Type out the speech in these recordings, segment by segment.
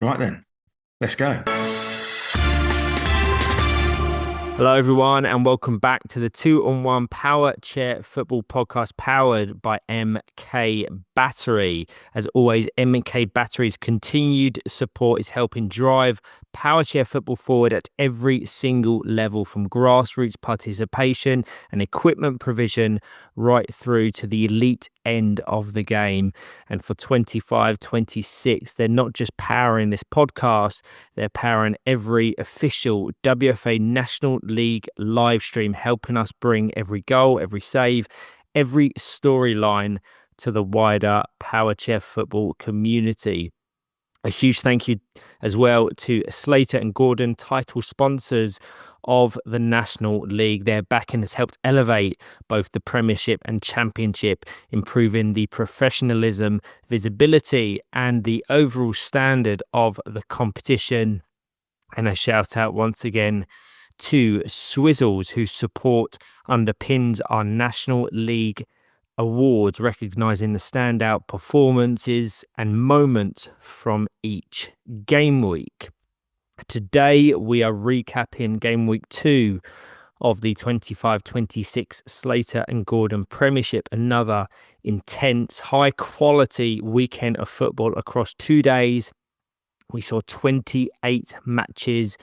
Right then, let's go. Hello, everyone, and welcome back to the 2-on-1 Powerchair Football Podcast powered by MK Battery. As always, MK Battery's continued support is helping drive Powerchair football forward at every single level, from grassroots participation and equipment provision right through to the elite end of the game. And for 25-26, they're not just powering this podcast, they're powering every official WFA National League live stream, helping us bring every goal, every save, every storyline to the wider Powerchair football community. A huge thank you as well to Slater and Gordon, title sponsors of the National League. Their backing has helped elevate both the Premiership and Championship, improving the professionalism, visibility, and the overall standard of the competition. And a shout out once again to Swizzles, whose support underpins our National League awards, recognising the standout performances and moments from each game week. Today, we are recapping Game Week 2 of the 25-26 Slater and Gordon Premiership, another intense, high-quality weekend of football across 2 days. We saw 28 matches,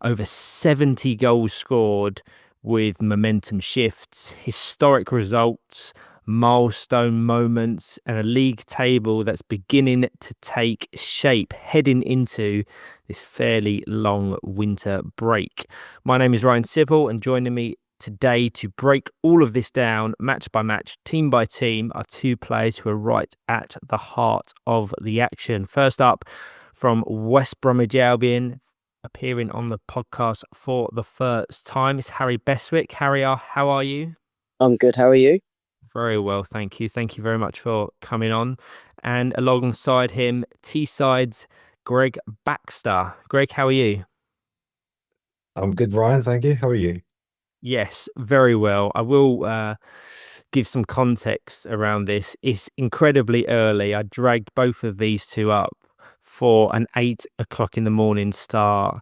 over 70 goals scored, with momentum shifts, historic results, milestone moments, and a league table that's beginning to take shape heading into this fairly long winter break. My name is Ryan Sipple, and joining me today to break all of this down match by match, team by team, are two players who are right at the heart of the action. First up, from West Bromwich Albion, appearing on the podcast for the first time, it's Harry Bestwick. Harry, how are you? I'm good. How are you? Very well, thank you. Thank you very much for coming on. And alongside him, T-Side's Gregg Baxter. Gregg, how are you? I'm good, Ryan. Thank you. How are you? Yes, very well. I will give some context around this. It's incredibly early. I dragged both of these two up for an 8 o'clock in the morning start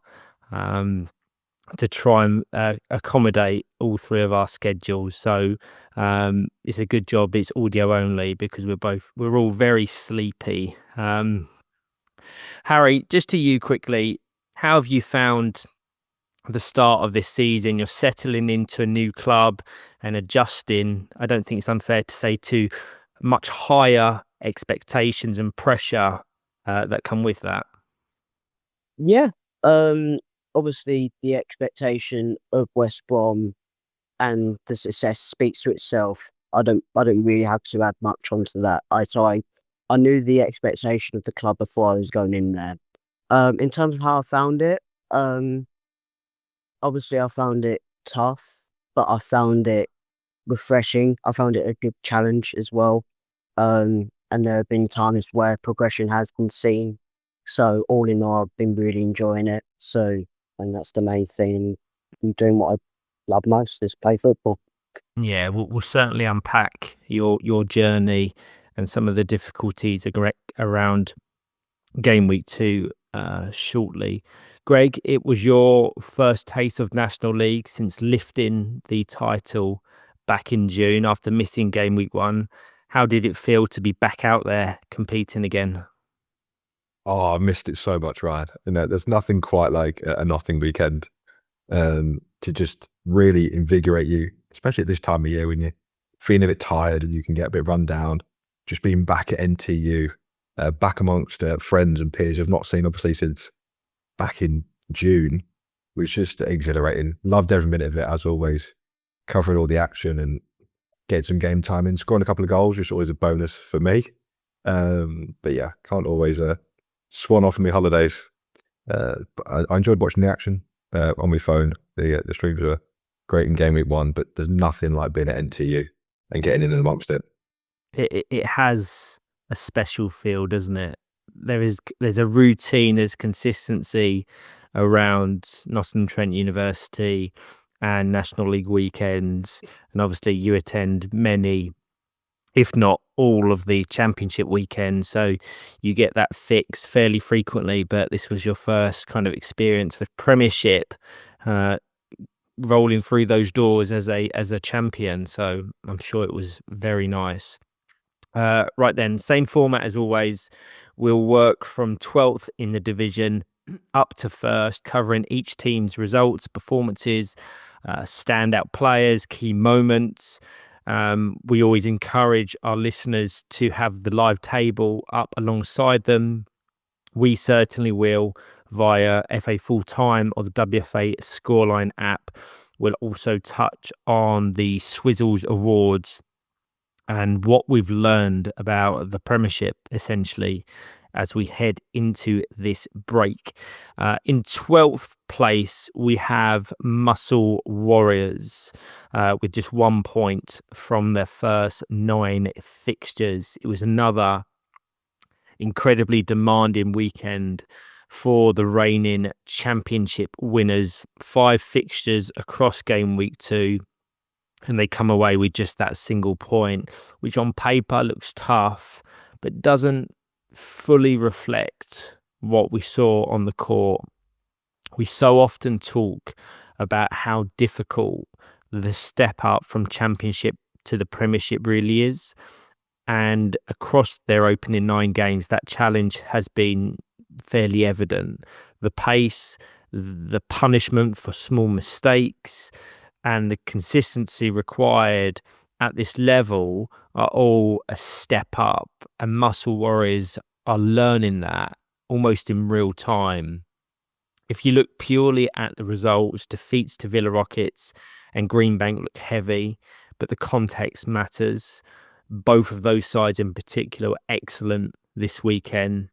to try and accommodate all three of our schedules. So it's a good job it's audio only, because we're all very sleepy. Harry, just to you quickly, how have you found the start of this season? You're settling into a new club and adjusting, I don't think it's unfair to say, to much higher expectations and pressure that come with that. Yeah. Obviously, the expectation of West Brom and the success speaks for itself. I don't really have to add much onto that. I knew the expectation of the club before I was going in there. In terms of how I found it, obviously I found it tough, but I found it refreshing. I found it a good challenge as well. And there have been times where progression has been seen. So all in all, I've been really enjoying it. And that's the main thing. I'm doing what I love most, is play football. Yeah, we'll certainly unpack your journey and some of the difficulties around Game Week 2 shortly. Gregg, it was your first taste of National League since lifting the title back in June after missing Game Week 1. How did it feel to be back out there competing again? Oh, I missed it so much, Ryan. There's nothing quite like a nothing weekend to just really invigorate you, especially at this time of year when you're feeling a bit tired and you can get a bit run down. Just being back at NTU, back amongst friends and peers I've not seen obviously since back in June, was just exhilarating. Loved every minute of it, as always. Covering all the action and getting some game time in, scoring a couple of goals, which is always a bonus for me. But yeah, can't always swan off on my holidays. But I enjoyed watching the action on my phone. The streams were great in Game Week 1, but there's nothing like being at NTU and getting in and amongst it. It has a special feel, doesn't it? There's a routine, there's consistency around Nottingham-Trent University and National League weekends, and obviously you attend many if not all of the championship weekends. So you get that fix fairly frequently, but this was your first kind of experience with Premiership, rolling through those doors as a champion. So I'm sure it was very nice. Right then, same format as always. We'll work from 12th in the division up to first, covering each team's results, performances, standout players, key moments. We always encourage our listeners to have the live table up alongside them. We certainly will via FA Full Time or the WFA Scoreline app. We'll also touch on the Swizzles Awards and what we've learned about the Premiership, essentially, as we head into this break. In 12th place, we have Muscle Warriors with just 1 point from their first 9 fixtures. It was another incredibly demanding weekend for the reigning championship winners. 5 fixtures across game week 2. And they come away with just that single point, which on paper looks tough, but doesn't fully reflect what we saw on the court. We so often talk about how difficult the step up from championship to the Premiership really is. And across their opening 9 games, that challenge has been fairly evident. The pace, the punishment for small mistakes, and the consistency required at this level are all a step up, and Muscle Warriors are learning that almost in real time. If you look purely at the results, defeats to Villa Rockets and Greenbank look heavy, but the context matters. Both of those sides in particular were excellent this weekend,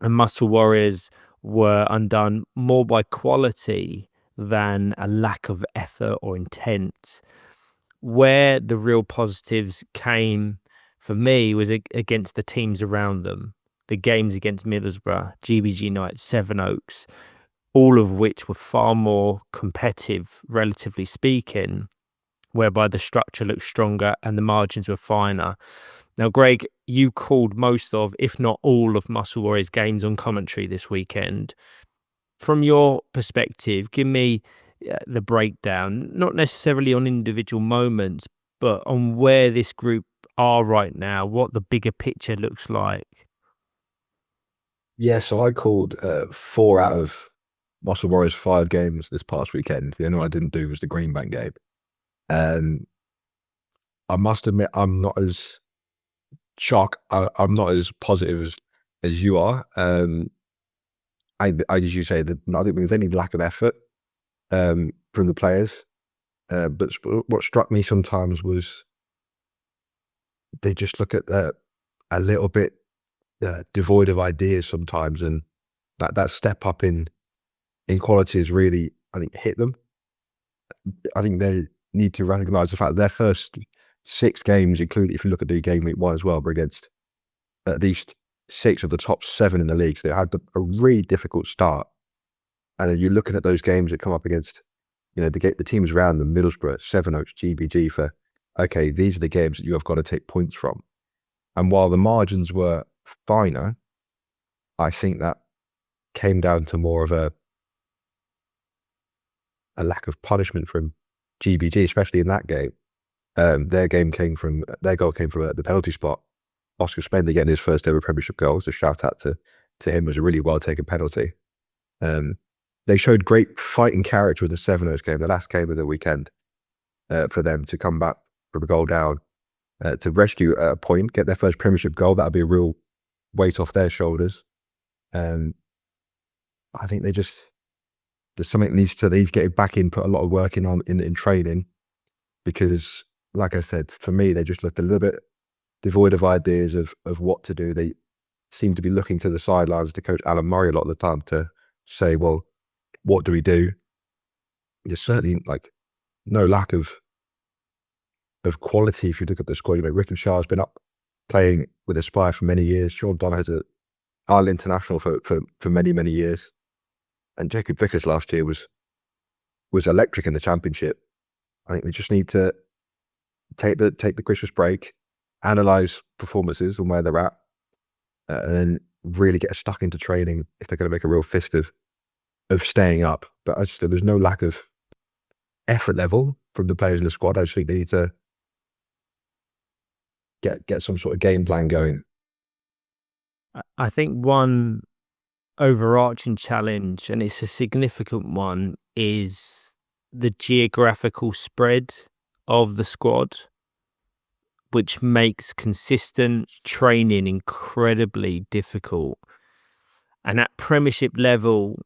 and Muscle Warriors were undone more by quality than a lack of effort or intent. Where the real positives came for me was against the teams around them. The games against Middlesbrough, GBG Knights, Sevenoaks, all of which were far more competitive, relatively speaking, whereby the structure looked stronger and the margins were finer. Now, Gregg, you called most of, if not all of Muscle Warriors games on commentary this weekend. From your perspective, give me the breakdown, not necessarily on individual moments, but on where this group are right now, what the bigger picture looks like. Yeah, so I called 4 out of Muscle Warriors' 5 games this past weekend. The only one I didn't do was the Greenbank game. I must admit, I'm not as I'm not as positive as you are. As you say, that I think there's any lack of effort from the players. But what struck me sometimes was they just look at a little bit devoid of ideas sometimes, and that step up in quality has really, I think, hit them. I think they need to recognise the fact that their first 6 games, including if you look at the game week 1 as well, were against at least 6 of the top 7 in the league. So they had a really difficult start. And then you're looking at those games that come up against, the teams around them, Middlesbrough, Sevenoaks, GBG, for, okay, these are the games that you have got to take points from. And while the margins were finer, I think that came down to more of a lack of punishment from GBG, especially in that game. Their goal came from the penalty spot. Oscar Spender getting his first ever Premiership goal. So shout out to him. It was a really well taken penalty. They showed great fighting character in the Sevenoaks game, the last game of the weekend, for them to come back from a goal down, to rescue a point, get their first Premiership goal. That would be a real weight off their shoulders. I think there's something needs to get back in, put a lot of work in training, because, like I said, for me, they just looked a little bit devoid of ideas of what to do. They seem to be looking to the sidelines to coach Alan Murray a lot of the time to say, well, what do we do? There's certainly no lack of quality if you look at the squad. Rick and Shah's been up playing with Aspire for many years. Sean Donner has an Ireland international for many, many years. And Jacob Vickers last year was electric in the Championship. I think they just need to take the Christmas break, analyze performances and where they're at, and then really get stuck into training if they're going to make a real fist of staying up. But I just there's no lack of effort level from the players in the squad. I just think they need to get some sort of game plan going. I think one overarching challenge, and it's a significant one, is the geographical spread of the squad, which makes consistent training incredibly difficult. And at Premiership level,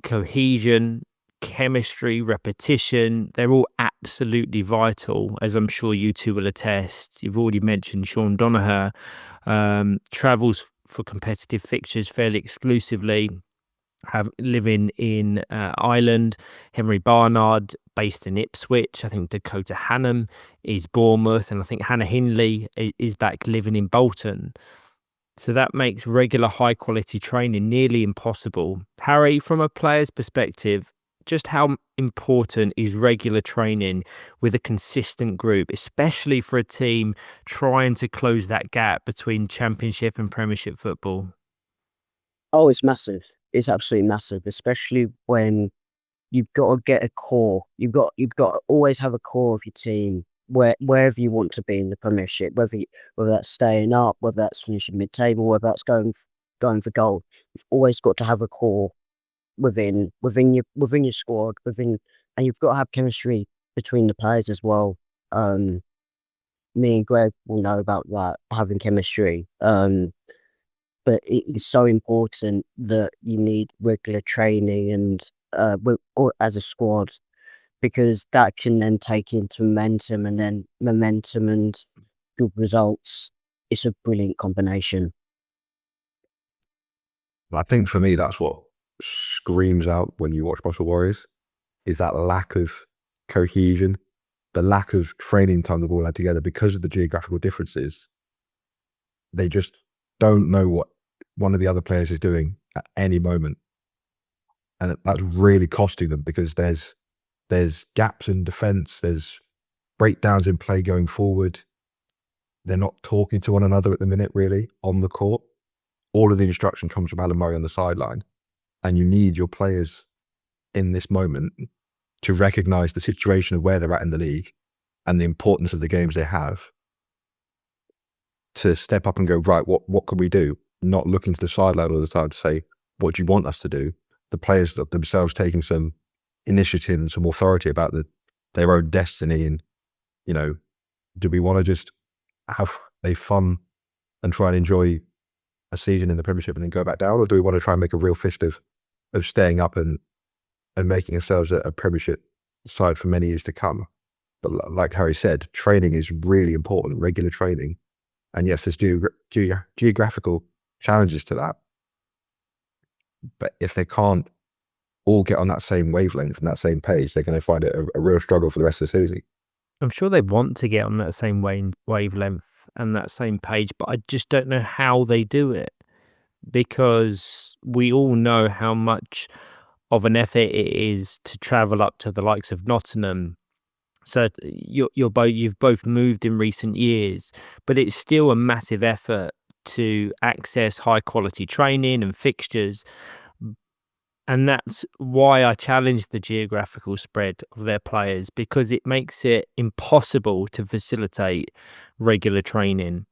cohesion, chemistry, repetition, they're all absolutely vital, as I'm sure you two will attest. You've already mentioned Sean Donoghue, travels for competitive fixtures fairly exclusively, living in Ireland. Henry Barnard, based in Ipswich. I think Dakota Hannum is Bournemouth, and I think Hannah Hindley is back living in Bolton. So that makes regular high quality training nearly impossible. Harry, from a player's perspective, just how important is regular training with a consistent group, especially for a team trying to close that gap between Championship and Premiership football? Oh, it's massive. It's absolutely massive, especially when you've got to get a core. You've got to always have a core of your team wherever you want to be in the Premiership, whether that's staying up, whether that's finishing mid-table, whether that's going for gold. You've always got to have a core within your squad, and you've got to have chemistry between the players as well. Me and Gregg will know about that, having chemistry. But it is so important that you need regular training and or as a squad, because that can then take into momentum, and then momentum and good results. It's a brilliant combination. I think for me, that's what screams out when you watch Muscle Warriors, is that lack of cohesion, the lack of training time they've all had together because of the geographical differences. They just don't know what one of the other players is doing at any moment. And that's really costing them, because there's gaps in defense, there's breakdowns in play going forward. They're not talking to one another at the minute, really, on the court. All of the instruction comes from Alan Murray on the sideline. And you need your players in this moment to recognize the situation of where they're at in the league and the importance of the games they have, to step up and go, right, what can we do? Not looking to the sideline all the time to say, what do you want us to do? The players themselves taking some initiative and some authority about their own destiny. And, do we want to just have a fun and try and enjoy a season in the Premiership and then go back down? Or do we want to try and make a real fist of staying up and making ourselves a Premiership side for many years to come? But like Harry said, training is really important, regular training. And yes, there's geographical challenges to that. But if they can't all get on that same wavelength and that same page, they're going to find it a real struggle for the rest of the season. I'm sure they want to get on that same wavelength and that same page, but I just don't know how they do it, because we all know how much of an effort it is to travel up to the likes of Nottingham. So you've both moved in recent years, but it's still a massive effort to access high quality training and fixtures. And that's why I challenge the geographical spread of their players, because it makes it impossible to facilitate regular training.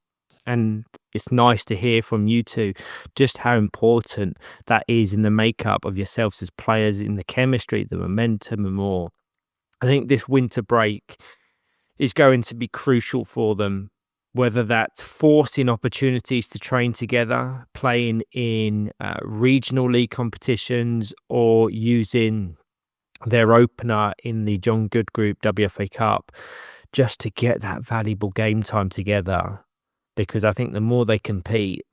And it's nice to hear from you two just how important that is in the makeup of yourselves as players, in the chemistry, the momentum and more. I think this winter break is going to be crucial for them, whether that's forcing opportunities to train together, playing in regional league competitions, or using their opener in the John Good Group WFA Cup just to get that valuable game time together. Because I think the more they compete,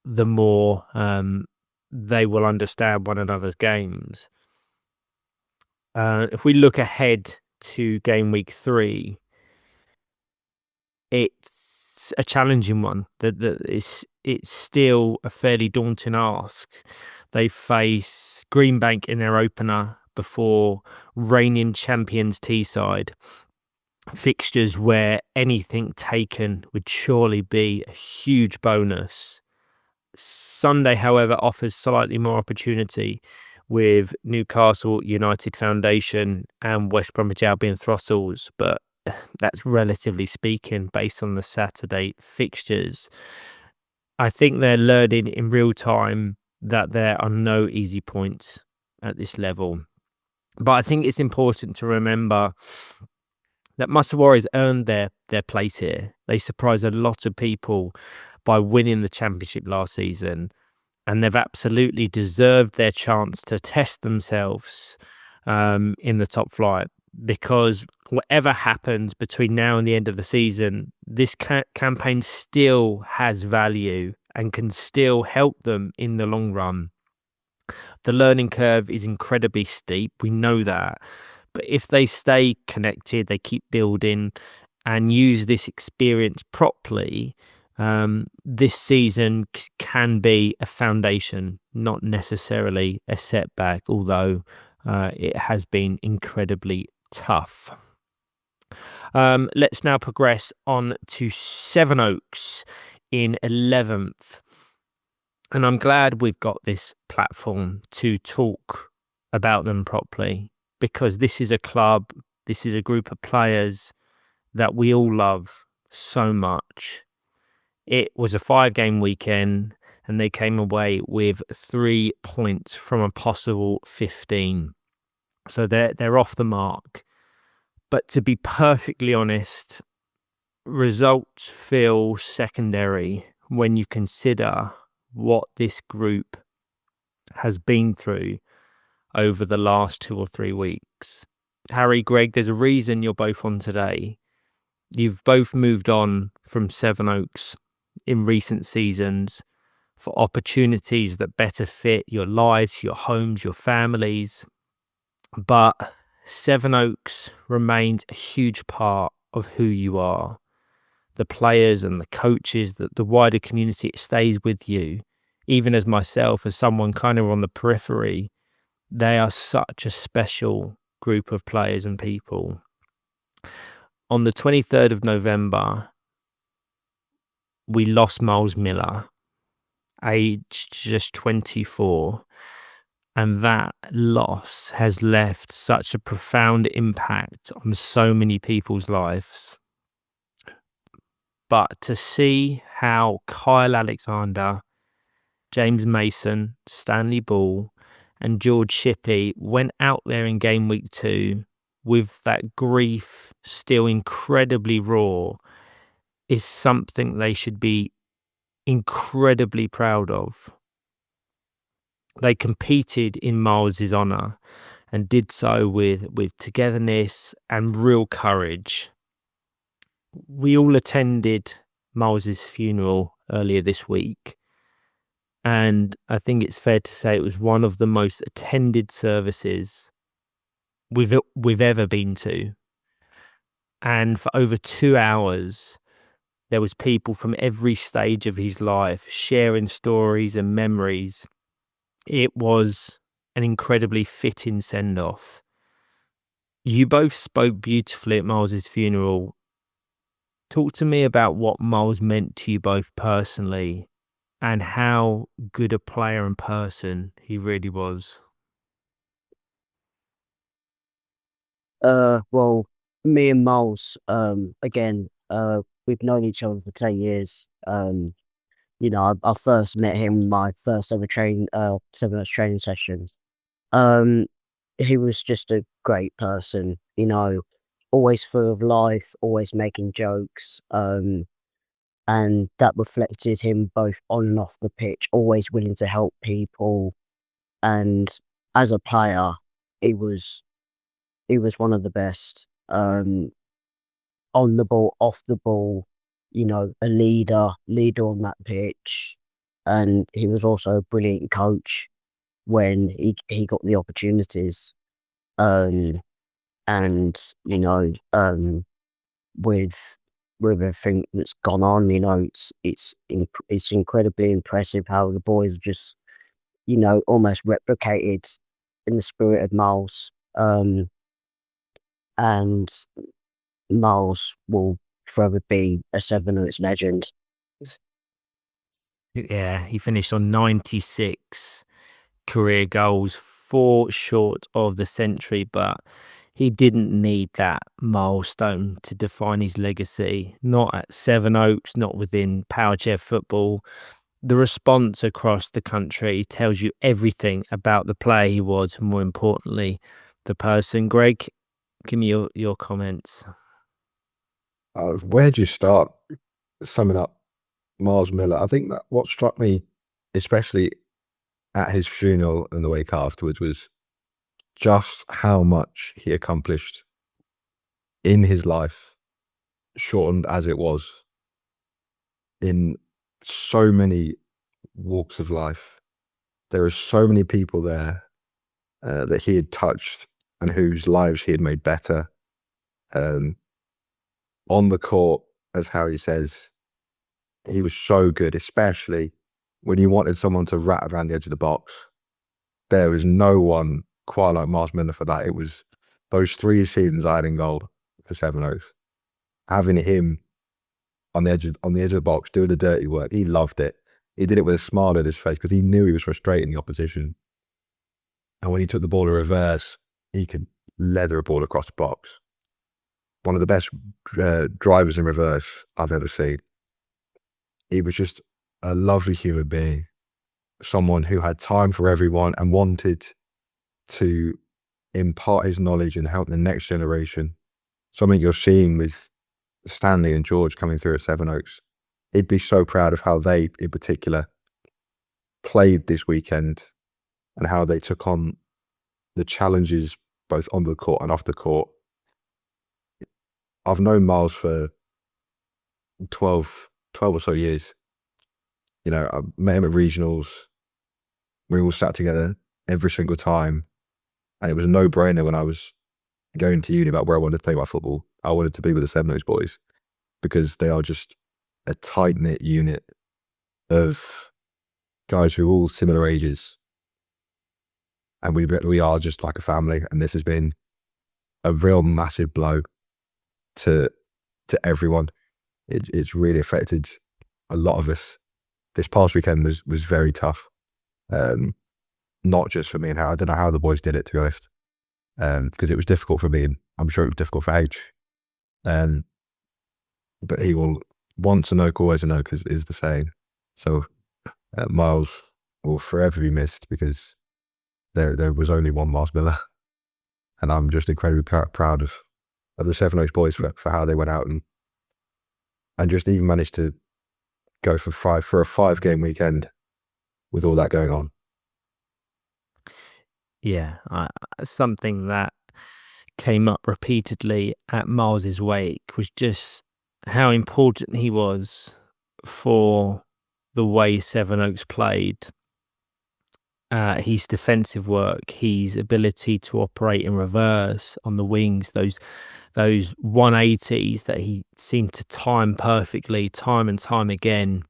the more they will understand one another's games. If we look ahead to game week 3, it's a challenging one. It's still a fairly daunting ask. They face Greenbank in their opener before reigning champions Teesside. fixtures where anything taken would surely be a huge bonus. Sunday, however, offers slightly more opportunity with Newcastle United Foundation and West Bromwich Albion Throstles, but that's relatively speaking based on the Saturday fixtures. I think they're learning in real time that there are no easy points at this level. But I think it's important to remember that Muscle Warriors earned their place here. They surprised a lot of people by winning the championship last season, and they've absolutely deserved their chance to test themselves in the top flight, because whatever happens between now and the end of the season, this campaign still has value and can still help them in the long run. The learning curve is incredibly steep. We know that. But if they stay connected, they keep building and use this experience properly, this season can be a foundation, not necessarily a setback, although it has been incredibly tough. Let's now progress on to Sevenoaks in 11th. And I'm glad we've got this platform to talk about them properly, because this is a club, this is a group of players that we all love so much. It was a 5-game weekend and they came away with 3 points from a possible 15. So they're off the mark. But to be perfectly honest, results feel secondary when you consider what this group has been through over the last 2 or 3 weeks. Harry, Gregg, there's a reason you're both on today. You've both moved on from Sevenoaks in recent seasons for opportunities that better fit your lives, your homes, your families. But Sevenoaks remains a huge part of who you are. The players and the coaches, the wider community, it stays with you. Even as myself, as someone kind of on the periphery, they are such a special group of players and people. On the 23rd of November, we lost Miles Miller, aged just 24. And that loss has left such a profound impact on so many people's lives. But to see how Kyle Alexander, James Mason, Stanley Ball, and George Shippey went out there in Gameweek 2 with that grief still incredibly raw is something they should be incredibly proud of. They competed in Miles's honour and did so with togetherness and real courage. We all attended Miles's funeral earlier this week, and I think it's fair to say it was one of the most attended services we've ever been to. And for over 2 hours, there was people from every stage of his life sharing stories and memories. It was an incredibly fitting send-off. You both spoke beautifully at Miles's funeral. Talk to me about what Miles meant to you both personally and how good a player and person he really was. Well, me and Miles, again, we've known each other for 10 years. I first met him in my first ever Sevenoaks training session. He was just a great person, always full of life, always making jokes. And that reflected him both on and off the pitch, always willing to help people. And as a player, he was one of the best. On the ball, off the ball, a leader on that pitch. And he was also a brilliant coach when he got the opportunities. And with everything that's gone on, it's incredibly impressive how the boys have just, almost replicated in the spirit of Miles. And Miles will forever be a Sevenoaks legend. Yeah, he finished on 96 career goals, 4 short of the century, but he didn't need that milestone to define his legacy. Not at Sevenoaks, not within Powerchair football. The response across the country tells you everything about the player he was, and more importantly, the person. Gregg, give me your comments. Where do you start summing up Miles Miller? I think that what struck me, especially at his funeral and the wake afterwards, was just how much he accomplished in his life, shortened as it was, in so many walks of life. There are so many people there that he had touched and whose lives he had made better. On the court, as Harry says, he was so good, especially when you wanted someone to rat around the edge of the box. There was no one quite like Miles Miller for that. It was those 3 seasons I had in goal for Sevenoaks. Having him on the edge of the box doing the dirty work, he loved it. He did it with a smile on his face because he knew he was frustrating the opposition. And when he took the ball in reverse, he could leather a ball across the box. One of the best drivers in reverse I've ever seen. He was just a lovely human being, someone who had time for everyone and wanted to impart his knowledge and help the next generation. Something you're seeing with Stanley and George coming through at Sevenoaks. He'd be so proud of how they, in particular, played this weekend and how they took on the challenges both on the court and off the court. I've known Miles for 12 or so years. You know, I met him at regionals. We all sat together every single time. And it was a no-brainer when I was going to uni about where I wanted to play my football. I wanted to be with the Sevenoaks boys because they are just a tight-knit unit of guys who are all similar ages. And we are just like a family. And this has been a real massive blow to everyone. It's really affected a lot of us. This past weekend was very tough. Not just for me and Harry. I don't know how the boys did it, to be honest. Because it was difficult for me, and I'm sure it was difficult for H. But he will once a Oak, always an Oak is the saying. So Miles will forever be missed because there was only one Miles Miller. And I'm just incredibly proud of the Sevenoaks boys for how they went out and just even managed to go for a 5-game weekend with all that going on. Yeah, something that came up repeatedly at Miles's wake was just how important he was for the way Sevenoaks played. His defensive work, his ability to operate in reverse on the wings, those 180s that he seemed to time perfectly, time and time again.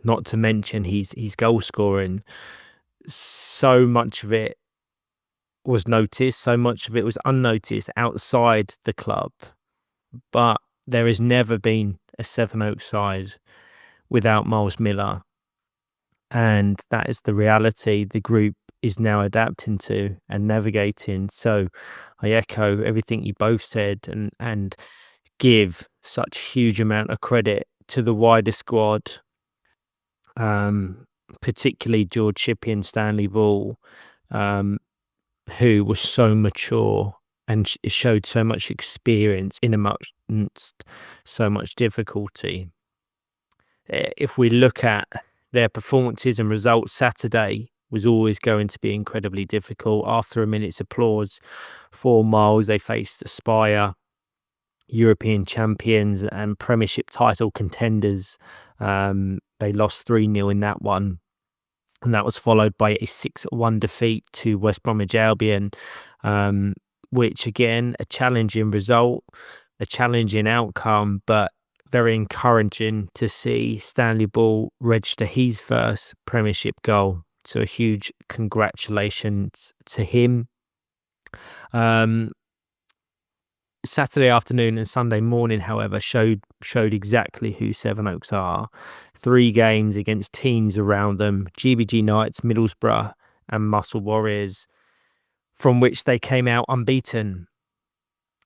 Not to mention his goal scoring. So much of it was noticed, so much of it was unnoticed outside the club. But there has never been a Sevenoaks side without Miles Miller. And that is the reality the group is now adapting to and navigating. So I echo everything you both said and give such huge amount of credit to the wider squad, particularly George Shippey and Stanley Ball, who was so mature and showed so much experience in amongst so much difficulty. If we look at their performances and results, Saturday was always going to be incredibly difficult. After a minute's applause for Miles, they faced Aspire, European champions and Premiership title contenders. They lost 3-0 in that one. And that was followed by a 6-1 defeat to West Bromwich Albion, which again, a challenging result, a challenging outcome, but very encouraging to see Stanley Ball register his first Premiership goal. So a huge congratulations to him. Saturday afternoon and Sunday morning, however, showed exactly who Sevenoaks are. 3 games against teams around them: GBG Knights, Middlesbrough, and Muscle Warriors, from which they came out unbeaten.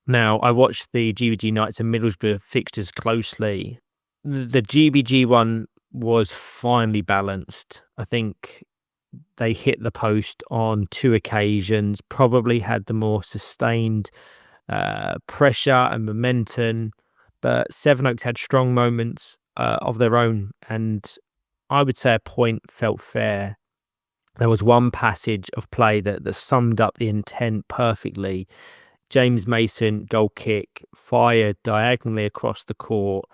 Now, I watched the GBG Knights and Middlesbrough fixtures closely. The GBG one was finely balanced. I think they hit the post on 2 occasions, probably had the more sustained pressure and momentum, but Sevenoaks had strong moments of their own, and I would say a point felt fair. There was one passage of play that summed up the intent perfectly. James Mason, goal kick, fired diagonally across the court.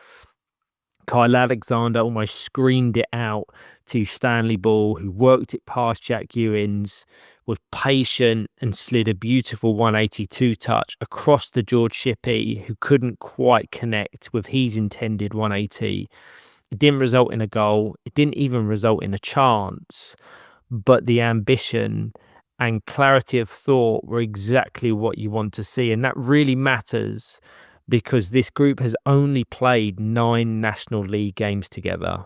Kyle Alexander almost screened it out to Stanley Ball, who worked it past Jack Ewins, was patient and slid a beautiful 182 touch across the George Shippey, who couldn't quite connect with his intended 180. It didn't result in a goal. It didn't even result in a chance. But the ambition and clarity of thought were exactly what you want to see. And that really matters, because this group has only played 9 National League games together.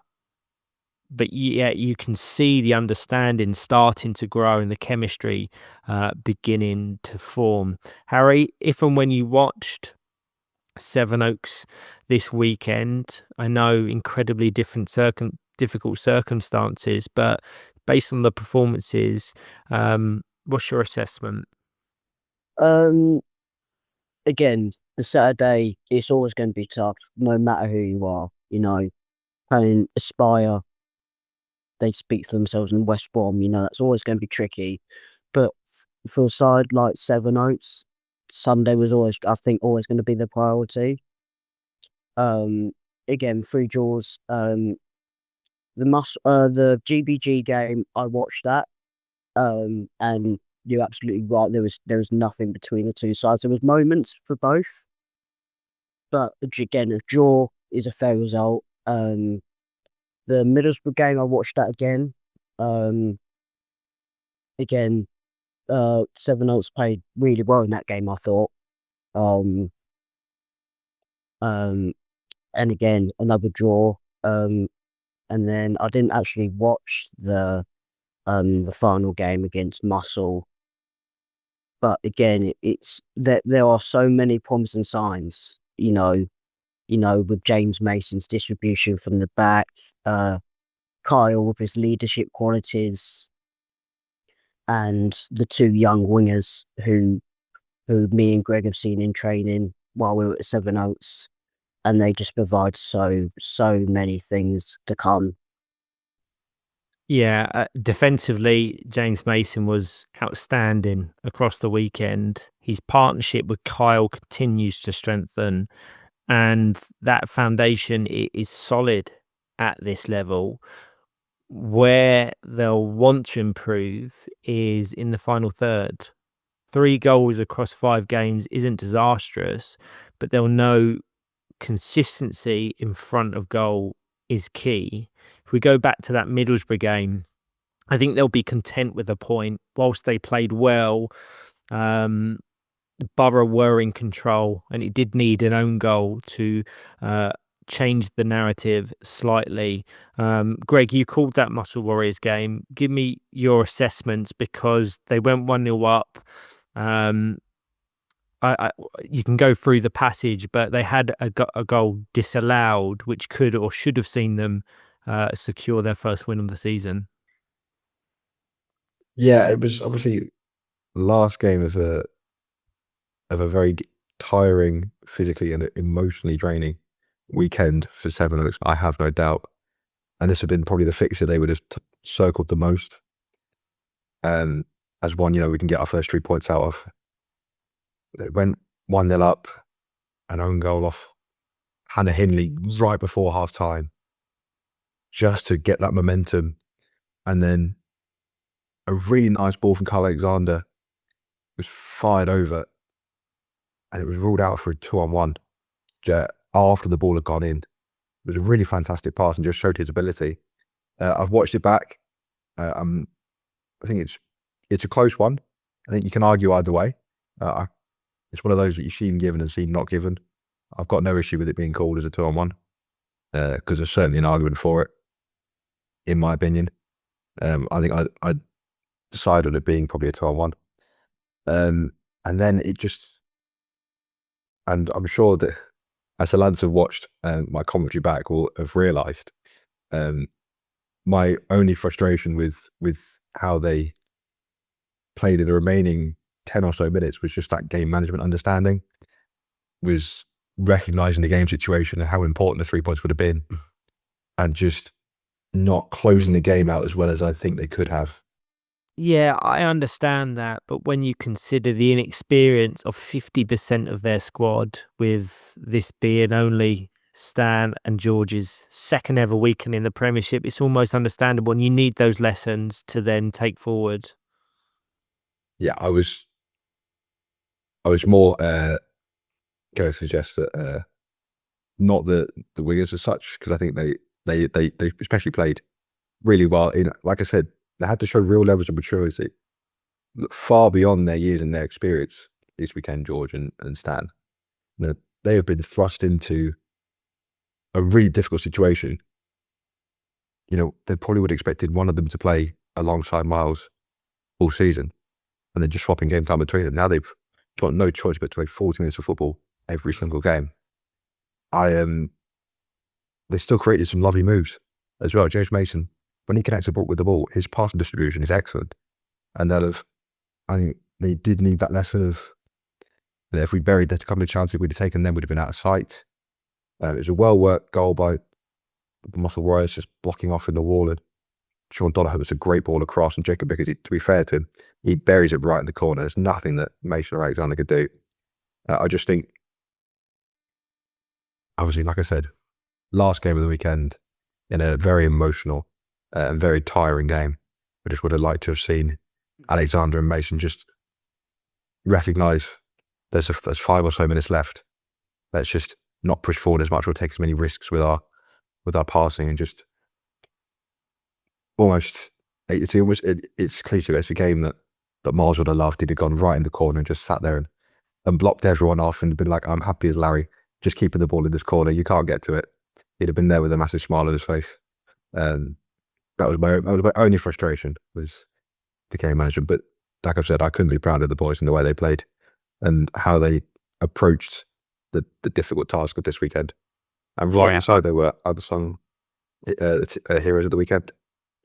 But yeah, you can see the understanding starting to grow and the chemistry beginning to form. Harry, if and when you watched Sevenoaks this weekend, I know incredibly difficult circumstances, but based on the performances, what's your assessment? Again, the Saturday, it's always going to be tough, no matter who you are. You know, playing Aspire, they speak for themselves, in West Brom, you know, that's always going to be tricky. But for a side like Sevenoaks, Sunday was always, I think, always going to be the priority. Again, 3 draws. The GBG game, I watched that. And you're absolutely right. There was nothing between the two sides. There was moments for both, but again, a draw is a fair result. The Middlesbrough game, I watched that again. Again, Sevenoaks played really well in that game, I thought. And again, another draw. And then I didn't actually watch the final game against Muscle. But again, it's that there are so many promising signs, you know, with James Mason's distribution from the back, Kyle with his leadership qualities, and the 2 young wingers who me and Gregg have seen in training while we were at Sevenoaks, and they just provide so many things to come. Yeah, defensively, James Mason was outstanding across the weekend. His partnership with Kyle continues to strengthen, and that foundation is solid at this level. Where they'll want to improve is in the final third. 3 goals across 5 games isn't disastrous, but they'll know consistency in front of goal is key. If we go back to that Middlesbrough game, I think they'll be content with a point. Whilst they played well, Borough were in control, and it did need an own goal to change the narrative slightly. Gregg, you called that Muscle Warriors game. Give me your assessments, because they went 1-0 up. You can go through the passage, but they had a goal disallowed, which could or should have seen them secure their first win of the season. Yeah, it was obviously the last game of a very tiring, physically and emotionally draining weekend for Sevenoaks, I have no doubt. And this had been probably the fixture they would have circled the most. As one, we can get our first 3 points out of. It went 1-0 up, an own goal off Hannah Hindley right before half time, just to get that momentum. And then a really nice ball from Kyle Alexander was fired over, and it was ruled out for a 2-on-1 after the ball had gone in. It was a really fantastic pass and just showed his ability. I've watched it back. I think it's a close one. I think you can argue either way. it's one of those that you've seen given and seen not given. I've got no issue with it being called as a 2-on-1 because there's certainly an argument for it, in my opinion. I think I'd decide on it being probably a 2-on-1. And then it just, and I'm sure that as the lads have watched my commentary back will have realised my only frustration with how they played in the remaining 10 or so minutes was just that game management understanding, was recognising the game situation and how important the 3 points would have been, and just not closing the game out as well as I think they could have. Yeah, I understand that, but when you consider the inexperience of 50% of their squad, with this being only Stan and George's second ever weekend in the Premiership, it's almost understandable, and you need those lessons to then take forward. Yeah, I was more going to suggest that not the wingers as such, because I think they especially played really well. Like I said, they had to show real levels of maturity, far beyond their years and their experience this weekend, George and Stan. You know, they have been thrust into a really difficult situation. You know, they probably would have expected one of them to play alongside Miles all season, and then just swapping game time between them. Now they've got no choice but to play 40 minutes of football every single game. They still created some lovely moves as well. James Mason, when he connects with the ball, his passing distribution is excellent. And I think they did need that lesson of, that if we buried a couple of chances we'd have taken, them would have been out of sight. It was a well-worked goal by the Muscle Warriors, just blocking off in the wall. And Sean Donoghue was a great ball across. And Jacob Bickers, to be fair to him, he buries it right in the corner. There's nothing that Mason or Alexander could do. I just think, obviously, like I said, last game of the weekend in a very emotional and very tiring game. I just would have liked to have seen Alexander and Mason just recognise there's 5 or so minutes left. Let's just not push forward as much or take as many risks with our passing, and just almost, it's cliche. It's a game that Miles would have loved. He'd have gone right in the corner and just sat there and blocked everyone off and been like, I'm happy as Larry, just keeping the ball in this corner. You can't get to it. He'd have been there with a massive smile on his face. That was my only frustration, was the game management. But like I've said, I couldn't be proud of the boys and the way they played and how they approached the difficult task of this weekend. And right inside, they were unsung heroes of the weekend.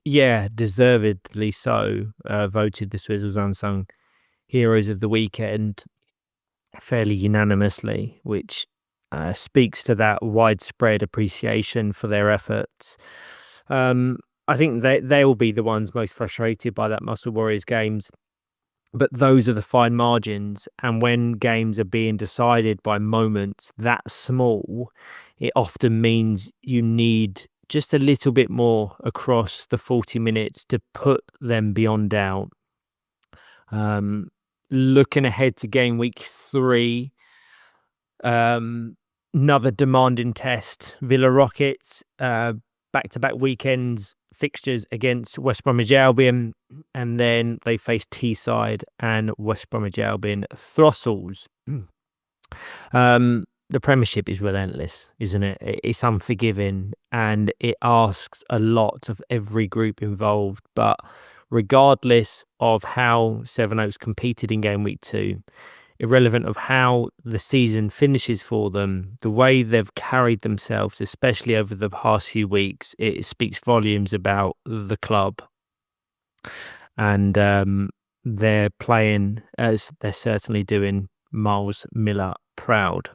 Yeah, deservedly so. Voted the Swizzles unsung heroes of the weekend fairly unanimously, which speaks to that widespread appreciation for their efforts. I think they will be the ones most frustrated by that Muscle Warriors games, but those are the fine margins. And when games are being decided by moments that small, it often means you need just a little bit more across the 40 minutes to put them beyond doubt. Looking ahead to game week 3, another demanding test. Villa Rockets, back-to-back weekends fixtures against West Bromwich Albion, and then they face Teesside and West Bromwich Albion Throstles. The Premiership is relentless, isn't it? It's unforgiving, and it asks a lot of every group involved. But regardless of how Sevenoaks competed in game week 2, irrelevant of how the season finishes for them, the way they've carried themselves, especially over the past few weeks, it speaks volumes about the club. And they're playing, as they're certainly doing, Miles Miller proud.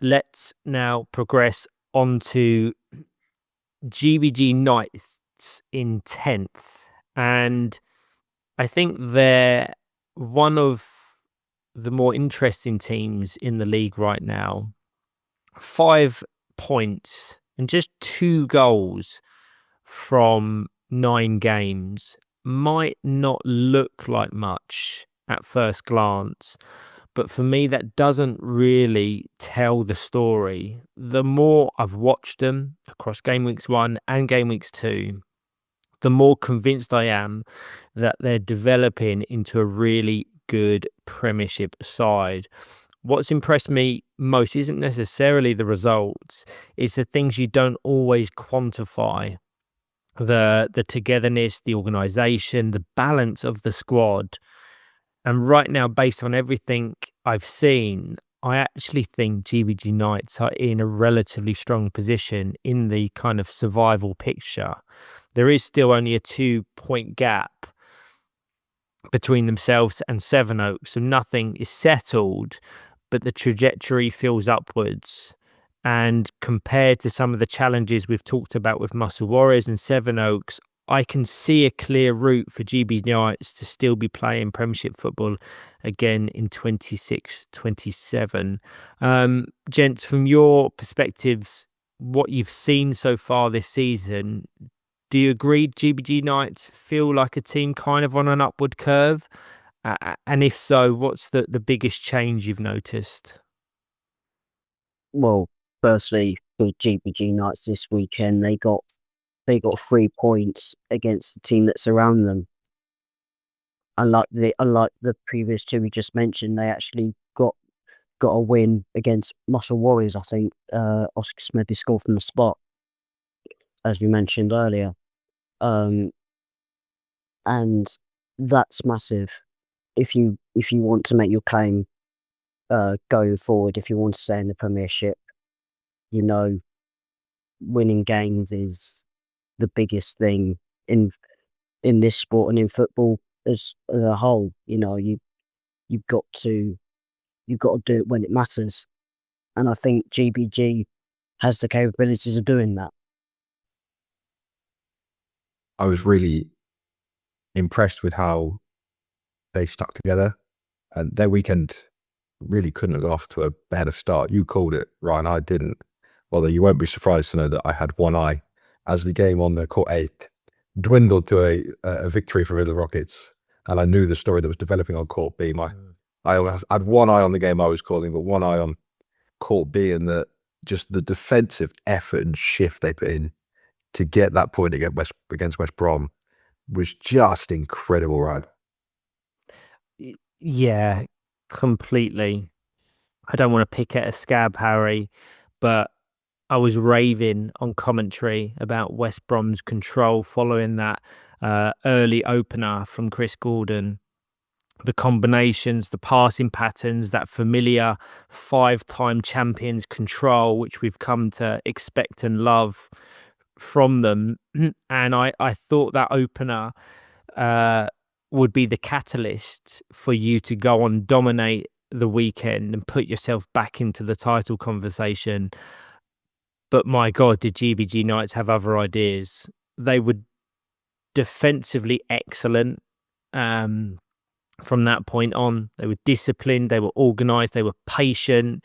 Let's now progress on to GBG Knights in 10th. And I think they're one of the more interesting teams in the league right now. 5 points and just 2 goals from 9 games might not look like much at first glance, but for me that doesn't really tell the story. The more I've watched them across game weeks 1 and game weeks 2, the more convinced I am that they're developing into a really good Premiership side. What's impressed me most isn't necessarily the results, it's the things you don't always quantify. The togetherness, the organisation, the balance of the squad. And right now, based on everything I've seen, I actually think GBG Knights are in a relatively strong position in the kind of survival picture. There is still only a 2-point gap between themselves and Sevenoaks, so nothing is settled, but the trajectory feels upwards. And compared to some of the challenges we've talked about with Muscle Warriors and Sevenoaks, I can see a clear route for GB Knights to still be playing Premiership football again in 26-27. Gents, from your perspectives, what you've seen so far this season, do you agree GBG Knights feel like a team kind of on an upward curve? And if so, what's the biggest change you've noticed? Well, firstly, for GBG Knights this weekend, they got 3 points against the team that's around them. Unlike the previous two we just mentioned, they actually got a win against Muscle Warriors. I think Oscar Smedley scored from the spot, as we mentioned earlier, and that's massive. If you want to make your claim going forward, if you want to stay in the Premiership, you know, winning games is the biggest thing in this sport and in football as a whole. You know, you've got to do it when it matters, and I think GBG has the capabilities of doing that. I was really impressed with how they stuck together, and their weekend really couldn't have got off to a better start. You called it, Ryan. I didn't. Although you won't be surprised to know that I had one eye as the game on the court 8 dwindled to a victory for the Rockets, and I knew the story that was developing on court B. I had one eye on the game I was calling, but one eye on court B, and just the defensive effort and shift they put in to get that point against West Brom was just incredible, right? Yeah, completely. I don't want to pick at a scab, Harry, but I was raving on commentary about West Brom's control following that early opener from Chris Gordon. The combinations, the passing patterns, that familiar 5-time champions control, which we've come to expect and love from them. And I thought that opener would be the catalyst for you to go on, dominate the weekend and put yourself back into the title conversation. But my God, did GBG Knights have other ideas? They were defensively excellent from that point on. They were disciplined, they were organised, they were patient,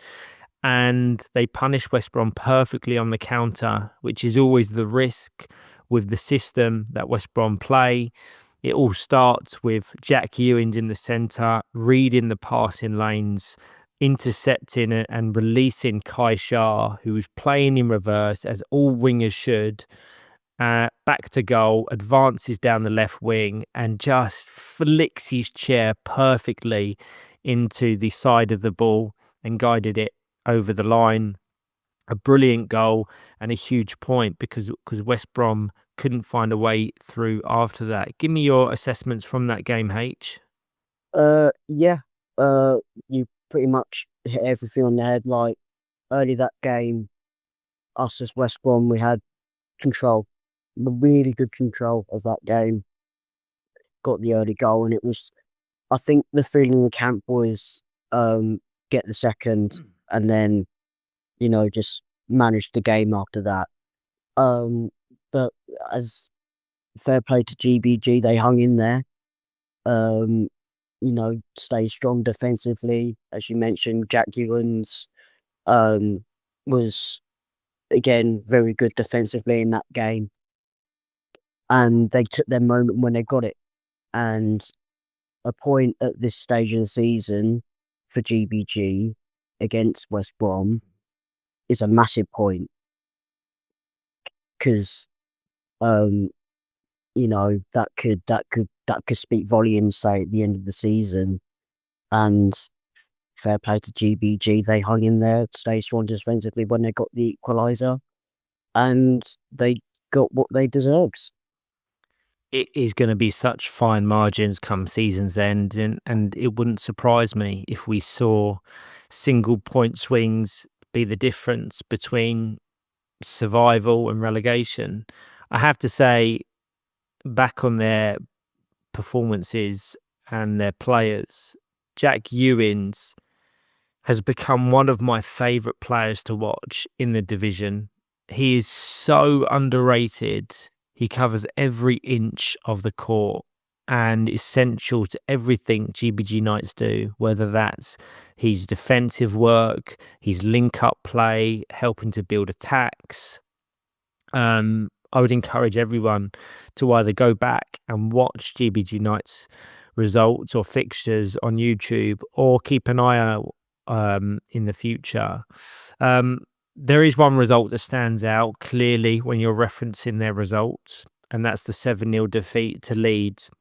and they punished West Brom perfectly on the counter, which is always the risk with the system that West Brom play. It all starts with Jack Ewins in the centre, reading the passing lanes, intercepting it and releasing Kai Shah, who was playing in reverse, as all wingers should, back to goal, advances down the left wing and just flicks his chair perfectly into the side of the ball and guided it over the line. A brilliant goal and a huge point because West Brom couldn't find a way through after that. Give me your assessments from that game, H. Yeah. You pretty much hit everything on the head. Like, early that game, us as West Brom, we had control, really good control of that game. Got the early goal, and it was, I think the feeling in the camp was get the second and then, you know, just manage the game after that. But as fair play to GBG, they hung in there. You know, stay strong defensively. As you mentioned, Jack Ewins was again very good defensively in that game. And they took their moment when they got it. And a point at this stage of the season for GBG against West Brom is a massive point. Because you know, that could speak volumes, say, at the end of the season. and fair play to GBG. They hung in there, stayed strong defensively when they got the equaliser, and they got what they deserved. It is going to be such fine margins come season's end, and it wouldn't surprise me if we saw single point swings be the difference between survival and relegation. I have to say, back on their performances and their players, Jack Ewins has become one of my favourite players to watch in the division. He is so underrated. He covers every inch of the court and essential to everything GBG Knights do, whether that's his defensive work, his link-up play, helping to build attacks. I would encourage everyone to either go back and watch GBG Knights results or fixtures on YouTube, or keep an eye out in the future. There is one result that stands out clearly when you're referencing their results, and that's the 7-0 defeat to Leeds.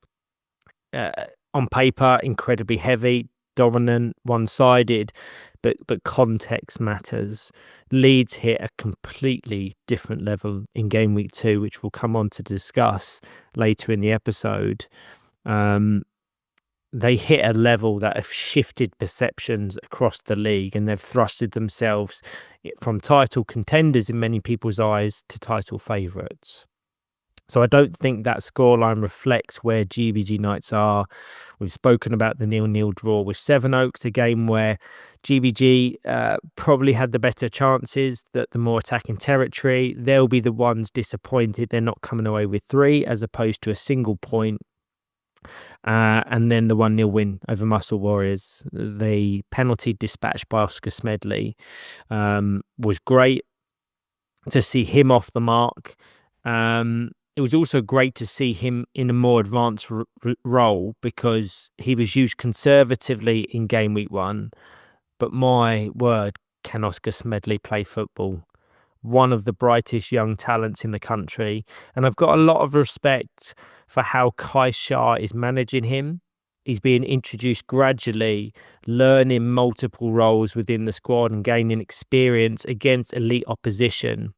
On paper, incredibly heavy, dominant, one-sided, but context matters. Leeds hit a completely different level in Gameweek 2, which we'll come on to discuss later in the episode. They hit a level that have shifted perceptions across the league, and they've thrusted themselves from title contenders in many people's eyes to title favourites. So I don't think that scoreline reflects where GBG Knights are. We've spoken about the 0-0 draw with Sevenoaks, a game where GBG probably had the better chances, the more attacking territory. They'll be the ones disappointed they're not coming away with 3 as opposed to a single point. And then the 1-0 win over Muscle Warriors. The penalty dispatched by Oscar Smedley was great to see him off the mark. It was also great to see him in a more advanced role, because he was used conservatively in Game Week 1. But my word, can Oscar Smedley play football? One of the brightest young talents in the country. And I've got a lot of respect for how Kai Shah is managing him. He's being introduced gradually, learning multiple roles within the squad and gaining experience against elite opposition.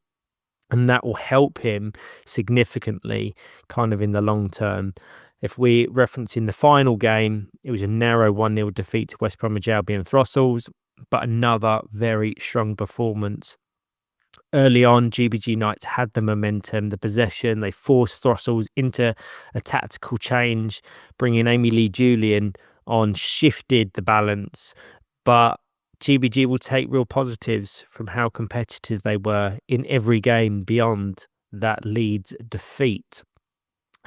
And that will help him significantly kind of in the long term. If we reference in the final game, it was a narrow 1-0 defeat to WBA Throstles, but another very strong performance. Early on, GBG Knights had the momentum, the possession. They forced Throstles into a tactical change, bringing Amy Lee Julian on, shifted the balance. But GBG will take real positives from how competitive they were in every game beyond that Leeds defeat.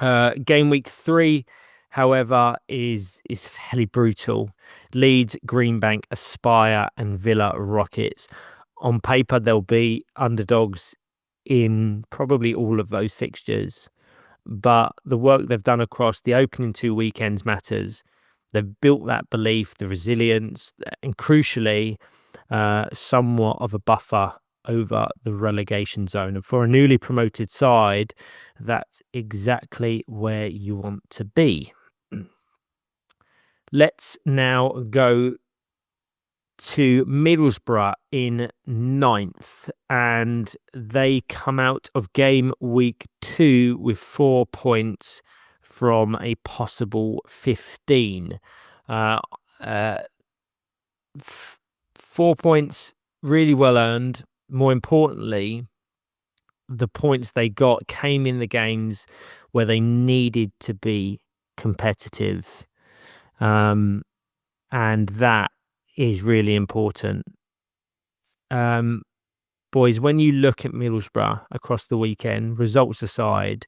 Game week 3, however, is fairly brutal. Leeds, Greenbank, Aspire and Villa Rockets. On paper, they'll be underdogs in probably all of those fixtures. But the work they've done across the opening 2 weekends matters. They've built that belief, the resilience, and crucially, somewhat of a buffer over the relegation zone. And for a newly promoted side, that's exactly where you want to be. Let's now go to Middlesbrough in 9th, and they come out of game week 2 with 4 points from a possible 15. 4 points really well earned. More importantly, the points they got came in the games where they needed to be competitive. And that is really important. Boys, when you look at Middlesbrough across the weekend, results aside,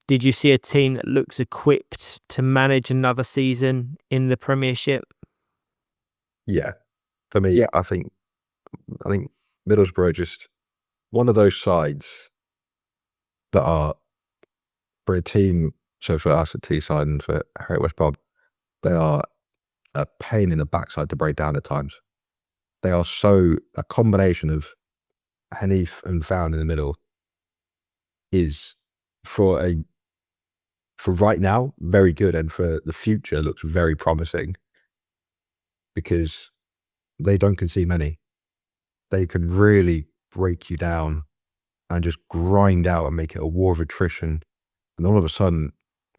did you see a team that looks equipped to manage another season in the Premiership? Yeah. For me, I think Middlesbrough are just one of those sides that are, for a team, so for us at Teesside and for Harry West Brom, they are a pain in the backside to break down at times. They are a combination of Hanif and Found in the middle is for right now very good, and for the future looks very promising. because they don't concede many. They can really break you down and just grind out and make it a war of attrition. And all of a sudden,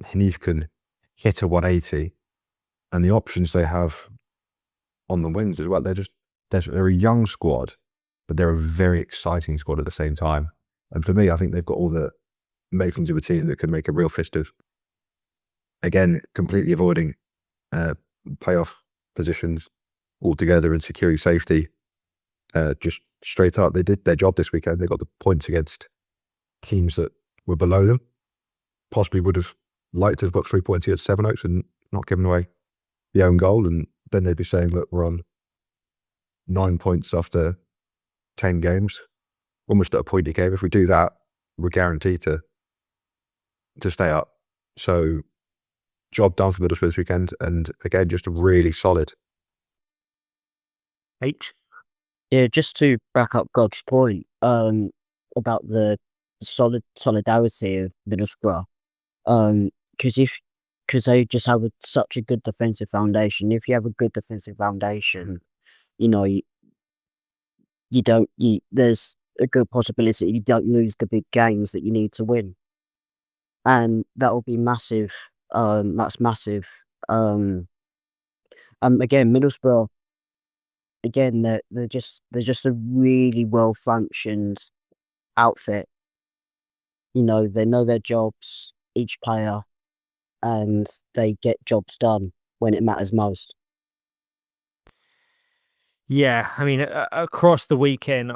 Hanif can hit a 180, and the options they have on the wings as well, they're a young squad, but they're a very exciting squad at the same time. And for me, I think they've got all the makings of a team that can make a real fist of. Again, completely avoiding playoff positions altogether and securing safety. Just straight up, they did their job this weekend. They got the points against teams that were below them. Possibly would have liked to have got 3 points against Sevenoaks and not given away the own goal. And then they'd be saying, look, we're on 9 points after 10 games, almost at a point a game. If we do that, we're guaranteed to stay up. So job done for Middlesbrough this weekend, and again, just really solid. H. Yeah, just to back up Gregg's point about the solidarity of Middlesbrough, because they just have such a good defensive foundation. If you have a good defensive foundation, there's a good possibility you don't lose the big games that you need to win, and that will be massive. That's massive. Again, Middlesbrough. Again, they're just a really well functioned outfit. They know their jobs, each player, and they get jobs done when it matters most. Yeah, I mean, across the weekend,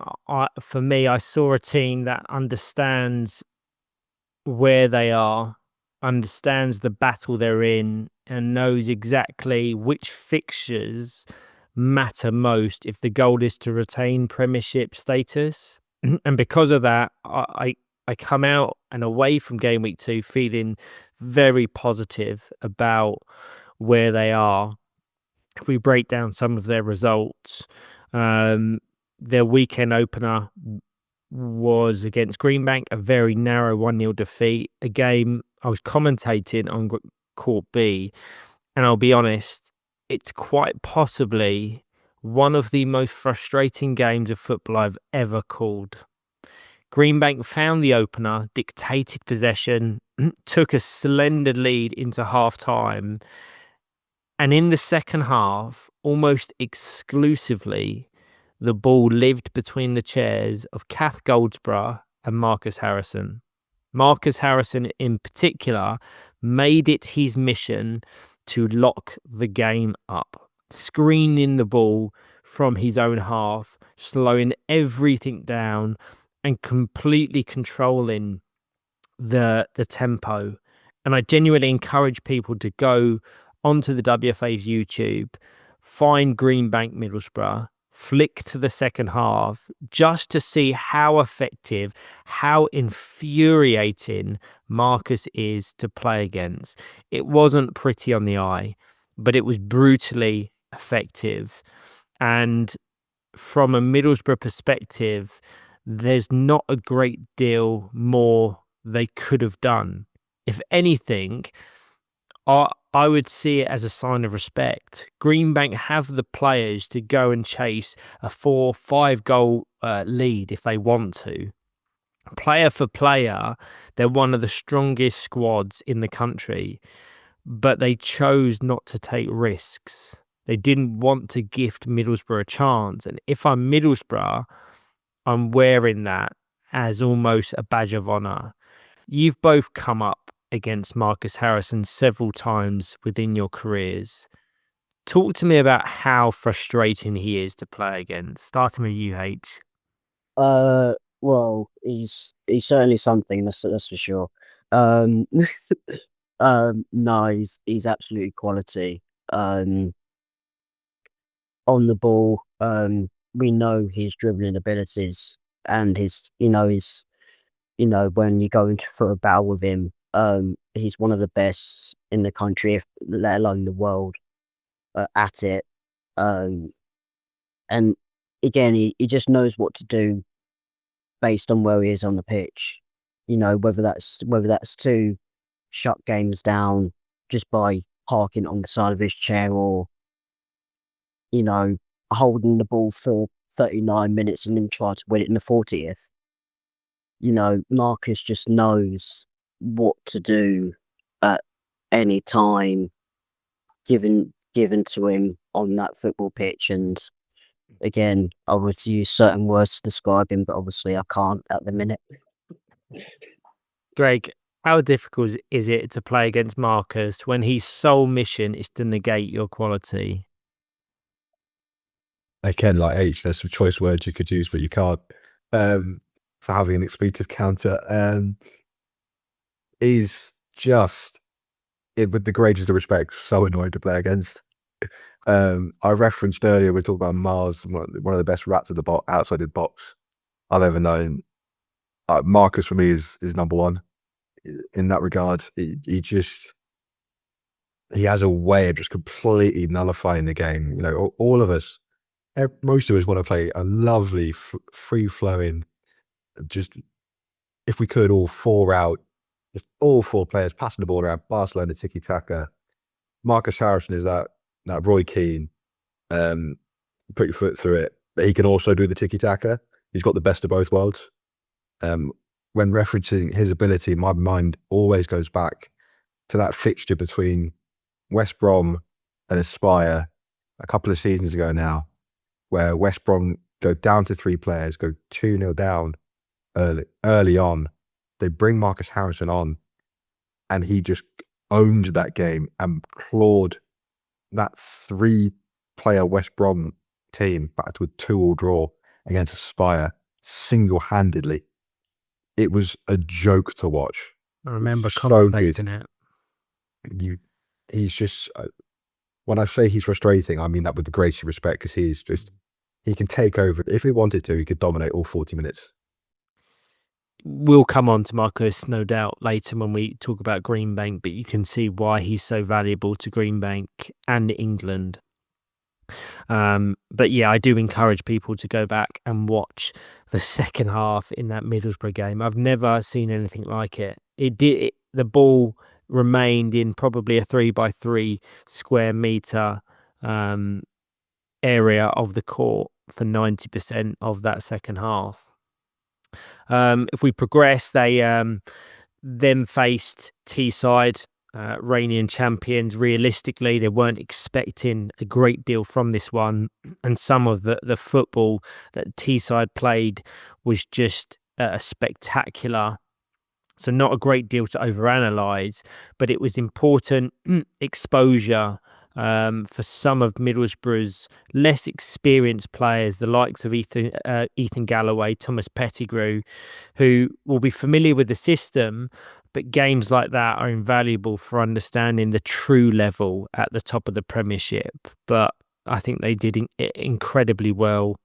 for me, I saw a team that understands where they are, understands the battle they're in, and knows exactly which fixtures matter most if the goal is to retain Premiership status. And because of that, I come out and away from Gameweek 2 feeling very positive about where they are. If we break down some of their results, their weekend opener was against Greenbank, a very narrow 1-0 defeat. A game I was commentating on Court B, and I'll be honest, it's quite possibly one of the most frustrating games of football I've ever called. Greenbank found the opener, dictated possession, took a slender lead into half-time, and in the second half, almost exclusively, the ball lived between the chairs of Kath Goldsborough and Marcus Harrison. Marcus Harrison, in particular, made it his mission to lock the game up, screening the ball from his own half, slowing everything down, and completely controlling the tempo. And I genuinely encourage people to go onto the WFA's YouTube, find Greenbank Middlesbrough, flick to the second half just to see how effective, how infuriating Marcus is to play against. It wasn't pretty on the eye, but it was brutally effective. And from a Middlesbrough perspective, there's not a great deal more they could have done. If anything, I would see it as a sign of respect. Greenbank have the players to go and chase a 4-5 goal lead if they want to. Player for player, they're one of the strongest squads in the country, but they chose not to take risks. They didn't want to gift Middlesbrough a chance. And if I'm Middlesbrough, I'm wearing that as almost a badge of honour. You've both come up against Marcus Harrison several times within your careers. Talk to me about how frustrating he is to play against. Starting with you, H. Well, he's certainly something, that's for sure. No, he's absolutely quality. On the ball, we know his dribbling abilities and when you go into for a battle with him, he's one of the best in the country, let alone the world, at it. And again, he just knows what to do based on where he is on the pitch. Whether that's to shut games down just by parking on the side of his chair, or holding the ball for 39 minutes and then try to win it in the 40th. Marcus just knows what to do at any time given to him on that football pitch. And again, I would use certain words to describe him, but obviously I can't at the minute. Gregg, how difficult is it to play against Marcus when his sole mission is to negate your quality? Again, like H, there's some choice words you could use, but you can't, for having an expletive counter. He's just, with the greatest of respect, so annoying to play against. I referenced earlier, we talked about Mars, one of the best rats of the box, outside the box I've ever known. Marcus for me is number one in that regard. He has a way of just completely nullifying the game. All of us, most of us want to play a lovely, free-flowing, just, if we could, all four out, just all four players passing the ball around, Barcelona tiki-taka. Marcus Harrison is that Roy Keane, put your foot through it, but he can also do the tiki-taka. He's got the best of both worlds. When referencing his ability, my mind always goes back to that fixture between West Brom and Aspire a couple of seasons ago now, where West Brom go down to 3 players, go 2-0 down early on. They bring Marcus Harrison on, and he just owned that game and clawed that 3-player West Brom team back to a 2-2 draw against Aspire single-handedly. It was a joke to watch. I remember contemplating it. He's just, when I say he's frustrating, I mean that with the greatest respect, because he can take over. If he wanted to, he could dominate all 40 minutes. We'll come on to Marcus, no doubt, later when we talk about Greenbank, but you can see why he's so valuable to Greenbank and England. But yeah, I do encourage people to go back and watch the second half in that Middlesbrough game. I've never seen anything like it. The ball remained in probably a 3x3 square meter area of the court for 90% of that second half. If we progress, they then faced Teesside, reigning champions. Realistically, they weren't expecting a great deal from this one, and some of the football that Teesside played was just spectacular. So not a great deal to overanalyze, but it was important exposure for some of Middlesbrough's less experienced players, the likes of Ethan Galloway, Thomas Pettigrew, who will be familiar with the system, but games like that are invaluable for understanding the true level at the top of the Premiership. But I think they did incredibly well.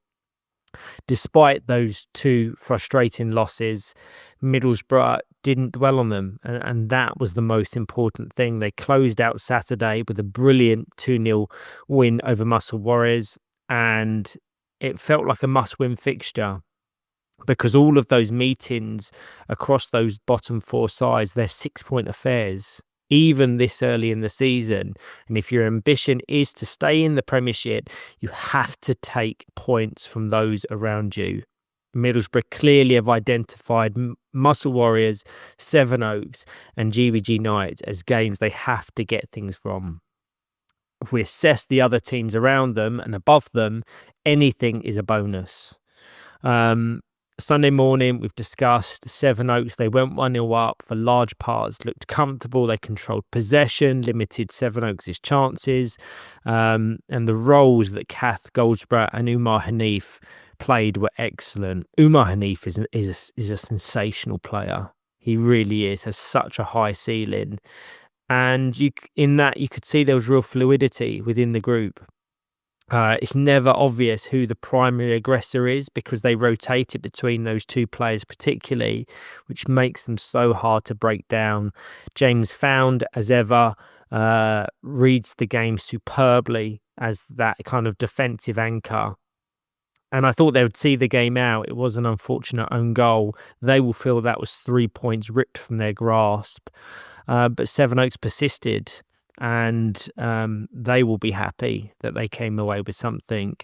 Despite those 2 frustrating losses, Middlesbrough didn't dwell on them, and that was the most important thing. They closed out Saturday with a brilliant 2-0 win over Muscle Warriors, and it felt like a must-win fixture because all of those meetings across those bottom 4 sides, they're 6-point affairs, even this early in the season. And if your ambition is to stay in the Premiership, you have to take points from those around you. Middlesbrough clearly have identified Muscle Warriors, Sevenoaks and GW2 Knights as games they have to get things from. If we assess the other teams around them and above them, anything is a bonus. Sunday morning, we've discussed Sevenoaks. They went 1-0 up for large parts, looked comfortable. They controlled possession, limited Sevenoaks' chances. And the roles that Kath Goldsborough and Umar Hanif played were excellent. Umar Hanif is a sensational player. He really is, has such a high ceiling. And you could see there was real fluidity within the group. It's never obvious who the primary aggressor is because they rotated between those 2 players particularly, which makes them so hard to break down. James Found, as ever, reads the game superbly as that kind of defensive anchor. And I thought they would see the game out. It was an unfortunate own goal. They will feel that was 3 points ripped from their grasp. But Sevenoaks persisted. and they will be happy that they came away with something.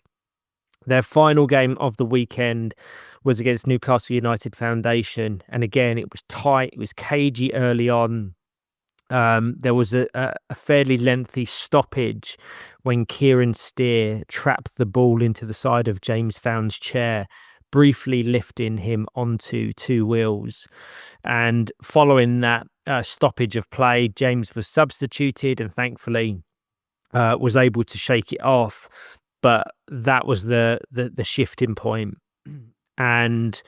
Their final game of the weekend was against Newcastle United Foundation, and again, it was tight. It was cagey early on. There was a fairly lengthy stoppage when Kieran Steer trapped the ball into the side of James Found's chair, briefly lifting him onto two wheels. And following that stoppage of play, James was substituted and thankfully was able to shake it off. But that was the shifting point. And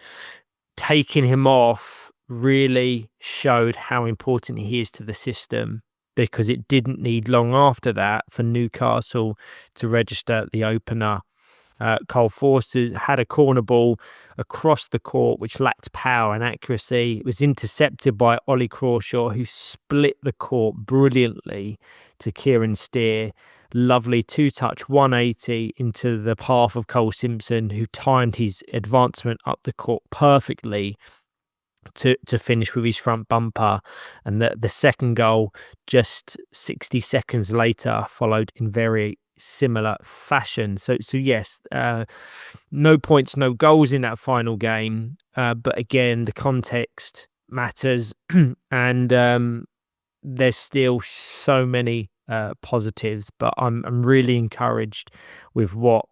taking him off really showed how important he is to the system, because it didn't need long after that for Newcastle to register the opener. Cole Forster had a corner ball across the court which lacked power and accuracy. It was intercepted by Ollie Crawshaw, who split the court brilliantly to Kieran Steer. Lovely two-touch 180 into the path of Cole Simpson, who timed his advancement up the court perfectly to finish with his front bumper. And the second goal, just 60 seconds later, followed in very similar fashion. So yes, no points, no goals in that final game. But again, the context matters, and there's still so many positives. But I'm really encouraged with what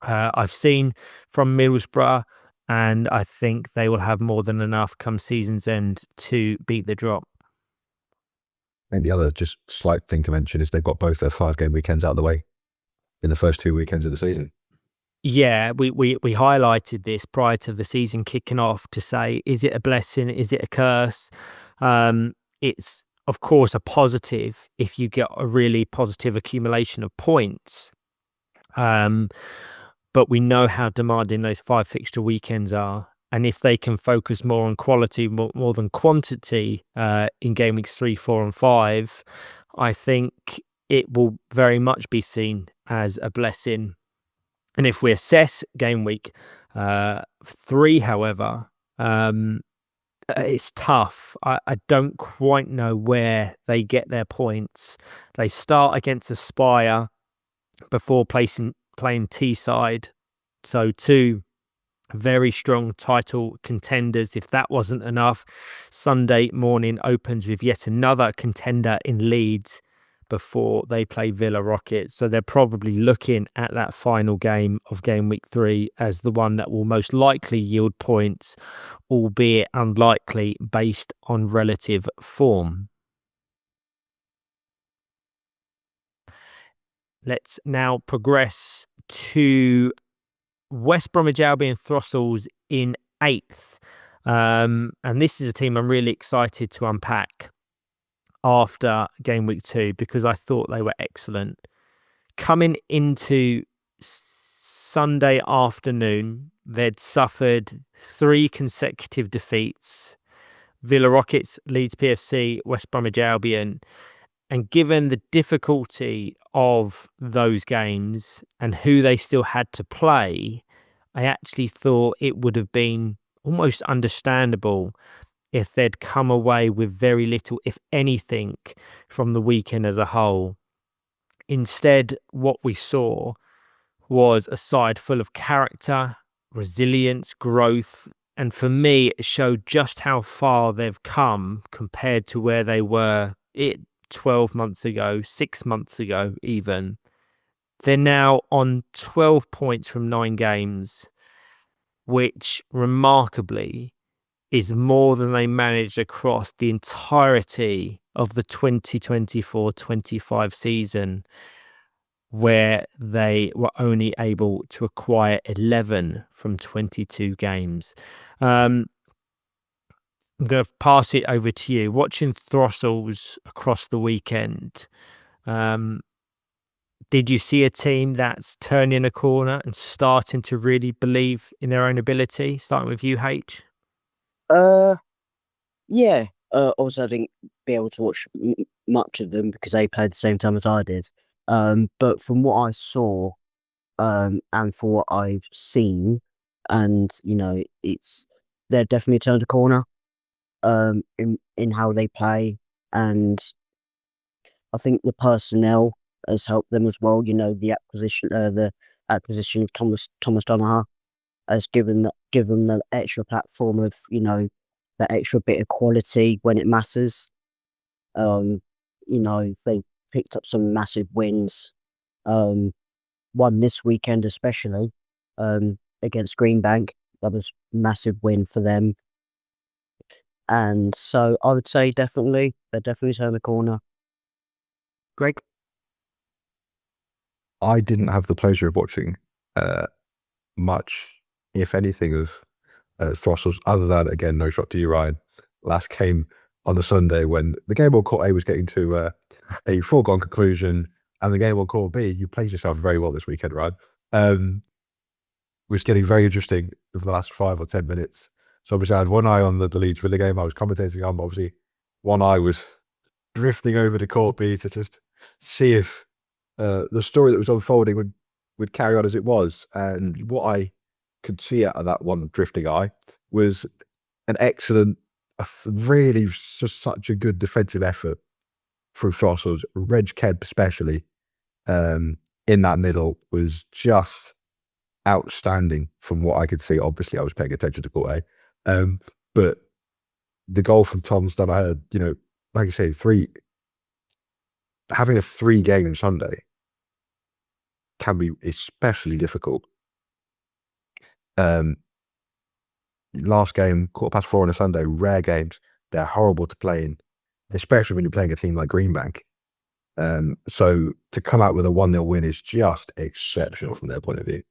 I've seen from Middlesbrough, and I think they will have more than enough come season's end to beat the drop. And the other just slight thing to mention is they've got both their 5-game weekends out of the way in the first 2 weekends of the season. Yeah, we highlighted this prior to the season kicking off to say, is it a blessing? Is it a curse? It's, of course, a positive if you get a really positive accumulation of points. But we know how demanding those 5 fixture weekends are. And if they can focus more on quality, more than quantity in game weeks 3, 4, and 5, I think it will very much be seen as a blessing. And if we assess game week 3, however, it's tough. I don't quite know where they get their points. They start against Aspire before playing Teesside. So 2 very strong title contenders. If that wasn't enough, Sunday morning opens with yet another contender in Leeds before they play Villa Rocket. So they're probably looking at that final game of game week 3 as the one that will most likely yield points, albeit unlikely based on relative form. Let's now progress to West Bromwich Albion Throstles in 8th. And this is a team I'm really excited to unpack after game week 2, because I thought they were excellent. Coming into Sunday afternoon, they'd suffered 3 consecutive defeats: Villa Rockets, Leeds PFC, West Bromwich Albion. And given the difficulty of those games and who they still had to play, I actually thought it would have been almost understandable if they'd come away with very little, if anything, from the weekend as a whole. Instead, what we saw was a side full of character, resilience, growth, and for me, it showed just how far they've come compared to where they were 12 months ago, 6 months ago even. They're now on 12 points from 9 games, which remarkably is more than they managed across the entirety of the 2024-25 season, where they were only able to acquire 11 from 22 games. I'm going to pass it over to you. Watching Throstles across the weekend, did you see a team that's turning a corner and starting to really believe in their own ability? Starting with you, H. Yeah. Also, I didn't be able to watch much of them because they played the same time as I did. But from what I saw, and for what I've seen, and they're definitely turned a corner. In how they play, and I think the personnel has helped them as well. The acquisition of Thomas Donoghue has given them the extra platform of the extra bit of quality when it matters. They picked up some massive wins. One this weekend especially, against Greenbank. That was a massive win for them. And so I would say they're definitely turned the corner. Gregg? I didn't have the pleasure of watching much, if anything, of Throstles, other than, again, no shot to you, Ryan. Last came on the Sunday when the game on Court A was getting to a foregone conclusion, and the game on Court B, you played yourself very well this weekend, Ryan, was getting very interesting over the last 5 or 10 minutes. So obviously I had one eye on the Leeds Villa game I was commentating on, but obviously one eye was drifting over to Court B to just see if the story that was unfolding would carry on as it was. And what I could see out of that one drifting eye was an excellent, really just such a good defensive effort from Throstles. Reg Kemp especially in that middle was just outstanding from what I could see. Obviously I was paying attention to Court A, but the goal from Tom's Donoghue, like I say, having a 3-game Sunday can be especially difficult. Last game, 4:15 on a Sunday, rare games. They're horrible to play in, especially when you're playing a team like Greenbank. So to come out with a 1-0 win is just exceptional from their point of view.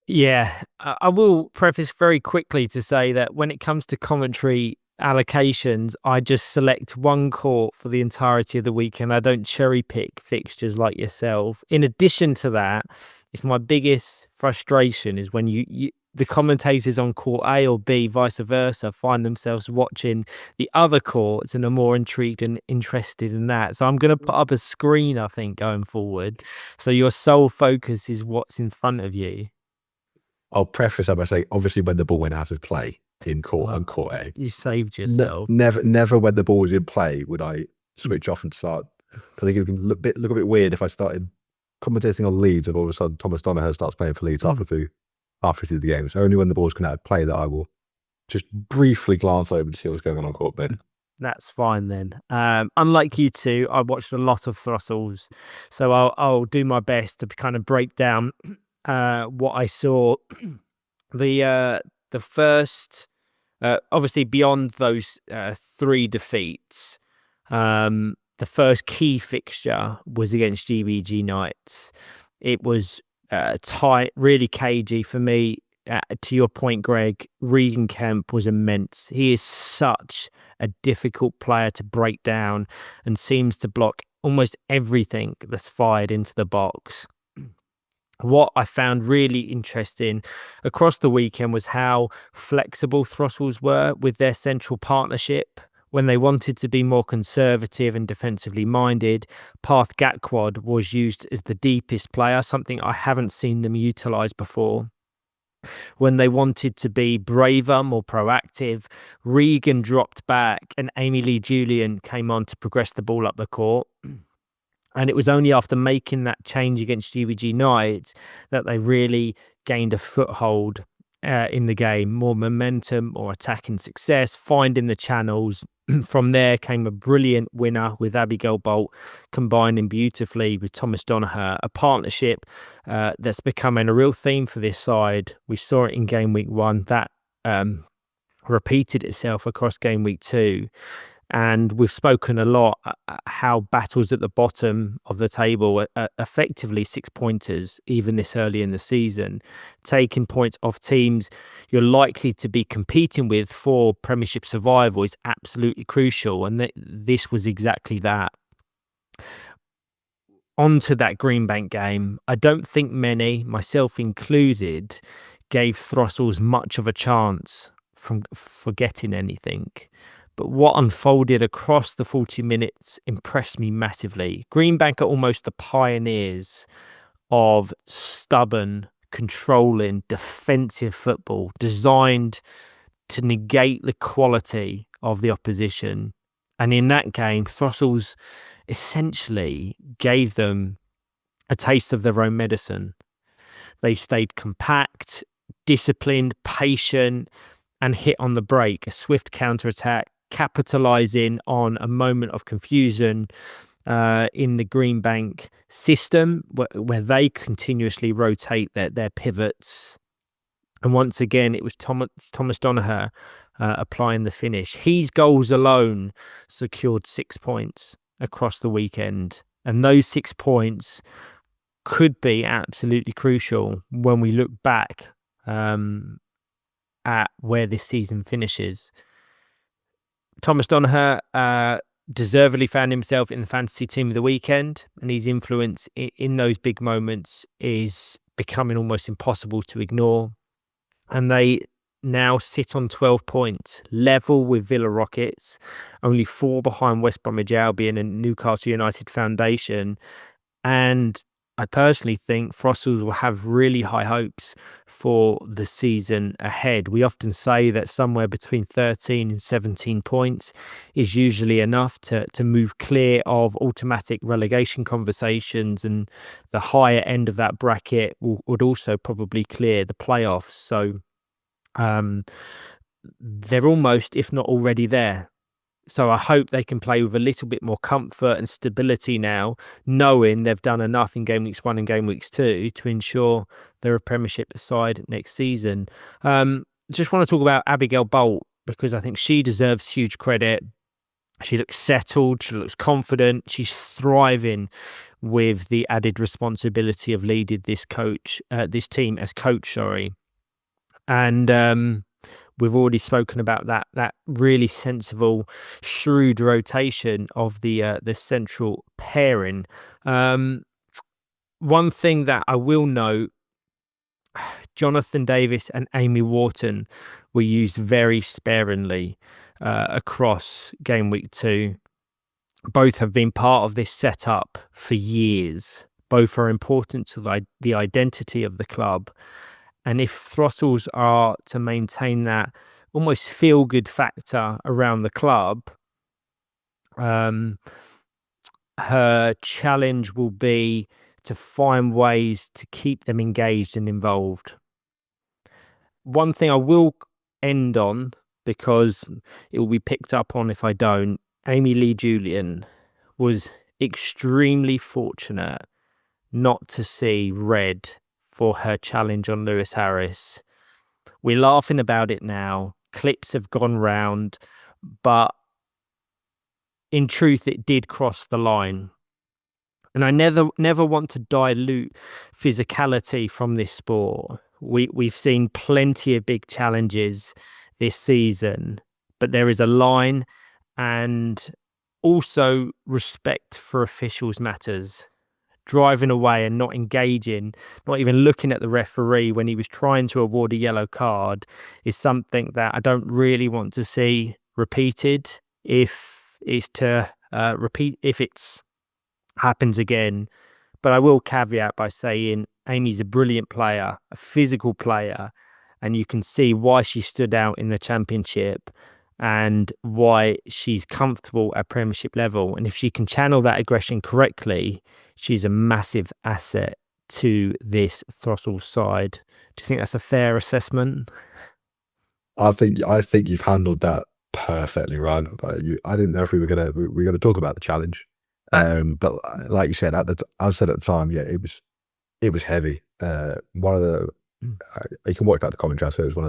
Yeah, I will preface very quickly to say that when it comes to commentary allocations, I just select one court for the entirety of the weekend. I don't cherry pick fixtures like yourself. In addition to that, it's my biggest frustration is when the commentators on Court A or B, vice versa, find themselves watching the other courts and are more intrigued and interested in that. So I'm going to put up a screen, I think, going forward. So your sole focus is what's in front of you. I'll preface that by saying, obviously, when the ball went out of play in Court and Court A, you saved yourself. Never when the ball was in play would I switch off and start. I think it would look a bit weird if I started commentating on Leeds and all of a sudden Thomas Donoghue starts playing for Leeds halfway through the game. So only when the ball's come out of play that I will just briefly glance over to see what's going on Court B. That's fine then. Unlike you two, I watched a lot of Throstles, so I'll do my best to kind of break down what I saw. The first, obviously beyond those 3 defeats, the first key fixture was against GW2 Knights. It was tight, really cagey for me. To your point, Gregg, Regan Kemp was immense. He is such a difficult player to break down and seems to block almost everything that's fired into the box. What I found really interesting across the weekend was how flexible Throstles were with their central partnership. When they wanted to be more conservative and defensively minded, Path Gatquad was used as the deepest player, something I haven't seen them utilise before. When they wanted to be braver, more proactive, Regan dropped back and Amy Lee Julian came on to progress the ball up the court. And it was only after making that change against GW2 Knights that they really gained a foothold in the game, more momentum, more attacking success, finding the channels. From there came a brilliant winner with Abigail Bolt, combining beautifully with Thomas Donoghue, a partnership that's becoming a real theme for this side. We saw it in Gameweek 1. That repeated itself across Gameweek 2. And we've spoken a lot how battles at the bottom of the table are effectively 6-pointers, even this early in the season. Taking points off teams you're likely to be competing with for Premiership survival is absolutely crucial. And this was exactly that. Onto that Greenbank game, I don't think many, myself included, gave Throstles much of a chance from forgetting anything. But what unfolded across the 40 minutes impressed me massively. Greenbank are almost the pioneers of stubborn, controlling, defensive football designed to negate the quality of the opposition And in that game, Throstles essentially gave them a taste of their own medicine. They stayed compact, disciplined, patient, and hit on the break. A swift counterattack, capitalizing on a moment of confusion in the Greenbank system where they continuously rotate their pivots. And once again, it was Thomas Donaher applying the finish. His goals alone secured 6 points across the weekend. And those 6 points could be absolutely crucial when we look back at where this season finishes. Thomas Donaher deservedly found himself in the fantasy team of the weekend, and his influence in those big moments is becoming almost impossible to ignore. And they now sit on 12 points, level with Villa Rockets, only 4 behind West Bromwich Albion and Newcastle United Foundation. And I personally think Throstles will have really high hopes for the season ahead. We often say that somewhere between 13 and 17 points is usually enough to move clear of automatic relegation conversations, and the higher end of that bracket would also probably clear the playoffs. So they're almost, if not already there. So I hope they can play with a little bit more comfort and stability now, knowing they've done enough in Game Weeks 1 and Game Weeks 2 to ensure they're a Premiership side next season. Just want to talk about Abigail Bolt, because I think she deserves huge credit. She looks settled, she looks confident, she's thriving with the added responsibility of leading this team as coach, And we've already spoken about that really sensible, shrewd rotation of the central pairing. One thing that I will note, Jonathan Davis and Amy Wharton were used very sparingly across Game Week 2. Both have been part of this setup for years. Both are important to the identity of the club. And if Throstles are to maintain that almost feel-good factor around the club, her challenge will be to find ways to keep them engaged and involved. One thing I will end on, because it will be picked up on if I don't, Amy Lee Julian was extremely fortunate not to see red for her challenge on Lewis Harris. We're laughing about it now. Clips have gone round, but in truth, it did cross the line. And I never want to dilute physicality from this sport. We've seen plenty of big challenges this season, but there is a line, and also respect for officials matters. Driving away and not engaging, not even looking at the referee when he was trying to award a yellow card, is something that I don't really want to see repeated. If it's happens again. But I will caveat by saying Amy's a brilliant player, a physical player, and you can see why she stood out in the Championship and why she's comfortable at Premiership level. And if she can channel that aggression correctly, she's a massive asset to this Throstles side. Do you think that's a fair assessment? I think you've handled that perfectly, Ryan. I didn't know if we were gonna talk about the challenge, but like you said, I said at the time, yeah, it was heavy. One of the you can work out the commentary. I said it was one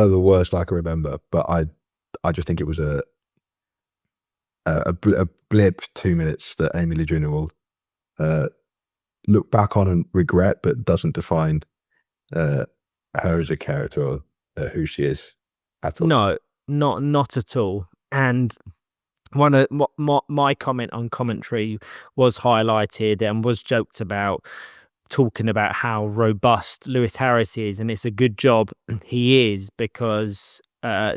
of the worst I can remember, but I just think it was a blip 2 minutes that Amy Lee Jr. will look back on and regret, but doesn't define her as a character or who she is at all. No, not at all. And one of my comment on commentary was highlighted and was joked about, talking about how robust Lewis Harris is, and it's a good job he is, because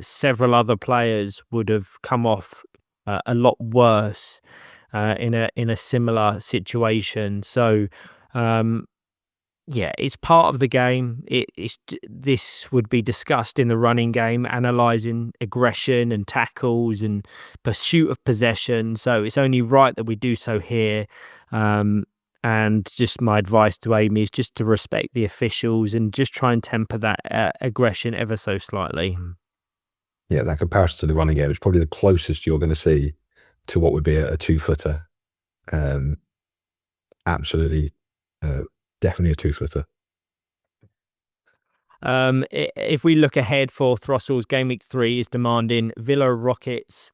several other players would have come off a lot worse in a similar situation. So yeah, it's part of the game. This would be discussed in the running game, analysing aggression and tackles and pursuit of possession. So it's only right that we do so here. And just my advice to Amy is just to respect the officials and just try and temper that aggression ever so slightly. Yeah, that comparison to the running game is probably the closest you're going to see to what would be a 2-footer. Absolutely, definitely a 2-footer. If we look ahead for Throstles, Gameweek 3 is demanding Villa Rockets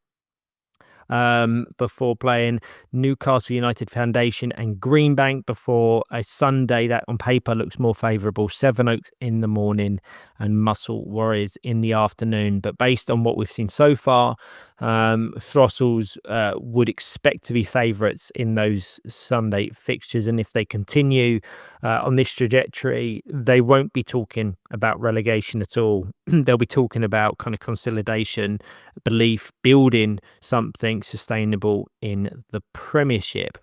before playing Newcastle United Foundation and Greenbank before a Sunday that on paper looks more favourable. Sevenoaks in the morning and Muscle Warriors in the afternoon. But based on what we've seen so far, Throstles would expect to be favourites in those Sunday fixtures. And if they continue on this trajectory, they won't be talking about relegation at all. They'll be talking about kind of consolidation, belief, building something sustainable in the Premiership.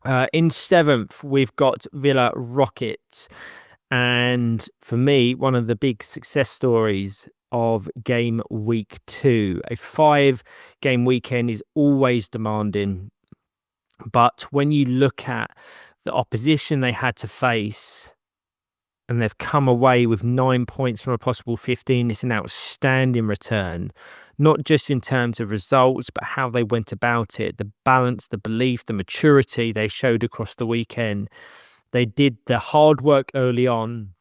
In 7th, we've got Villa Rockets. And for me, one of the big success stories of game week 2. A 5-game weekend is always demanding. But when you look at the opposition they had to face, and they've come away with 9 points from a possible 15, it's an outstanding return. Not just in terms of results, but how they went about it, the balance, the belief, the maturity they showed across the weekend. They did the hard work early on,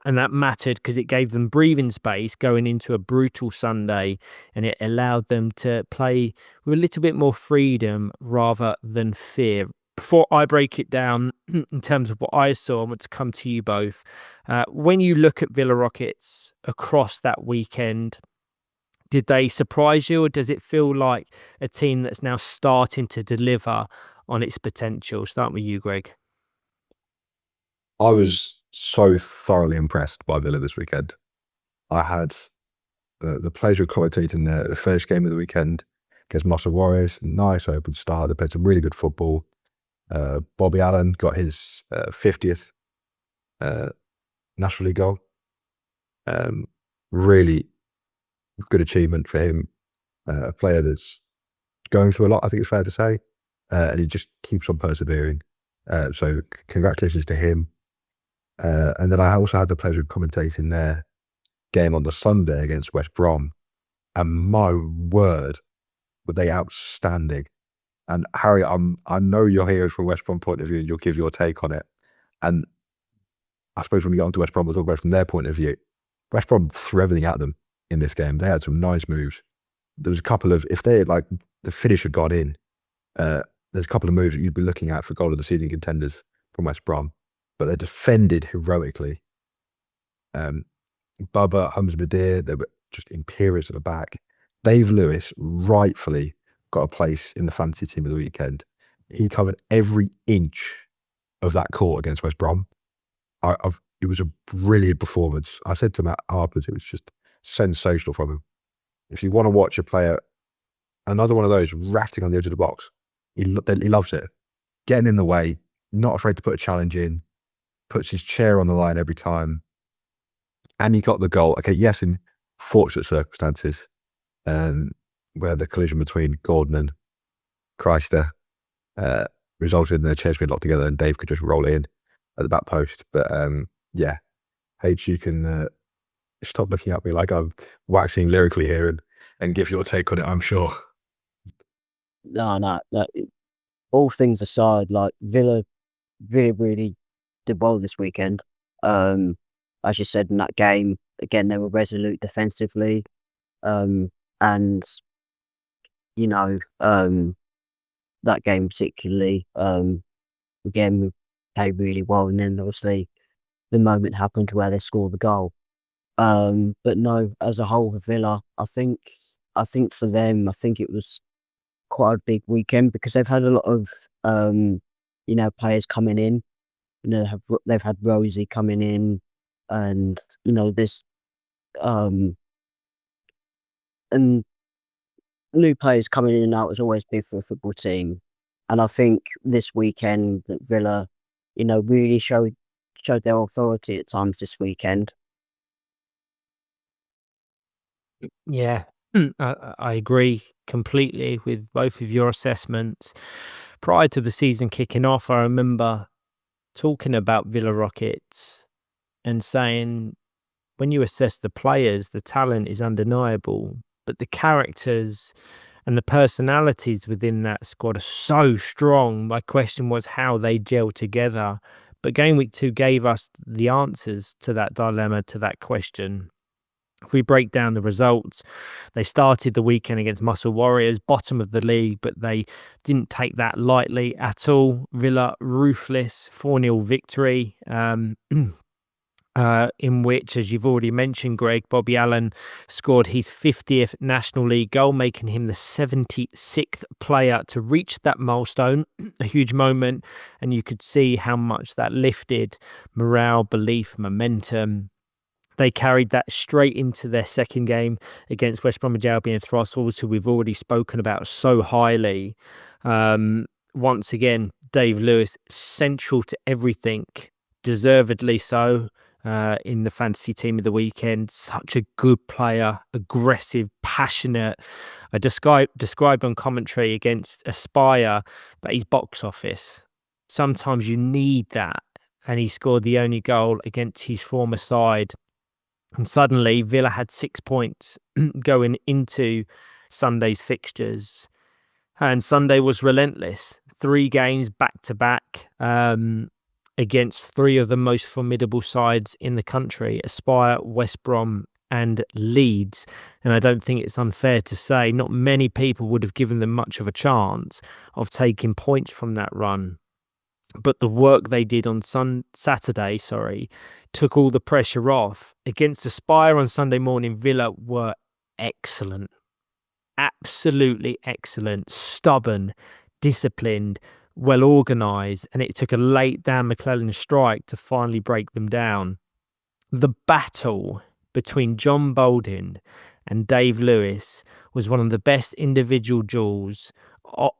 and that mattered because it gave them breathing space going into a brutal Sunday, and it allowed them to play with a little bit more freedom rather than fear. Before I break it down in terms of what I saw, I want to come to you both. When you look at Villa Rockets across that weekend, did they surprise you, or does it feel like a team that's now starting to deliver on its potential? Start with you, Gregg. I was so thoroughly impressed by Villa this weekend. I had the pleasure of commentating the first game of the weekend against Muscle Warriors. Nice open start. They played some really good football. Bobby Allen got his 50th National League goal. Really good achievement for him. A player that's going through a lot, I think it's fair to say. And he just keeps on persevering. So congratulations to him. And then I also had the pleasure of commentating their game on the Sunday against West Brom. And my word, were they outstanding. And Harry, I know you're here from West Brom point of view and you'll give your take on it. And I suppose when we get onto West Brom, we'll talk about it from their point of view. West Brom threw everything at them in this game. They had some nice moves. There was a couple of, if they like the finish had gone in, there's a couple of moves that you'd be looking at for goal of the season contenders from West Brom. But they defended heroically. Bubba, Humsbadir, they were just imperious at the back. Dave Lewis rightfully got a place in the fantasy team of the weekend. He covered every inch of that court against West Brom. It was a brilliant performance. I said to him afterwards, it was just sensational from him. If you want to watch a player, another one of those ratting on the edge of the box, he loves it. Getting in the way, not afraid to put a challenge in, puts his chair on the line every time. And he got the goal. Okay, yes, in fortunate circumstances, where the collision between Gordon and Chrysler resulted in the chairs being locked together and Dave could just roll it in at the back post. But yeah, H, you can stop looking at me like I'm waxing lyrically here and give your take on it, I'm sure. No. All things aside, like Villa really did well this weekend. As you said in that game, again, they were resolute defensively. And, you know, that game particularly, again, we played really well. And then obviously the moment happened where they scored the goal. But no, as a whole, Villa, I think for them, I think it was quite a big weekend because they've had a lot of, you know, players coming in. You know, they've had Rosie coming in, and you know this, and new players coming in and out is always big for a football team. And I think this weekend that Villa, you know, really showed showed their authority at times this weekend. Yeah, I agree completely with both of your assessments. Prior to the season kicking off, I remember talking about Villa Rockets and saying, when you assess the players, the talent is undeniable, but the characters and the personalities within that squad are so strong. My question was how they gel together. But Gameweek 2 gave us the answers to that dilemma, to that question. If we break down the results, they started the weekend against Muscle Warriors, bottom of the league, but they didn't take that lightly at all. Villa, ruthless 4-0 victory. In which, as you've already mentioned, Gregg, Bobby Allen scored his 50th National League goal, making him the 76th player to reach that milestone. A huge moment, and you could see how much that lifted morale, belief, momentum. They carried that straight into their second game against West Bromwich Albion Throstles, who we've already spoken about so highly. Once again, Dave Lewis, central to everything, deservedly so. In the fantasy team of the weekend, such a good player, aggressive, passionate. I described on commentary against Aspire that he's box office. Sometimes you need that, and he scored the only goal against his former side. And suddenly Villa had 6 points going into Sunday's fixtures. And Sunday was relentless. 3 games back to back. Against 3 of the most formidable sides in the country, Aspire, West Brom and Leeds. And I don't think it's unfair to say not many people would have given them much of a chance of taking points from that run. But the work they did on Saturday took all the pressure off. Against Aspire on Sunday morning, Villa were excellent. Absolutely excellent. Stubborn, disciplined, well organised, and it took a late Dan McClellan strike to finally break them down. The battle between John Boldin and Dave Lewis was one of the best individual duels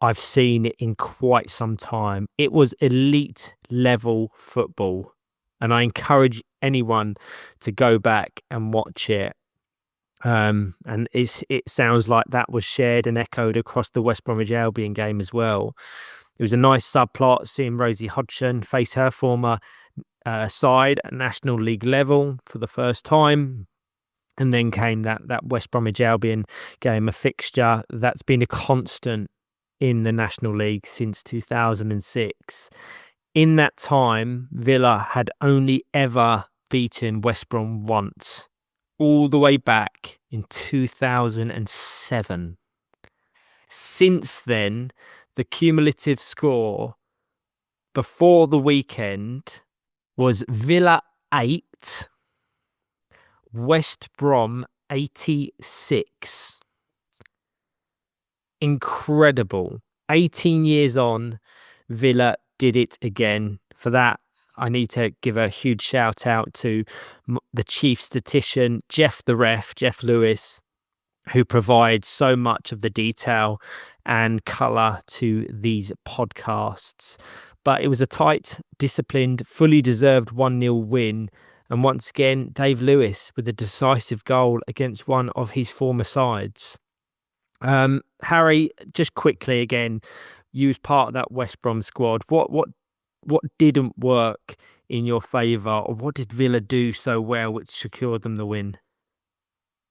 I've seen in quite some time. It was elite level football, and I encourage anyone to go back and watch it. And it sounds like that was shared and echoed across the West Bromwich Albion game as well. It was a nice subplot, seeing Rosie Hodgson face her former side at National League level for the first time. And then came that West Bromwich Albion game, a fixture that's been a constant in the National League since 2006. In that time, Villa had only ever beaten West Brom once, all the way back in 2007. Since then, the cumulative score before the weekend was Villa 8, West Brom 86. Incredible. 18 years on, Villa did it again. For that, I need to give a huge shout out to the chief statistician, Jeff Lewis, who provides so much of the detail and colour to these podcasts. But it was a tight, disciplined, fully deserved 1-0 win. And once again, Dave Lewis with a decisive goal against one of his former sides. Harry, just quickly again, you was part of that West Brom squad. What didn't work in your favour, or what did Villa do so well which secured them the win?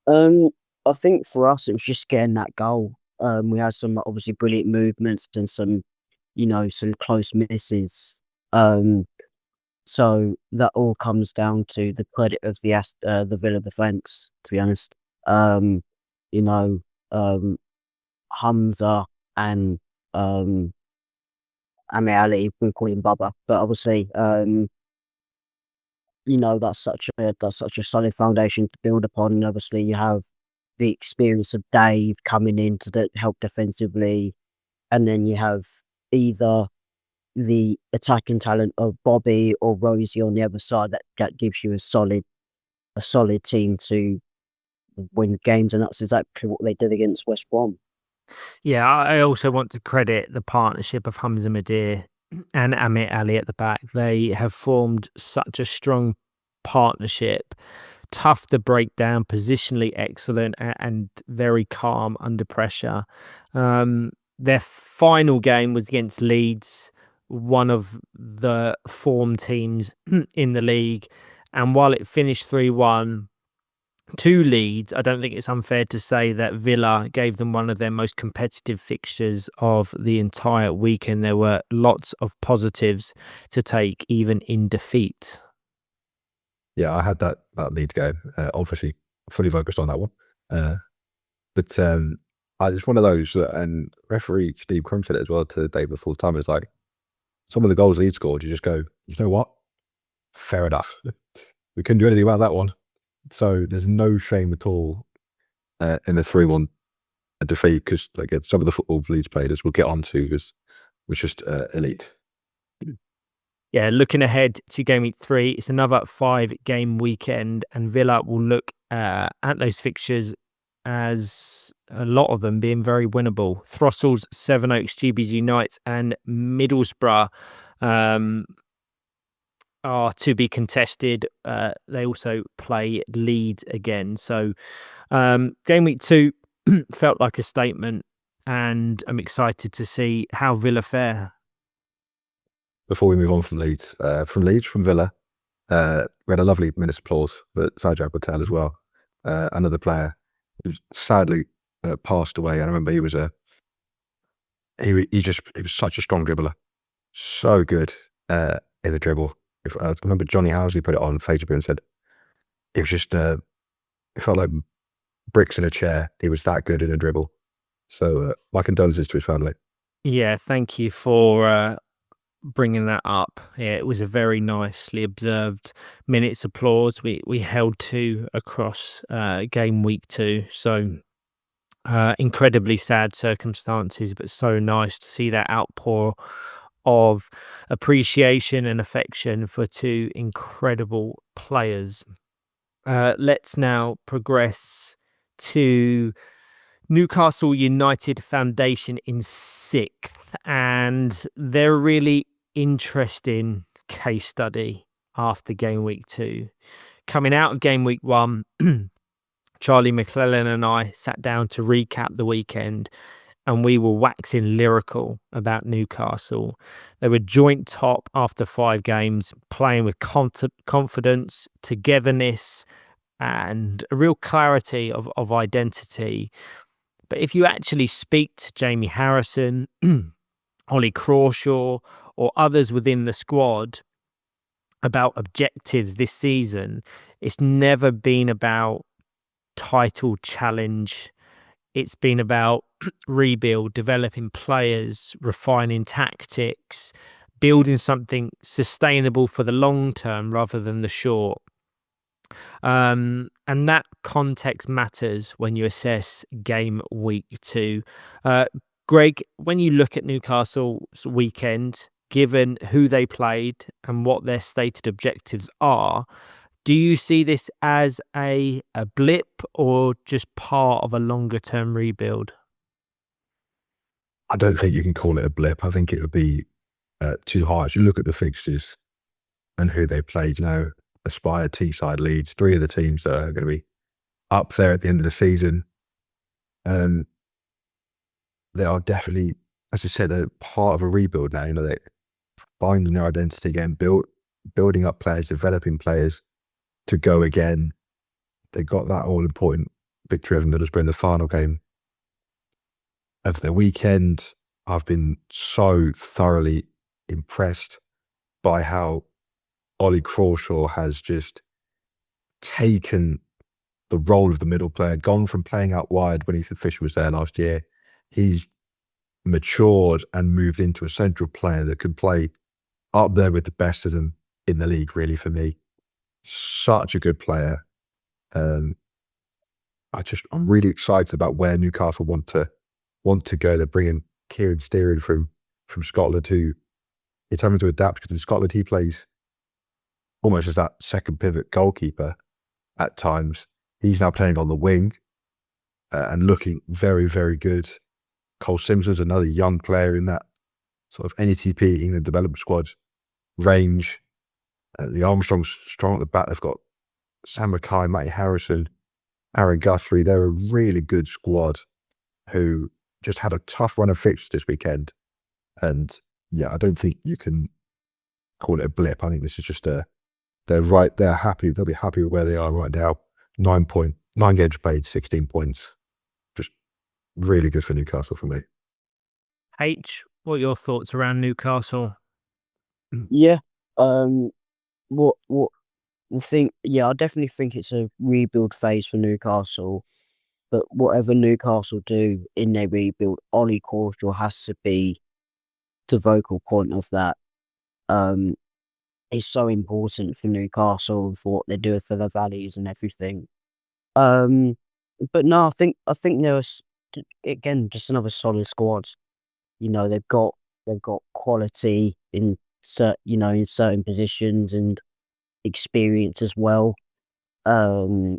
I think for us it was just getting that goal. We had some obviously brilliant movements and some close misses. So that all comes down to the credit of the Villa defence, to be honest. Hamza and Amir Ali, we call him Bubba, but obviously that's such a solid foundation to build upon. And obviously you have the experience of Dave coming in to help defensively, and then you have either the attacking talent of Bobby or Rosie on the other side that gives you a solid team to win games, and that's exactly what they did against West Brom. Yeah, I also want to credit the partnership of Hamza Madir and Amit Ali at the back. They have formed such a strong partnership, tough to break down, positionally excellent, and very calm under pressure. Their final game was against Leeds, one of the form teams in the league. And while it finished 3-1 to Leeds, I don't think it's unfair to say that Villa gave them one of their most competitive fixtures of the entire weekend. There were lots of positives to take, even in defeat. Yeah, I had that Leeds game, obviously fully focused on that one. But it's one of those, and referee Steve Crum said it as well to the day before time. It's like, some of the goals Leeds scored, you just go, you know what? Fair enough. We couldn't do anything about that one. So there's no shame at all in the 3-1 defeat, because again, some of the football Leeds played, as we'll get on to, was just elite. Yeah, looking ahead to Game Week 3, it's another 5-game weekend, and Villa will look at those fixtures as a lot of them being very winnable. Throstles, Sevenoaks, GBG Knights, and Middlesbrough are to be contested. They also play Leeds again. So Game Week 2 felt like a statement, and I'm excited to see how Villa fare. Before we move on from Leeds, from Villa, we had a lovely minute's applause for Sajjad Patel as well. Another player who sadly passed away. I remember he was such a strong dribbler, so good in the dribble. I remember Johnny Housley put it on Facebook and said it was just it felt like bricks in a chair. He was that good in a dribble. So my condolences to his family. Yeah, thank you for bringing that up. Yeah, it was a very nicely observed minute's applause. We held 2 across Game Week 2. So incredibly sad circumstances, but so nice to see that outpour of appreciation and affection for 2 incredible players. Let's now progress to Newcastle United Foundation in 6th, and they're a really interesting case study after Game Week 2. Coming out of Game Week 1, Charlie McClellan and I sat down to recap the weekend, and we were waxing lyrical about Newcastle. They were joint top after 5 games, playing with confidence, togetherness, and a real clarity of identity. But if you actually speak to Jamie Harrison, Ollie Crawshaw, or others within the squad about objectives this season, it's never been about title challenge. It's been about rebuild, developing players, refining tactics, building something sustainable for the long term rather than the short. And that context matters when you assess Game Week 2. Gregg, when you look at Newcastle's weekend, given who they played and what their stated objectives are, do you see this as a blip or just part of a longer term rebuild? I don't think you can call it a blip. I think it would be too harsh. You look at the fixtures and who they played, Aspire, Teesside, Leeds, 3 of the teams that are going to be up there at the end of the season. They are definitely, as I said, they're part of a rebuild now. They're finding their identity again, building up players, developing players to go again. They got that all-important victory over Middlesbrough in the final game of the weekend. I've been so thoroughly impressed by how Ollie Crawshaw has just taken the role of the middle player, gone from playing out wide when Ethan Fisher was there last year. He's matured and moved into a central player that can play up there with the best of them in the league, really, for me. Such a good player. I'm really excited about where Newcastle want to go. They're bringing Kieran Steering from Scotland, who is having to adapt, because in Scotland he plays almost as that second pivot goalkeeper at times. He's now playing on the wing and looking very, very good. Cole Simpson's another young player in that sort of NETP England development squad, range. The Armstrong's strong at the back. They've got Sam Mackay, Matty Harrison, Aaron Guthrie. They're a really good squad who just had a tough run of fixtures this weekend. And yeah, I don't think you can call it a blip. I think this is just they're happy. They'll be happy with where they are right now. 9 games played, 16 points. Just really good for Newcastle for me. H, what are your thoughts around Newcastle? Yeah. What the thing? Yeah, I definitely think it's a rebuild phase for Newcastle. But whatever Newcastle do in their rebuild, Ollie Crawshaw has to be the vocal point of that. It's so important for Newcastle and for what they're doing for their values and everything. But no, I think there's again just another solid squad. You know, they've got quality in certain positions and experience as well. I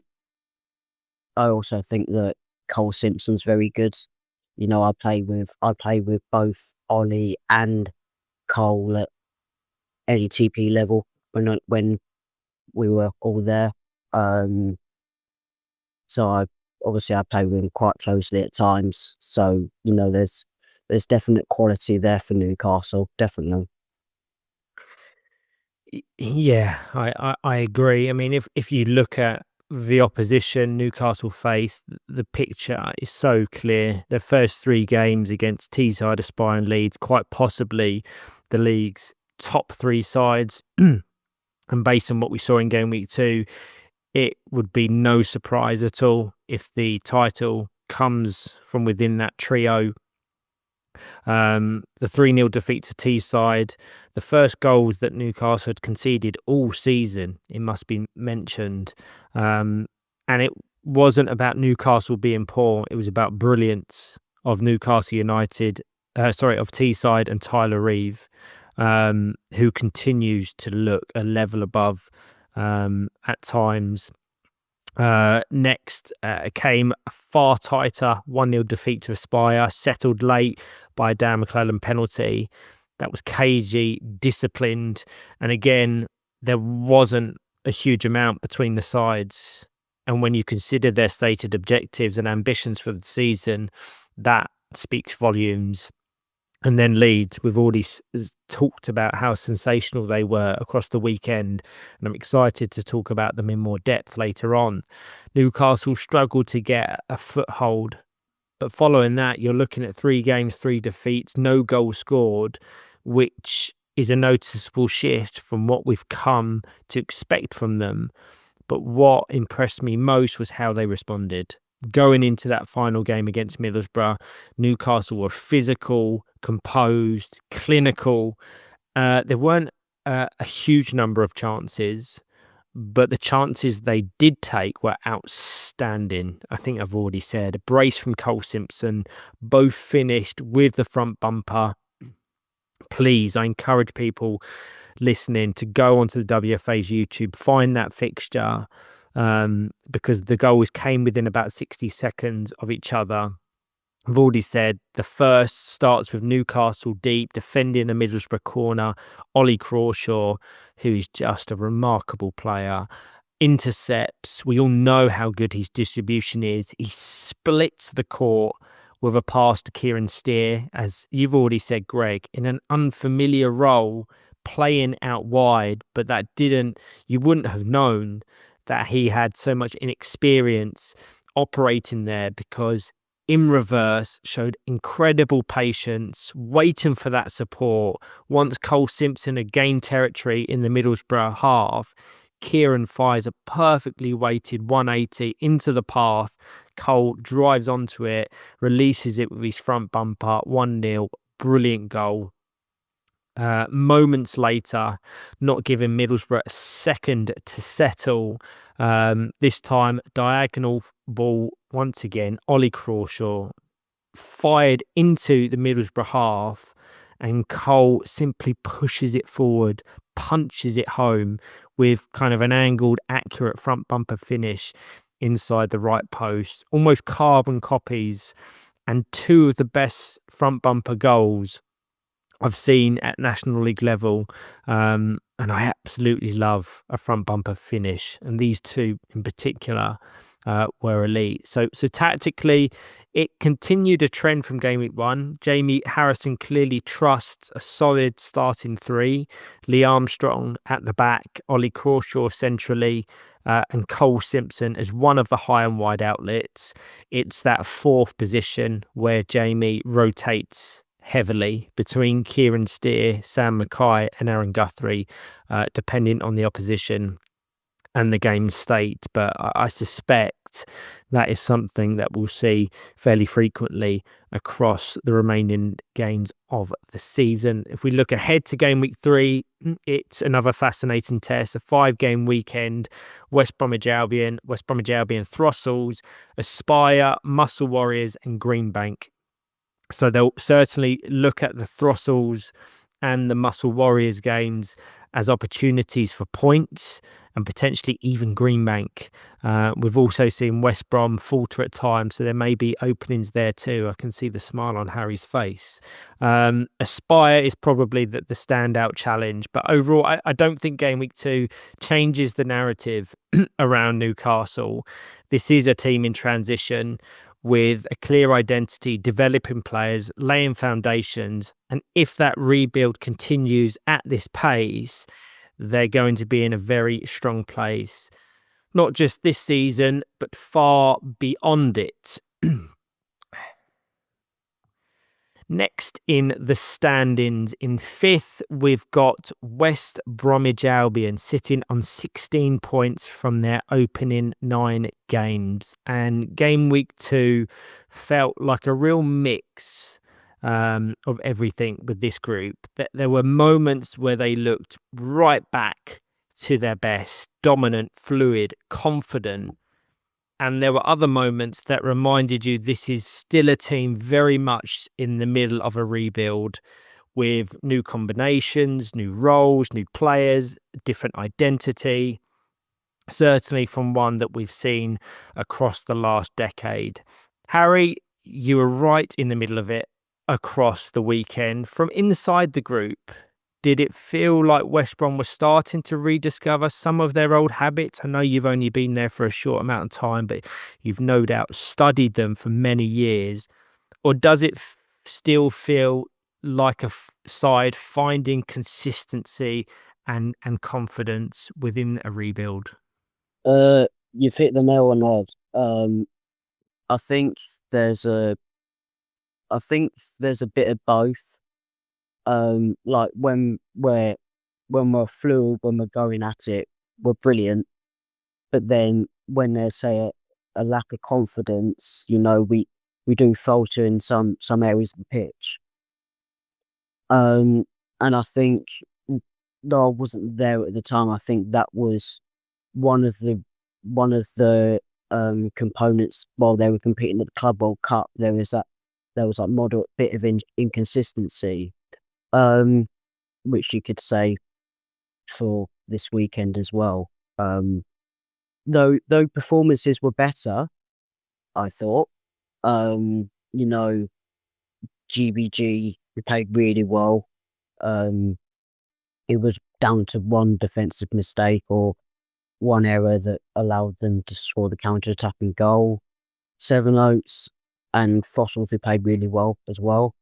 also think that Cole Simpson's very good. You know, I play with both Ollie and Cole at NETP level when we were all there. So I play with him quite closely at times. So, you know, there's definite quality there for Newcastle, definitely. Yeah, I agree. I mean, if you look at the opposition Newcastle face, the picture is so clear. Their first 3 games against Teesside, Aspire and Leeds, quite possibly the league's top 3 sides. And based on what we saw in Gameweek 2, it would be no surprise at all if the title comes from within that trio. The 3-0 defeat to Teesside, the first goals that Newcastle had conceded all season, it must be mentioned. And it wasn't about Newcastle being poor, it was about brilliance of Newcastle United, of Teesside and Tyler Reeve, who continues to look a level above at times. Next came a far tighter 1-0 defeat to Aspire, settled late by a Dan McClellan penalty. That was cagey, disciplined, and again, there wasn't a huge amount between the sides. And when you consider their stated objectives and ambitions for the season, that speaks volumes. And then Leeds, we've already talked about how sensational they were across the weekend, and I'm excited to talk about them in more depth later on. Newcastle struggled to get a foothold, but following that, you're looking at 3 games, 3 defeats, no goals scored, which is a noticeable shift from what we've come to expect from them. But what impressed me most was how they responded. Going into that final game against Middlesbrough, Newcastle were physical, composed, clinical. There weren't a huge number of chances, but the chances they did take were outstanding. I think I've already said. A brace from Cole Simpson, both finished with the front bumper. Please, I encourage people listening to go onto the WFA's YouTube, find that fixture, because the goals came within about 60 seconds of each other. I've already said the first starts with Newcastle deep, defending a Middlesbrough corner. Ollie Crawshaw, who is just a remarkable player, intercepts. We all know how good his distribution is. He splits the court with a pass to Kieran Steer, as you've already said, Gregg, in an unfamiliar role, playing out wide, but you wouldn't have known that he had so much inexperience operating there, because in reverse showed incredible patience, waiting for that support. Once Cole Simpson had gained territory in the Middlesbrough half, Kieran fires a perfectly weighted 180 into the path. Cole drives onto it, releases it with his front bumper, 1-0, brilliant goal. Moments later, not giving Middlesbrough a second to settle. This time, diagonal ball once again. Ollie Crawshaw fired into the Middlesbrough half, and Cole simply pushes it forward, punches it home with kind of an angled, accurate front bumper finish inside the right post. Almost carbon copies, and 2 of the best front bumper goals I've seen at National League level, and I absolutely love a front bumper finish, and these two in particular were elite. So tactically, it continued a trend from game week 1. Jamie Harrison clearly trusts a solid starting 3. Lee Armstrong at the back, Ollie Crawshaw centrally, and Cole Simpson as one of the high and wide outlets. It's that fourth position where Jamie rotates heavily between Kieran Steer, Sam Mackay and Aaron Guthrie, depending on the opposition and the game's state. But I suspect that is something that we'll see fairly frequently across the remaining games of the season. If we look ahead to game week 3, it's another fascinating test, a 5-game weekend. West Bromwich Albion Throstles, Aspire, Muscle Warriors and Greenbank. So they'll certainly look at the Throstles and the Muscle Warriors games as opportunities for points and potentially even Greenbank. We've also seen West Brom falter at times, so there may be openings there too. I can see the smile on Harry's face. Aspire is probably the standout challenge, but overall, I don't think Game Week 2 changes the narrative around Newcastle. This is a team in transition with a clear identity, developing players, laying foundations. And if that rebuild continues at this pace, they're going to be in a very strong place, not just this season, but far beyond it. Next in the standings, in 5th, we've got West Bromwich Albion sitting on 16 points from their opening 9 games. And game week 2 felt like a real mix of everything with this group. There were moments where they looked right back to their best, dominant, fluid, confident. And there were other moments that reminded you this is still a team very much in the middle of a rebuild with new combinations, new roles, new players, different identity, certainly from one that we've seen across the last decade. Harry, you were right in the middle of it across the weekend. From inside the group, did it feel like West Brom was starting to rediscover some of their old habits? I know you've only been there for a short amount of time, but you've no doubt studied them for many years. Or does it still feel like a side finding consistency and confidence within a rebuild? You've hit the nail on the head. I think there's a bit of both. Like when we're fluid, when we're going at it, we're brilliant. But then when there's say a lack of confidence, we do falter in some areas of the pitch. And I think, though I wasn't there at the time, I think that was one of the components while they were competing at the Club World Cup. There was like moderate bit of inconsistency. Which you could say for this weekend as well. Though performances were better, I thought. GBG, we played really well. It was down to one defensive mistake or one error that allowed them to score the counter-attacking goal. Sevenoaks and Throstles, who played really well as well.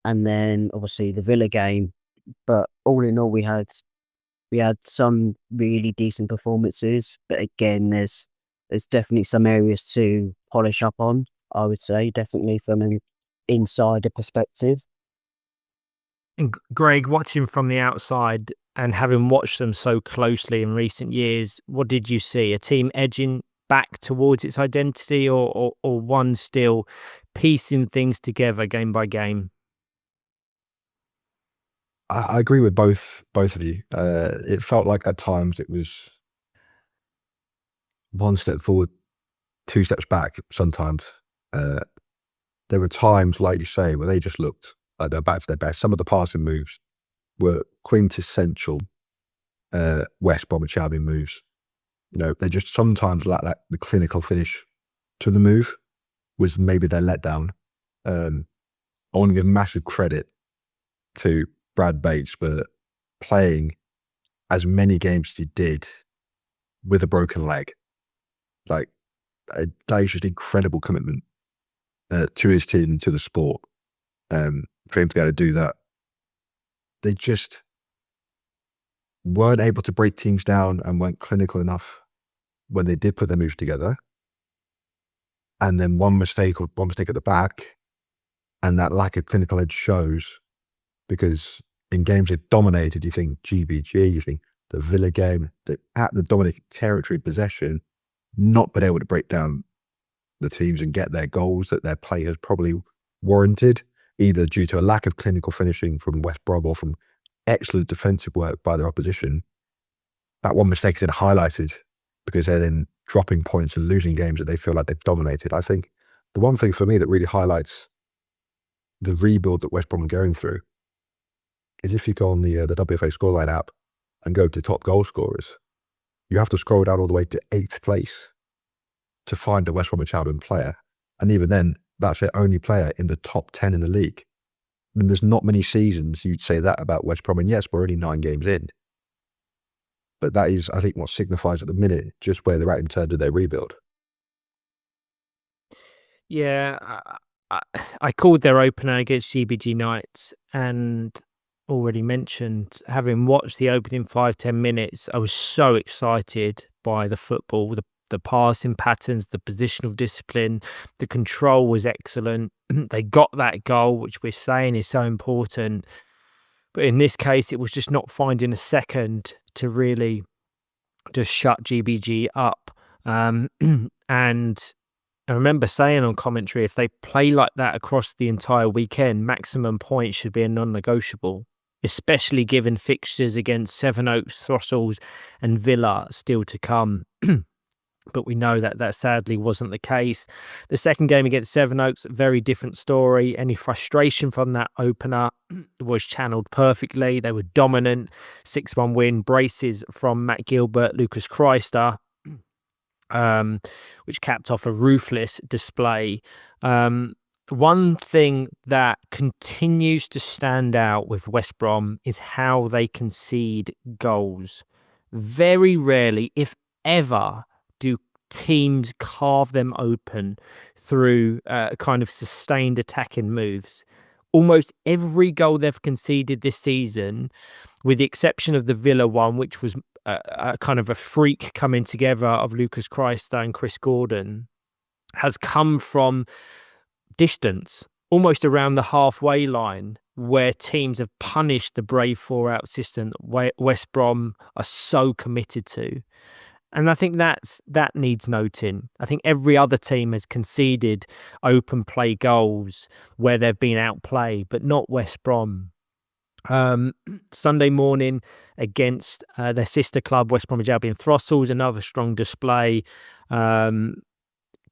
And then obviously the Villa game, but all in all, we had some really decent performances. But again, there's definitely some areas to polish up on. I would say definitely from an insider perspective. And Gregg, watching from the outside and having watched them so closely in recent years, what did you see? A team edging back towards its identity, or one still piecing things together game by game? I agree with both of you. It felt like at times it was one step forward, 2 steps back. Sometimes there were times, like you say, where they just looked like they're back to their best. Some of the passing moves were quintessential West Bromwich Albion moves. They just sometimes lack the clinical finish to the move, was maybe their letdown. I want to give massive credit to Brad Bates for playing as many games as he did with a broken leg. Like, that is just incredible commitment to his team and to the sport. For him to be able to do that, they just weren't able to break teams down and weren't clinical enough when they did put their moves together. And then one mistake at the back, and that lack of clinical edge shows, because in games they've dominated, you think GBG, you think the Villa game, that at the dominating territory possession, not been able to break down the teams and get their goals that their play has probably warranted, either due to a lack of clinical finishing from West Brom or from excellent defensive work by their opposition. That one mistake is then highlighted because they're then dropping points and losing games that they feel like they've dominated. I think the one thing for me that really highlights the rebuild that West Brom are going through is if you go on the WFA scoreline app and go to top goal scorers, you have to scroll down all the way to 8th place to find a West Bromwich Albion player. And even then, that's their only player in the top 10 in the league. And there's not many seasons you'd say that about West Brom. And yes, we're only 9 games in. But that is, I think, what signifies at the minute just where they're at in terms of their rebuild. Yeah, I called their opener against GBG Knights and already mentioned, having watched the opening 5-10 minutes, I was so excited by the football, the passing patterns, the positional discipline, the control was excellent. They got that goal, which we're saying is so important. But in this case, it was just not finding a second to really just shut GBG up. And I remember saying on commentary, if they play like that across the entire weekend, maximum points should be a non-negotiable, especially given fixtures against Sevenoaks, Throstles and Villa still to come. But we know that that sadly wasn't the case. The second game against Sevenoaks, very different story. Any frustration from that opener was channeled perfectly. They were dominant. 6-1 win, braces from Matt Gilbert, Lucas Chrysler, which capped off a ruthless display. One thing that continues to stand out with West Brom is how they concede goals. Very rarely, if ever, do teams carve them open through kind of sustained attacking moves. Almost every goal they've conceded this season, with the exception of the Villa one, which was a kind of a freak coming together of Lucas Chrysler and Chris Gordon, has come from distance, almost around the halfway line, where teams have punished the brave 4-out system West Brom are so committed to. And I think that needs noting. I think every other team has conceded open play goals where they've been outplayed, but not West Brom. Sunday morning against their sister club, West Bromwich Albion Throstles, another strong display.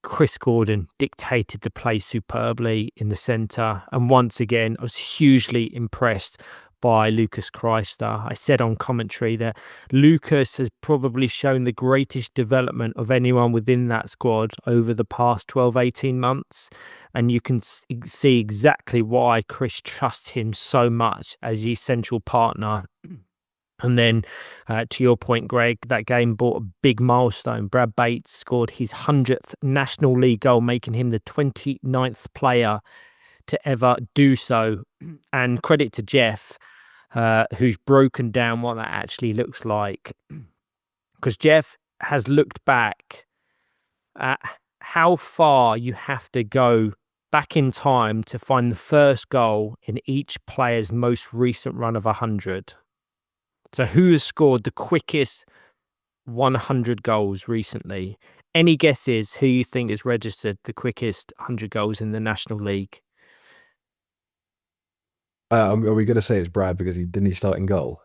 Chris Gordon dictated the play superbly in the centre. And once again, I was hugely impressed by Lucas Chrysler. I said on commentary that Lucas has probably shown the greatest development of anyone within that squad over the past 12-18 months. And you can see exactly why Chris trusts him so much as his central partner. And then, to your point, Greg, that game brought a big milestone. Brad Bates scored his 100th National League goal, making him the 29th player to ever do so. And credit to Jeff, who's broken down what that actually looks like. Because Jeff has looked back at how far you have to go back in time to find the first goal in each player's most recent run of 100. So who has scored the quickest 100 goals recently? Any guesses who you think has registered the quickest 100 goals in the National League? Are we going to say it's Brad because didn't he start in goal?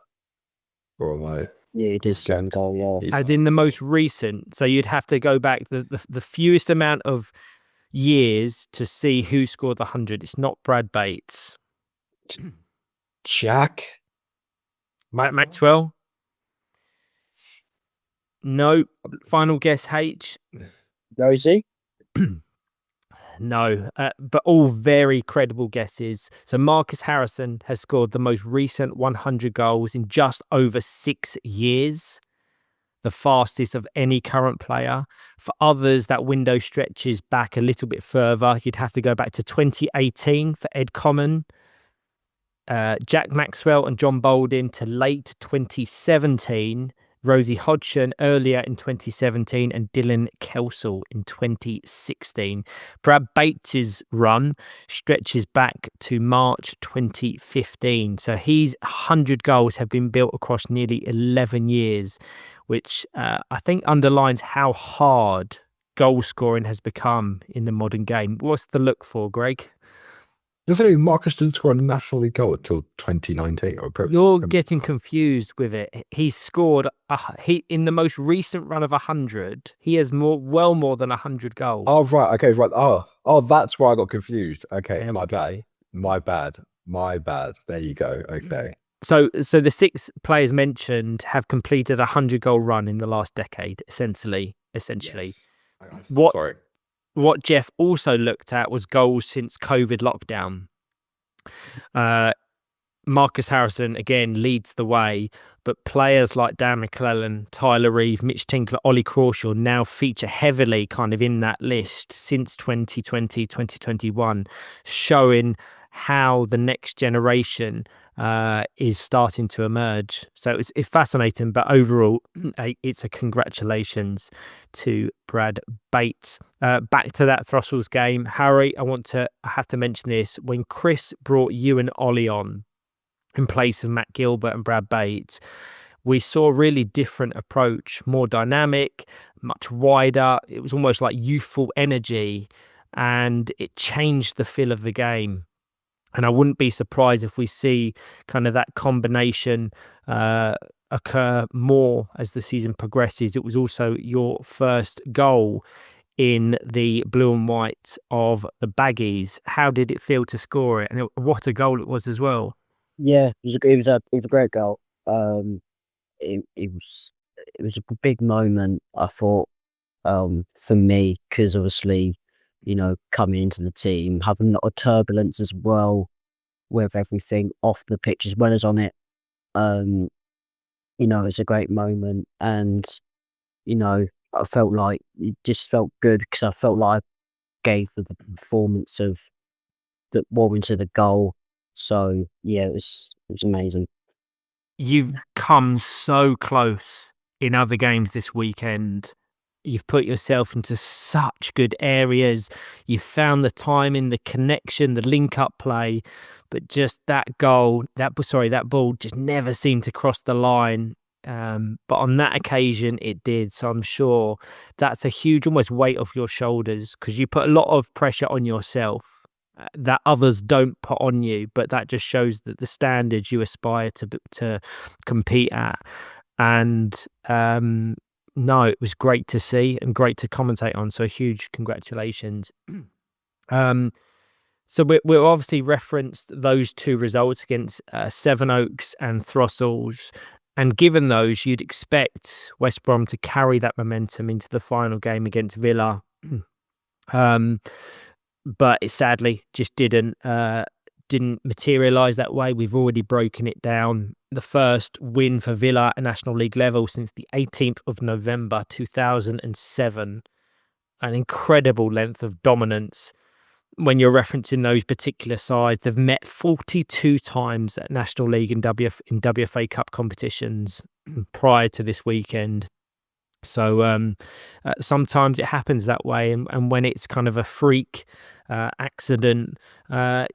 Or am I? Yeah, it is some goal, yeah. As in the most recent. So you'd have to go back the fewest amount of years to see who scored the 100. It's not Brad Bates. Jack? Mike Maxwell? No. Final guess, H? Rosie? No, but all very credible guesses. So Marcus Harrison has scored the most recent 100 goals in just over 6 years, the fastest of any current player. For others, that window stretches back a little bit further. You'd have to go back to 2018 for Ed Common, Jack Maxwell and John Baldwin to late 2017, Rosie Hodgson earlier in 2017, and Dylan Kelsall in 2016. Brad Bates' run stretches back to March 2015. So his 100 goals have been built across nearly 11 years, which I think underlines how hard goal scoring has become in the modern game. What's the look for, Greg? The thing, Marcus didn't score a National League goal until 2019. You're getting confused with it. He's scored, in the most recent run of 100, he has well more than 100 goals. Oh, right. Okay, right. Oh, that's why I got confused. Okay, Yeah. my bad. There you go. Okay. So the 6 players mentioned have completed a 100-goal run in the last decade, essentially. Yes. Sorry. What Jeff also looked at was goals since COVID lockdown. Marcus Harrison, again, leads the way, but players like Dan McClellan, Tyler Reeve, Mitch Tinkler, Ollie Crawshaw now feature heavily kind of in that list since 2020, 2021, showing how the next generation is starting to emerge. So it's fascinating, but overall, it's a congratulations to Brad Bates. Back to that Throstles game. Harry, I have to mention this. When Chris brought you and Ollie on in place of Matt Gilbert and Brad Bates, we saw a really different approach, more dynamic, much wider. It was almost like youthful energy, and it changed the feel of the game. And I wouldn't be surprised if we see kind of that combination occur more as the season progresses. It was also your first goal in the blue and white of the Baggies. How did it feel to score it? And what a goal it was as well. Yeah, it was a great goal. It was a big moment, I thought, for me, because obviously, coming into the team, having a lot of turbulence as well with everything off the pitch as well as on it. It's a great moment, and I felt like it just felt good because I felt like I gave the performance of that warranted the goal. So yeah, it was amazing. You've come so close in other games this weekend. You've put yourself into such good areas. You've found the timing, the connection, the link-up play, but just that ball just never seemed to cross the line. But on that occasion, it did. So I'm sure that's a huge almost weight off your shoulders, because you put a lot of pressure on yourself that others don't put on you, but that just shows that the standards you aspire to compete at. And no, it was great to see and great to commentate on. So huge congratulations. So we obviously referenced those 2 results against Sevenoaks and Throstles. And given those, you'd expect West Brom to carry that momentum into the final game against Villa. But it sadly just didn't materialise that way. We've already broken it down. The first win for Villa at National League level since the 18th of November 2007. An incredible length of dominance. When you're referencing those particular sides, they've met 42 times at National League and WFA Cup competitions prior to this weekend. So sometimes it happens that way, and when it's kind of a freak accident,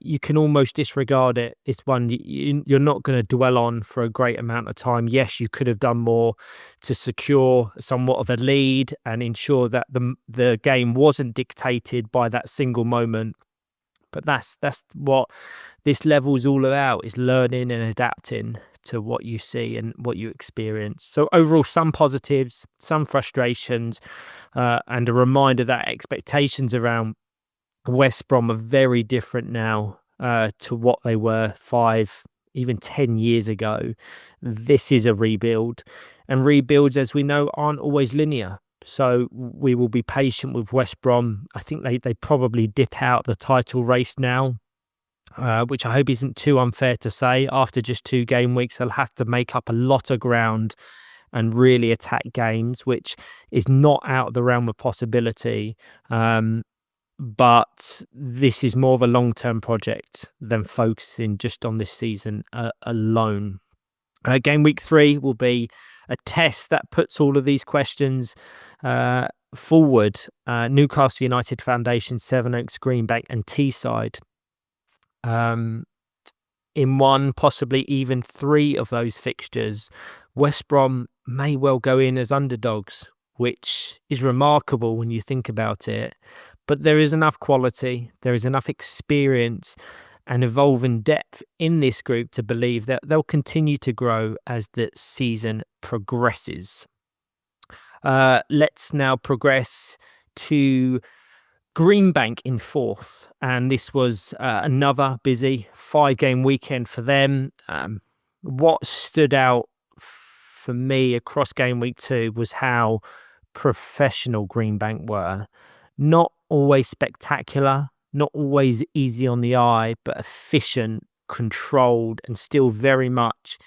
you can almost disregard it. It's one you're not going to dwell on for a great amount of time. Yes, you could have done more to secure somewhat of a lead and ensure that the game wasn't dictated by that single moment. But that's what this level is all about, is learning and adapting to what you see and what you experience. So overall, some positives, some frustrations, and a reminder that expectations around West Brom are very different now to what they were 5, even 10 years ago. This is a rebuild, and rebuilds, as we know, aren't always linear. So we will be patient with West Brom. I think they probably dip out the title race now, which I hope isn't too unfair to say. After just 2 game weeks, they'll have to make up a lot of ground and really attack games, which is not out of the realm of possibility. But this is more of a long-term project than focusing just on this season alone. Game week 3 will be a test that puts all of these questions forward. Newcastle United Foundation, Sevenoaks, Greenbank and Teesside. In one, possibly even 3 of those fixtures, West Brom may well go in as underdogs, which is remarkable when you think about it. But there is enough quality, there is enough experience and evolving depth in this group to believe that they'll continue to grow as the season progresses. Let's now progress to Greenbank in 4th, and this was another busy 5-game weekend for them. What stood out for me across game week 2 was how professional Greenbank were. Not always spectacular, not always easy on the eye, but efficient, controlled, and still very much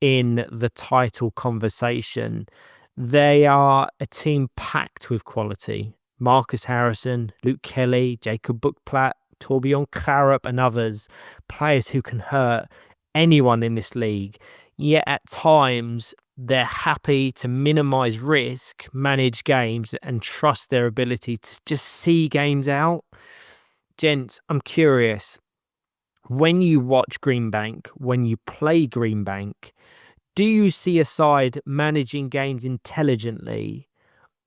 in the title conversation. They are a team packed with quality. Marcus Harrison, Luke Kelly, Jacob Buchplatt, Torbjorn Karup and others, players who can hurt anyone in this league. Yet at times, they're happy to minimise risk, manage games and trust their ability to just see games out. Gents, I'm curious, when you watch Greenbank, when you play Greenbank, do you see a side managing games intelligently,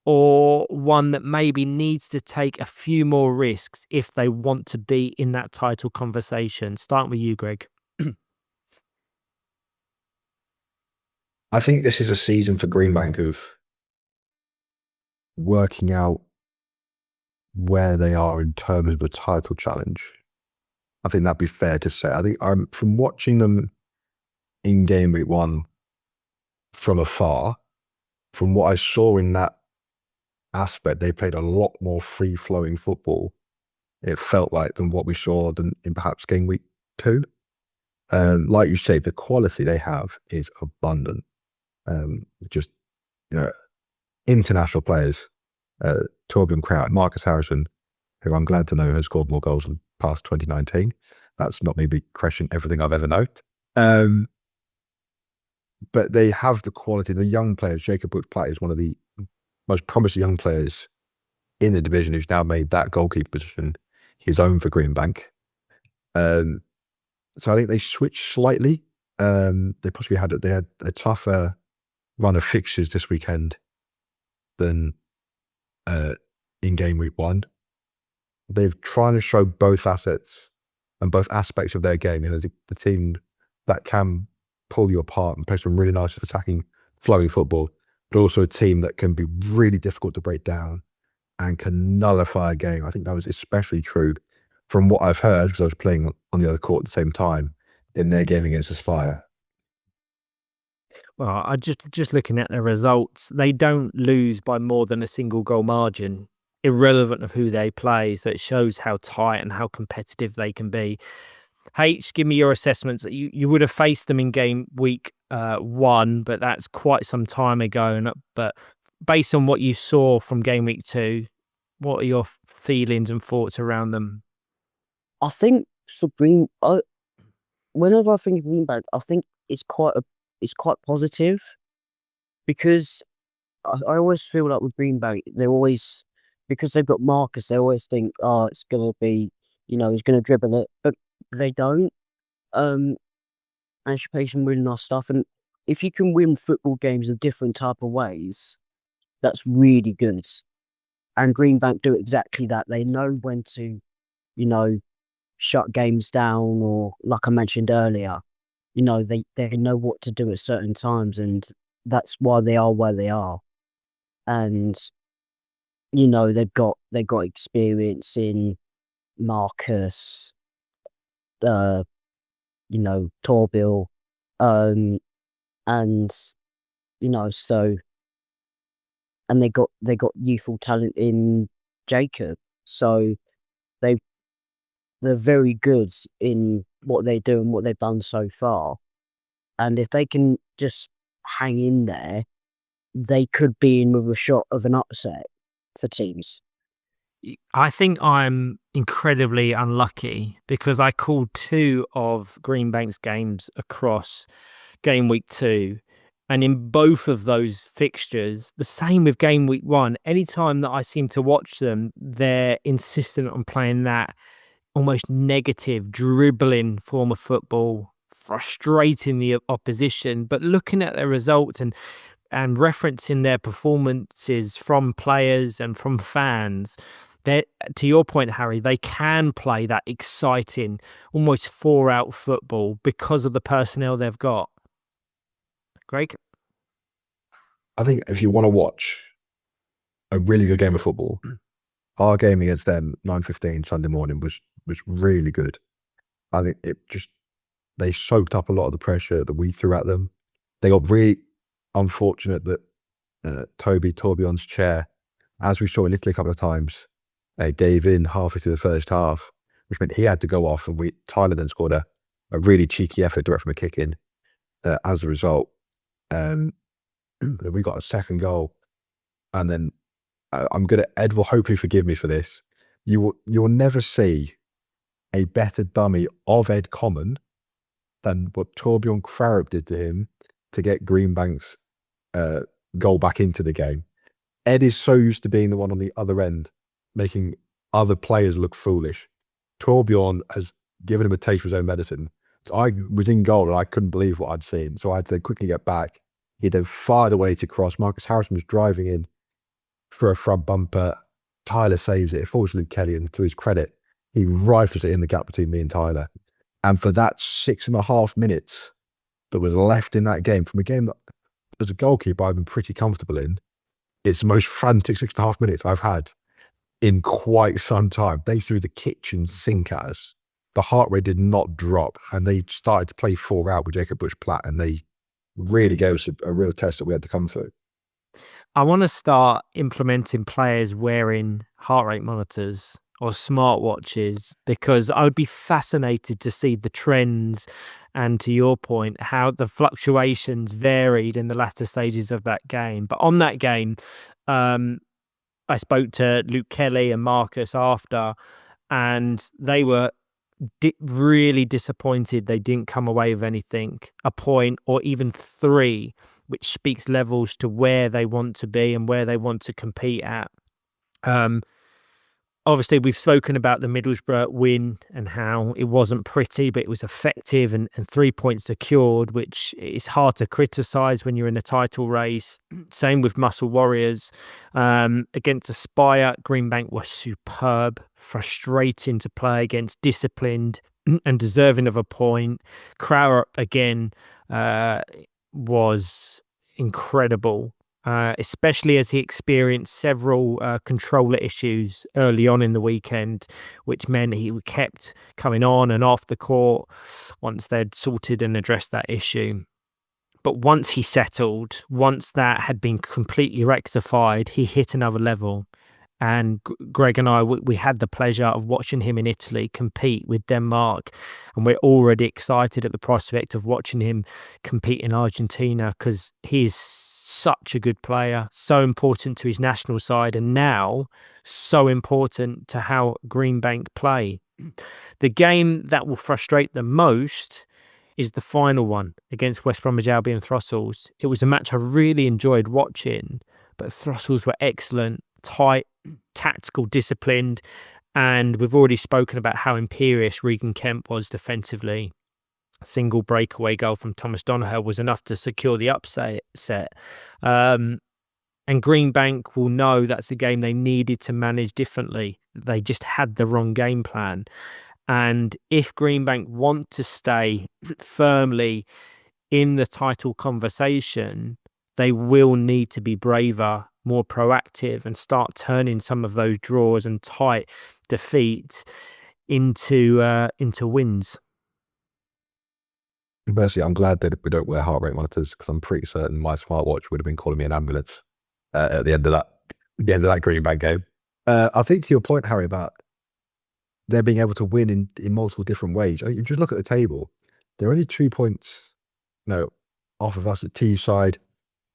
or one that maybe needs to take a few more risks if they want to be in that title conversation? Starting with you, Gregg. I think this is a season for Greenbank of working out where they are in terms of the title challenge. I think that'd be fair to say. I think from watching them in game week 1 from afar, from what I saw in that aspect, they played a lot more free-flowing football, it felt like, than what we saw in perhaps game week 2. Like you say, the quality they have is abundant. Just, international players, Torbjorn Kraut, Marcus Harrison, who I'm glad to know has scored more goals than past 2019. That's not maybe crashing everything I've ever known. But they have the quality. The young players, Jacob Buchplatt is one of the most promising young players in the division, who's now made that goalkeeper position his own for Greenbank. So I think they switched slightly. They possibly had a tougher run of fixtures this weekend than in game week 1. They've tried to show both assets and both aspects of their game. The team that can pull you apart and play some really nice attacking, flowing football, but also a team that can be really difficult to break down and can nullify a game. I think that was especially true from what I've heard, because I was playing on the other court at the same time in their game against Aspire. Well, I just looking at the results, they don't lose by more than a single goal margin, irrelevant of who they play. So it shows how tight and how competitive they can be. H, give me your assessments. You would have faced them in game week 1, but that's quite some time ago. But based on what you saw from game week 2, what are your feelings and thoughts around them? I think for whenever I think of Greenbank, I think it's quite positive, because I always feel like with Greenbank, they're always, because they've got Marcus, they always think, oh, it's gonna be, he's gonna dribble it, but they don't. And she plays some really nice stuff, and if you can win football games in different type of ways, that's really good. And Greenbank do exactly that. They know when to, shut games down, or like I mentioned earlier, they know what to do at certain times, and that's why they are where they are. And they've got experience in Marcus, Torbil, and so and they got youthful talent in Jacob. So they're very good in what they do and what they've done so far. And if they can just hang in there, they could be in with a shot of an upset for teams. I think I'm incredibly unlucky because I called 2 of Greenbank's games across Gameweek 2. And in both of those fixtures, the same with Gameweek 1, anytime that I seem to watch them, they're insistent on playing that almost negative, dribbling form of football, frustrating the opposition. But looking at their results and referencing their performances from players and from fans, to your point, Harry, they can play that exciting, almost 4-out football because of the personnel they've got. Gregg? I think if you want to watch a really good game of football, our game against them 9:15 Sunday morning was really good. I think they soaked up a lot of the pressure that we threw at them. They got really unfortunate that Tourbillon's chair, as we saw in Italy a couple of times, gave in halfway through the first half, which meant he had to go off, and Tyler then scored a really cheeky effort direct from a kick in. As a result, we got a second goal, and then Ed will hopefully forgive me for this. You will never see a better dummy of Ed Common than what Tourbillon Krarup did to him to get Greenbank's goal back into the game. Ed is so used to being the one on the other end, making other players look foolish. Tourbillon has given him a taste for his own medicine. So I was in goal and I couldn't believe what I'd seen. So I had to quickly get back. He then fired away to cross. Marcus Harrison was driving in for a front bumper. Tyler saves it. It falls to Luke Kelly, and to his credit, he rifles it in the gap between me and Tyler. And for that 6.5 minutes that was left in that game, from a game that, as a goalkeeper, I've been pretty comfortable in, it's the most frantic 6.5 minutes I've had in quite some time. They threw the kitchen sink at us. The heart rate did not drop, and they started to play 4-out with Jacob Bush-Platt, and they really gave us a real test that we had to come through. I want to start implementing players wearing heart rate monitors or smartwatches, because I would be fascinated to see the trends and, to your point, how the fluctuations varied in the latter stages of that game. But on that game, I spoke to Luke Kelly and Marcus after, and they were really disappointed they didn't come away with anything, a point or even 3, which speaks levels to where they want to be and where they want to compete at. Obviously, we've spoken about the Middlesbrough win and how it wasn't pretty, but it was effective and 3 points secured, which is hard to criticise when you're in a title race. Same with Muscle Warriors. Against Aspire, Greenbank was superb, frustrating to play against, disciplined and deserving of a point. Krarup, again, was incredible. Especially as he experienced several controller issues early on in the weekend, which meant he kept coming on and off the court once they'd sorted and addressed that issue. But once he settled, once that had been completely rectified, he hit another level. And Gregg and I, we had the pleasure of watching him in Italy compete with Denmark. And we're already excited at the prospect of watching him compete in Argentina, because he is such a good player, so important to his national side, and now so important to how Greenbank play. The game that will frustrate them most is the final one against West Bromwich Albion Throstles. It was a match I really enjoyed watching, but Throstles were excellent, tight, tactical, disciplined, and we've already spoken about how imperious Regan Kemp was defensively. A single breakaway goal from Thomas Donoghue was enough to secure the upset. And Greenbank will know that's a game they needed to manage differently. They just had the wrong game plan. And if Greenbank want to stay firmly in the title conversation, they will need to be braver, more proactive, and start turning some of those draws and tight defeats into wins. Personally, I'm glad that we don't wear heart rate monitors, because I'm pretty certain my smartwatch would have been calling me an ambulance. at the end of that Greenbank game. I think to your point, Harry, about they're being able to win in multiple different ways. You just look at the table. They're only 2 points, off of us at Teesside,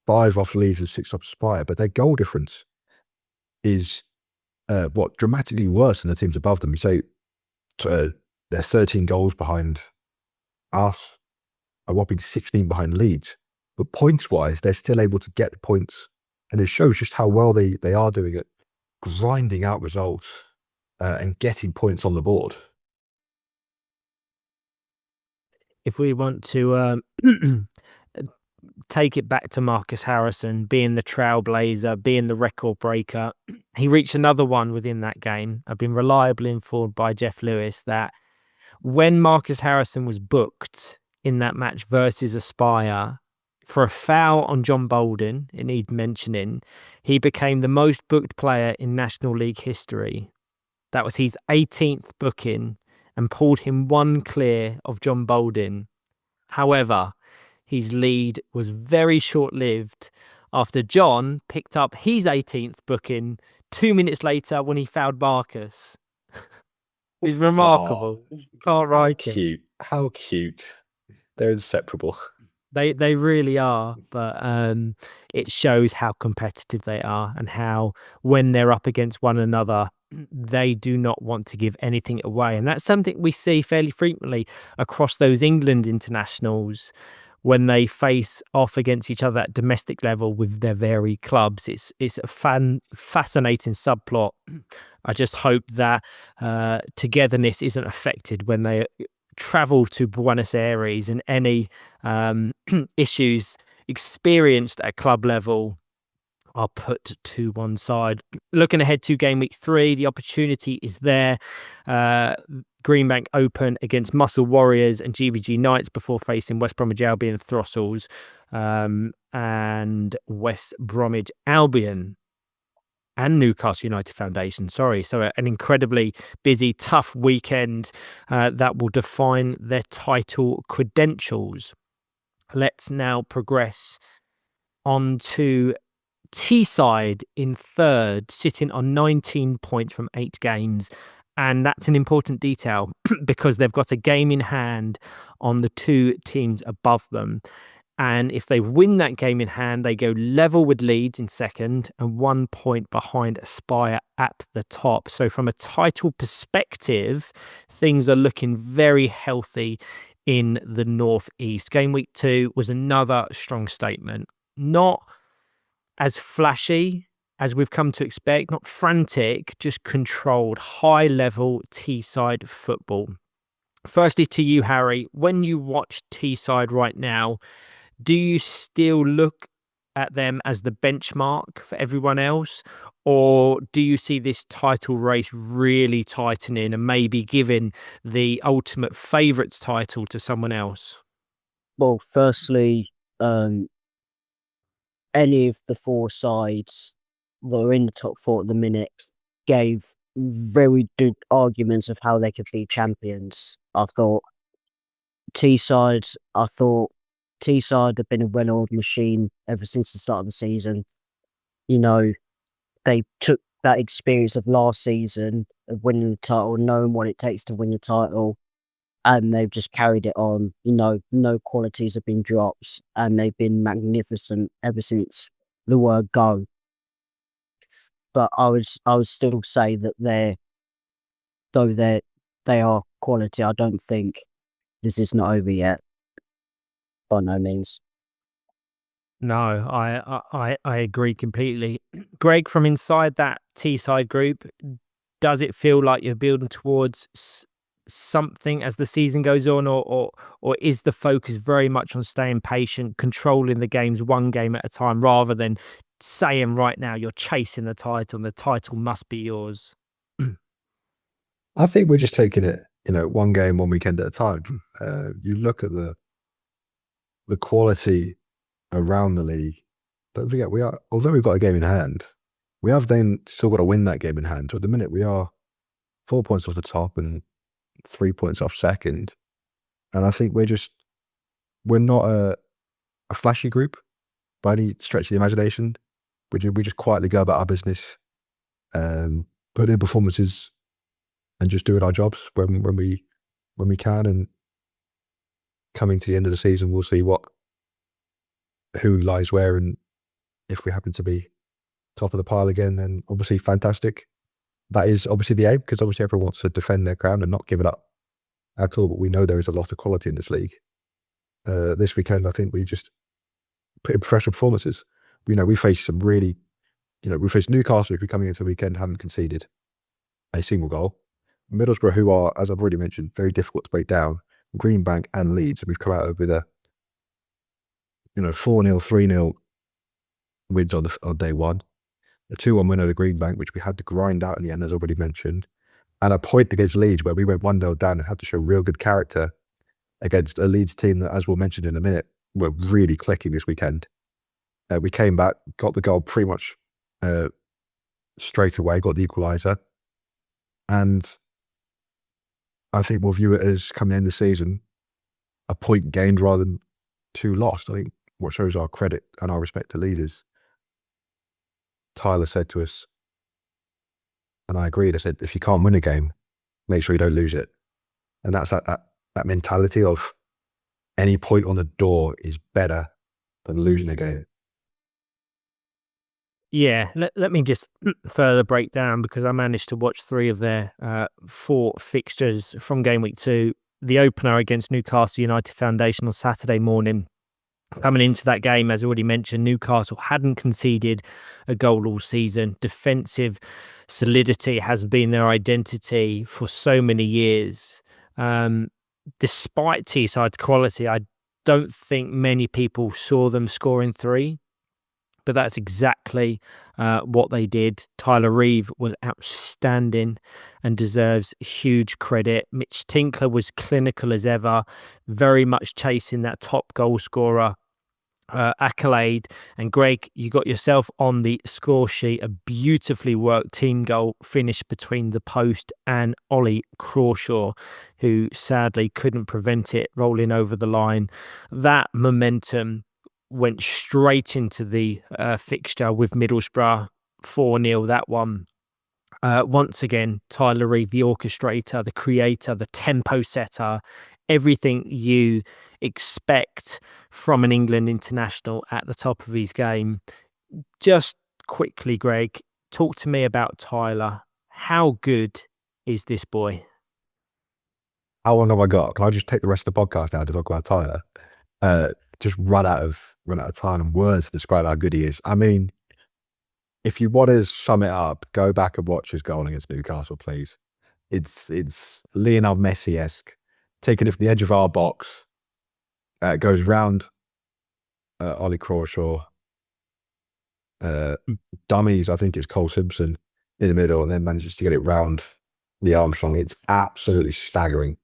5 off Leeds and 6 off Spire, but their goal difference is dramatically worse than the teams above them. You say they're 13 goals behind us, a whopping 16 behind Leeds, but points-wise, they're still able to get the points, and it shows just how well they are doing it, grinding out results and getting points on the board. If we want to take it back to Marcus Harrison, being the trailblazer, being the record breaker, he reached another one within that game. I've been reliably informed by Jeff Lewis that when Marcus Harrison was booked in that match versus Aspire for a foul on John Bolden, it needs mentioning, he became the most booked player in National League history. That was his 18th booking and pulled him one clear of John Bolden. However, his lead was very short-lived after John picked up his 18th booking 2 minutes later when he fouled Marcus. It's remarkable. Can't write it. Cute. How cute. They're inseparable. They really are, but it shows how competitive they are and how when they're up against one another, they do not want to give anything away. And that's something we see fairly frequently across those England internationals when they face off against each other at domestic level with their varied clubs. It's a fascinating subplot. I just hope that togetherness isn't affected when they travel to Buenos Aires, and any issues experienced at club level are put to one side. Looking ahead to game week 3, the opportunity is there. Greenbank Open against Muscle Warriors and GBG Knights before facing West Bromwich Albion Throstles and West Bromwich Albion and Newcastle United Foundation. So an incredibly busy, tough weekend that will define their title credentials. Let's now progress on to Teesside in third, sitting on 19 points from 8 games. And that's an important detail because they've got a game in hand on the 2 teams above them. And if they win that game in hand, they go level with Leeds in second and 1 point behind Aspire at the top. So from a title perspective, things are looking very healthy in the Northeast. Game week 2 was another strong statement. Not as flashy as we've come to expect, not frantic, just controlled, high-level Teesside football. Firstly, to you, Harry, when you watch Teesside right now, do you still look at them as the benchmark for everyone else? Or do you see this title race really tightening and maybe giving the ultimate favourites title to someone else? Well, firstly, any of the 4 sides that are in the top 4 at the minute gave very good arguments of how they could be champions. I thought Teesside have been a well-oiled machine ever since the start of the season. They took that experience of last season of winning the title, knowing what it takes to win the title, and they've just carried it on. No qualities have been dropped, and they've been magnificent ever since the word go. But I would still say that they are quality. I don't think this is not over yet. By no means. No, I agree completely. Gregg, from inside that Teesside group, does it feel like you're building towards something as the season goes on, or is the focus very much on staying patient, controlling the games one game at a time, rather than saying right now you're chasing the title and the title must be yours? I think we're just taking it, one game, one weekend at a time. You look at the quality around the league, but forget although we've got a game in hand, we have then still got to win that game in hand. So at the minute we are 4 points off the top and 3 points off second, and I think we're not a flashy group by any stretch of the imagination. We just quietly go about our business, put in performances, and just doing our jobs when we can. And coming to the end of the season, we'll see who lies where, and if we happen to be top of the pile again, then obviously fantastic. That is obviously the aim, because obviously everyone wants to defend their crown and not give it up at all. But we know there is a lot of quality in this league. This weekend, I think we just put in professional performances. We faced some really, we faced Newcastle, who coming into the weekend haven't conceded a single goal. Middlesbrough, who are, as I've already mentioned, very difficult to break down. Greenbank and Leeds, we've come out with a 4-0, 3-0 wins on day one. A 2-1 win over Greenbank, which we had to grind out in the end, as already mentioned. And a point against Leeds, where we went 1-0 down and had to show real good character against a Leeds team that, as we'll mention in a minute, were really clicking this weekend. We came back, got the goal pretty much straight away, got the equaliser. And I think we'll view it as, coming in the season, a point gained rather than 2 lost. I think what shows our credit and our respect to leaders. Tyler said to us, and I agreed, I said, if you can't win a game, make sure you don't lose it. And that's that mentality of any point on the door is better than losing a game. Yeah, let me just further break down, because I managed to watch 3 of their 4 fixtures from Gameweek 2. The opener against Newcastle United Foundation on Saturday morning. Coming into that game, as already mentioned, Newcastle hadn't conceded a goal all season. Defensive solidity has been their identity for so many years. Despite Teesside's quality, I don't think many people saw them scoring 3. But that's exactly what they did. Tyler Reeve was outstanding and deserves huge credit. Mitch Tinkler was clinical as ever, very much chasing that top goal scorer accolade. And Gregg, you got yourself on the score sheet, a beautifully worked team goal finish between the post and Ollie Crawshaw, who sadly couldn't prevent it rolling over the line. That momentum went straight into the fixture with Middlesbrough, 4-0 that one. Once again, Tyler Reeve, the orchestrator, the creator, the tempo setter, everything you expect from an England international at the top of his game. Just quickly, Gregg, talk to me about Tyler. How good is this boy? How long have I got? Can I just take the rest of the podcast now to talk about Tyler? Just run out of time and words to describe how good he is. I mean, if you want to sum it up, go back and watch his goal against Newcastle, please. It's Lionel Messi-esque, taking it from the edge of our box. Goes round Ollie Crawshaw. Dummies, I think it's Cole Simpson in the middle, and then manages to get it round the Armstrong. It's absolutely staggering.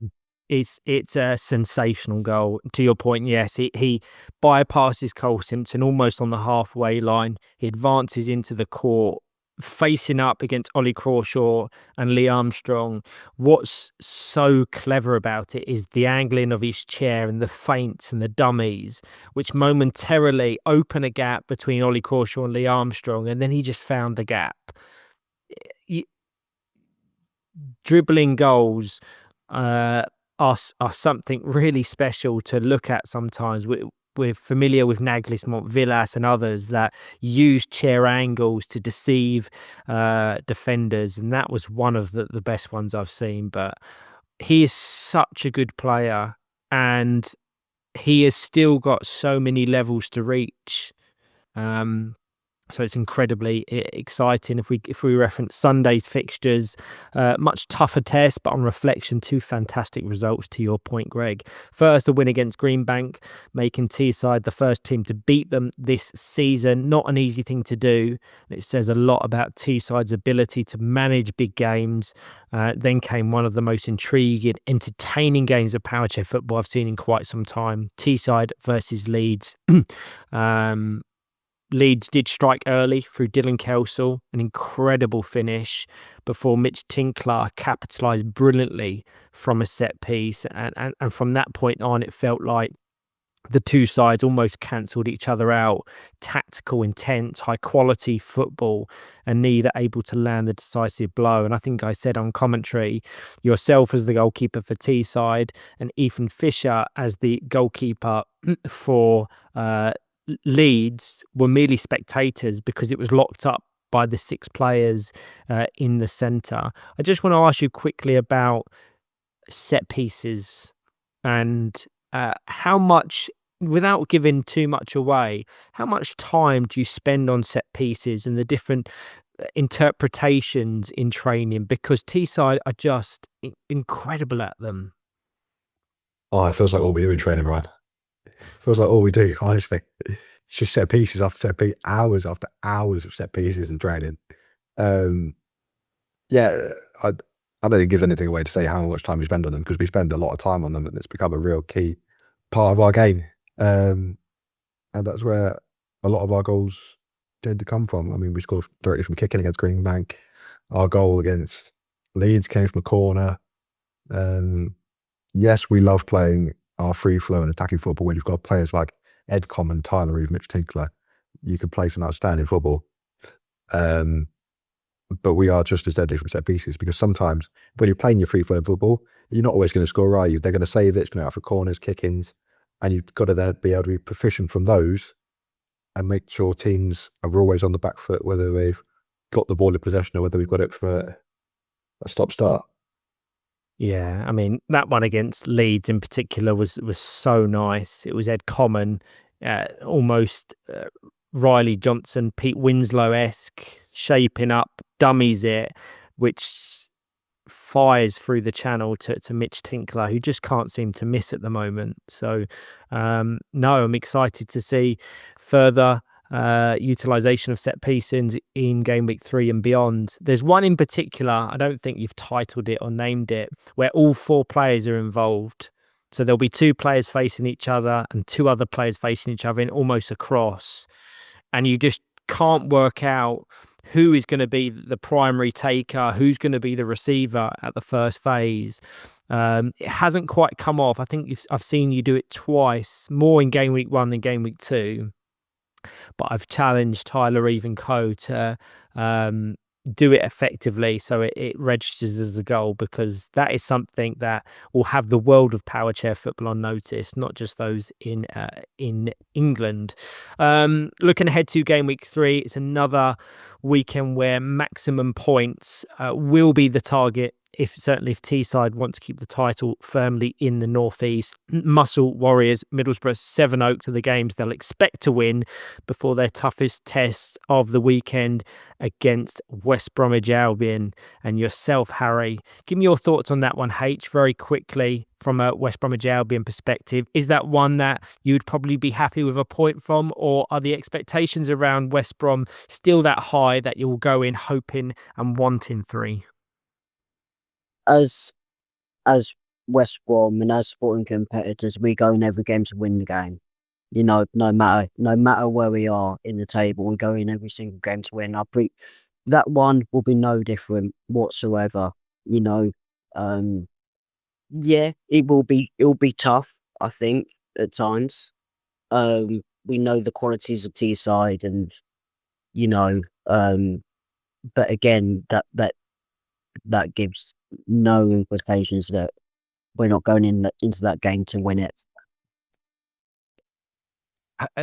It's a sensational goal. To your point, yes, he bypasses Cole Simpson almost on the halfway line. He advances into the court, facing up against Ollie Crawshaw and Lee Armstrong. What's so clever about it is the angling of his chair and the feints and the dummies, which momentarily open a gap between Ollie Crawshaw and Lee Armstrong, and then he just found the gap. Dribbling goals are something really special to look at sometimes. We're familiar with Naglismont, Villas and others that use chair angles to deceive defenders, and that was one of the best ones I've seen. But he is such a good player, and he has still got so many levels to reach. So it's incredibly exciting. If we reference Sunday's fixtures, much tougher test, but on reflection, 2 fantastic results to your point, Gregg. First, a win against Greenbank, making Teesside the first team to beat them this season. Not an easy thing to do. It says a lot about Teesside's ability to manage big games. Then came one of the most intriguing, entertaining games of Powerchair football I've seen in quite some time. Teesside versus Leeds. Leeds did strike early through Dylan Kelsall, an incredible finish, before Mitch Tinkler capitalised brilliantly from a set piece. And from that point on, it felt like the two sides almost cancelled each other out. Tactical, intense, high quality football, and neither able to land the decisive blow. And I think I said on commentary, yourself as the goalkeeper for Teesside and Ethan Fisher as the goalkeeper for Leeds were merely spectators because it was locked up by the 6 players in the centre. I just want to ask you quickly about set pieces and how much, without giving too much away, how much time do you spend on set pieces and the different interpretations in training? Because Teesside are just incredible at them. Oh, it feels like all we do in training, Ryan. It feels like all we do, honestly. It's just set pieces after set pieces, hours after hours of set pieces in training. Yeah, I don't give anything away to say how much time we spend on them, because we spend a lot of time on them, and it's become a real key part of our game. And that's where a lot of our goals tend to come from. I mean, we scored directly from kicking against Greenbank. Our goal against Leeds came from a corner. Yes, we love playing our free flow and attacking football when you've got players like Ed Common, Tyler Reeve, Mitch Tinkler. You can play some outstanding football. But we are just as deadly from set pieces, because sometimes when you're playing your free flow football, you're not always going to score, are you? They're going to save it, it's going to out for corners, kick-ins, and you've got to then be able to be proficient from those and make sure teams are always on the back foot, whether they've got the ball in possession or whether we've got it for a stop-start. Yeah, I mean, that one against Leeds in particular was so nice. It was Ed Common, almost Riley Johnson, Pete Winslow-esque, shaping up, dummies it, which fires through the channel to Mitch Tinkler, who just can't seem to miss at the moment. So, no, I'm excited to see further utilization of set pieces in game week 3 and beyond. There's one in particular, I don't think you've titled it or named it, where all 4 players are involved. So there'll be 2 players facing each other and 2 other players facing each other in almost a cross. And you just can't work out who is going to be the primary taker, who's going to be the receiver at the first phase. It hasn't quite come off. I think I've seen you do it twice, more in game week 1 than game week 2. But I've challenged Tyler Reeve and co to do it effectively so it registers as a goal, because that is something that will have the world of Powerchair football on notice, not just those in England. Looking ahead to game week 3, it's another weekend where maximum points will be the target. Certainly if Teesside want to keep the title firmly in the northeast. Muscle Warriors, Middlesbrough, Sevenoaks are the games they'll expect to win before their toughest tests of the weekend against West Bromwich Albion. And yourself, Harry, give me your thoughts on that one, H, very quickly from a West Bromwich Albion perspective. Is that one that you'd probably be happy with a point from, or are the expectations around West Brom still that high that you'll go in hoping and wanting 3? As West Brom and as sporting competitors, we go in every game to win the game. You know, no matter where we are in the table, we go in every single game to win. That one will be no different whatsoever. You know, yeah, it'll be tough, I think, at times. We know the qualities of Teesside, and you know, but again, that gives no implications that we're not going into that game to win it.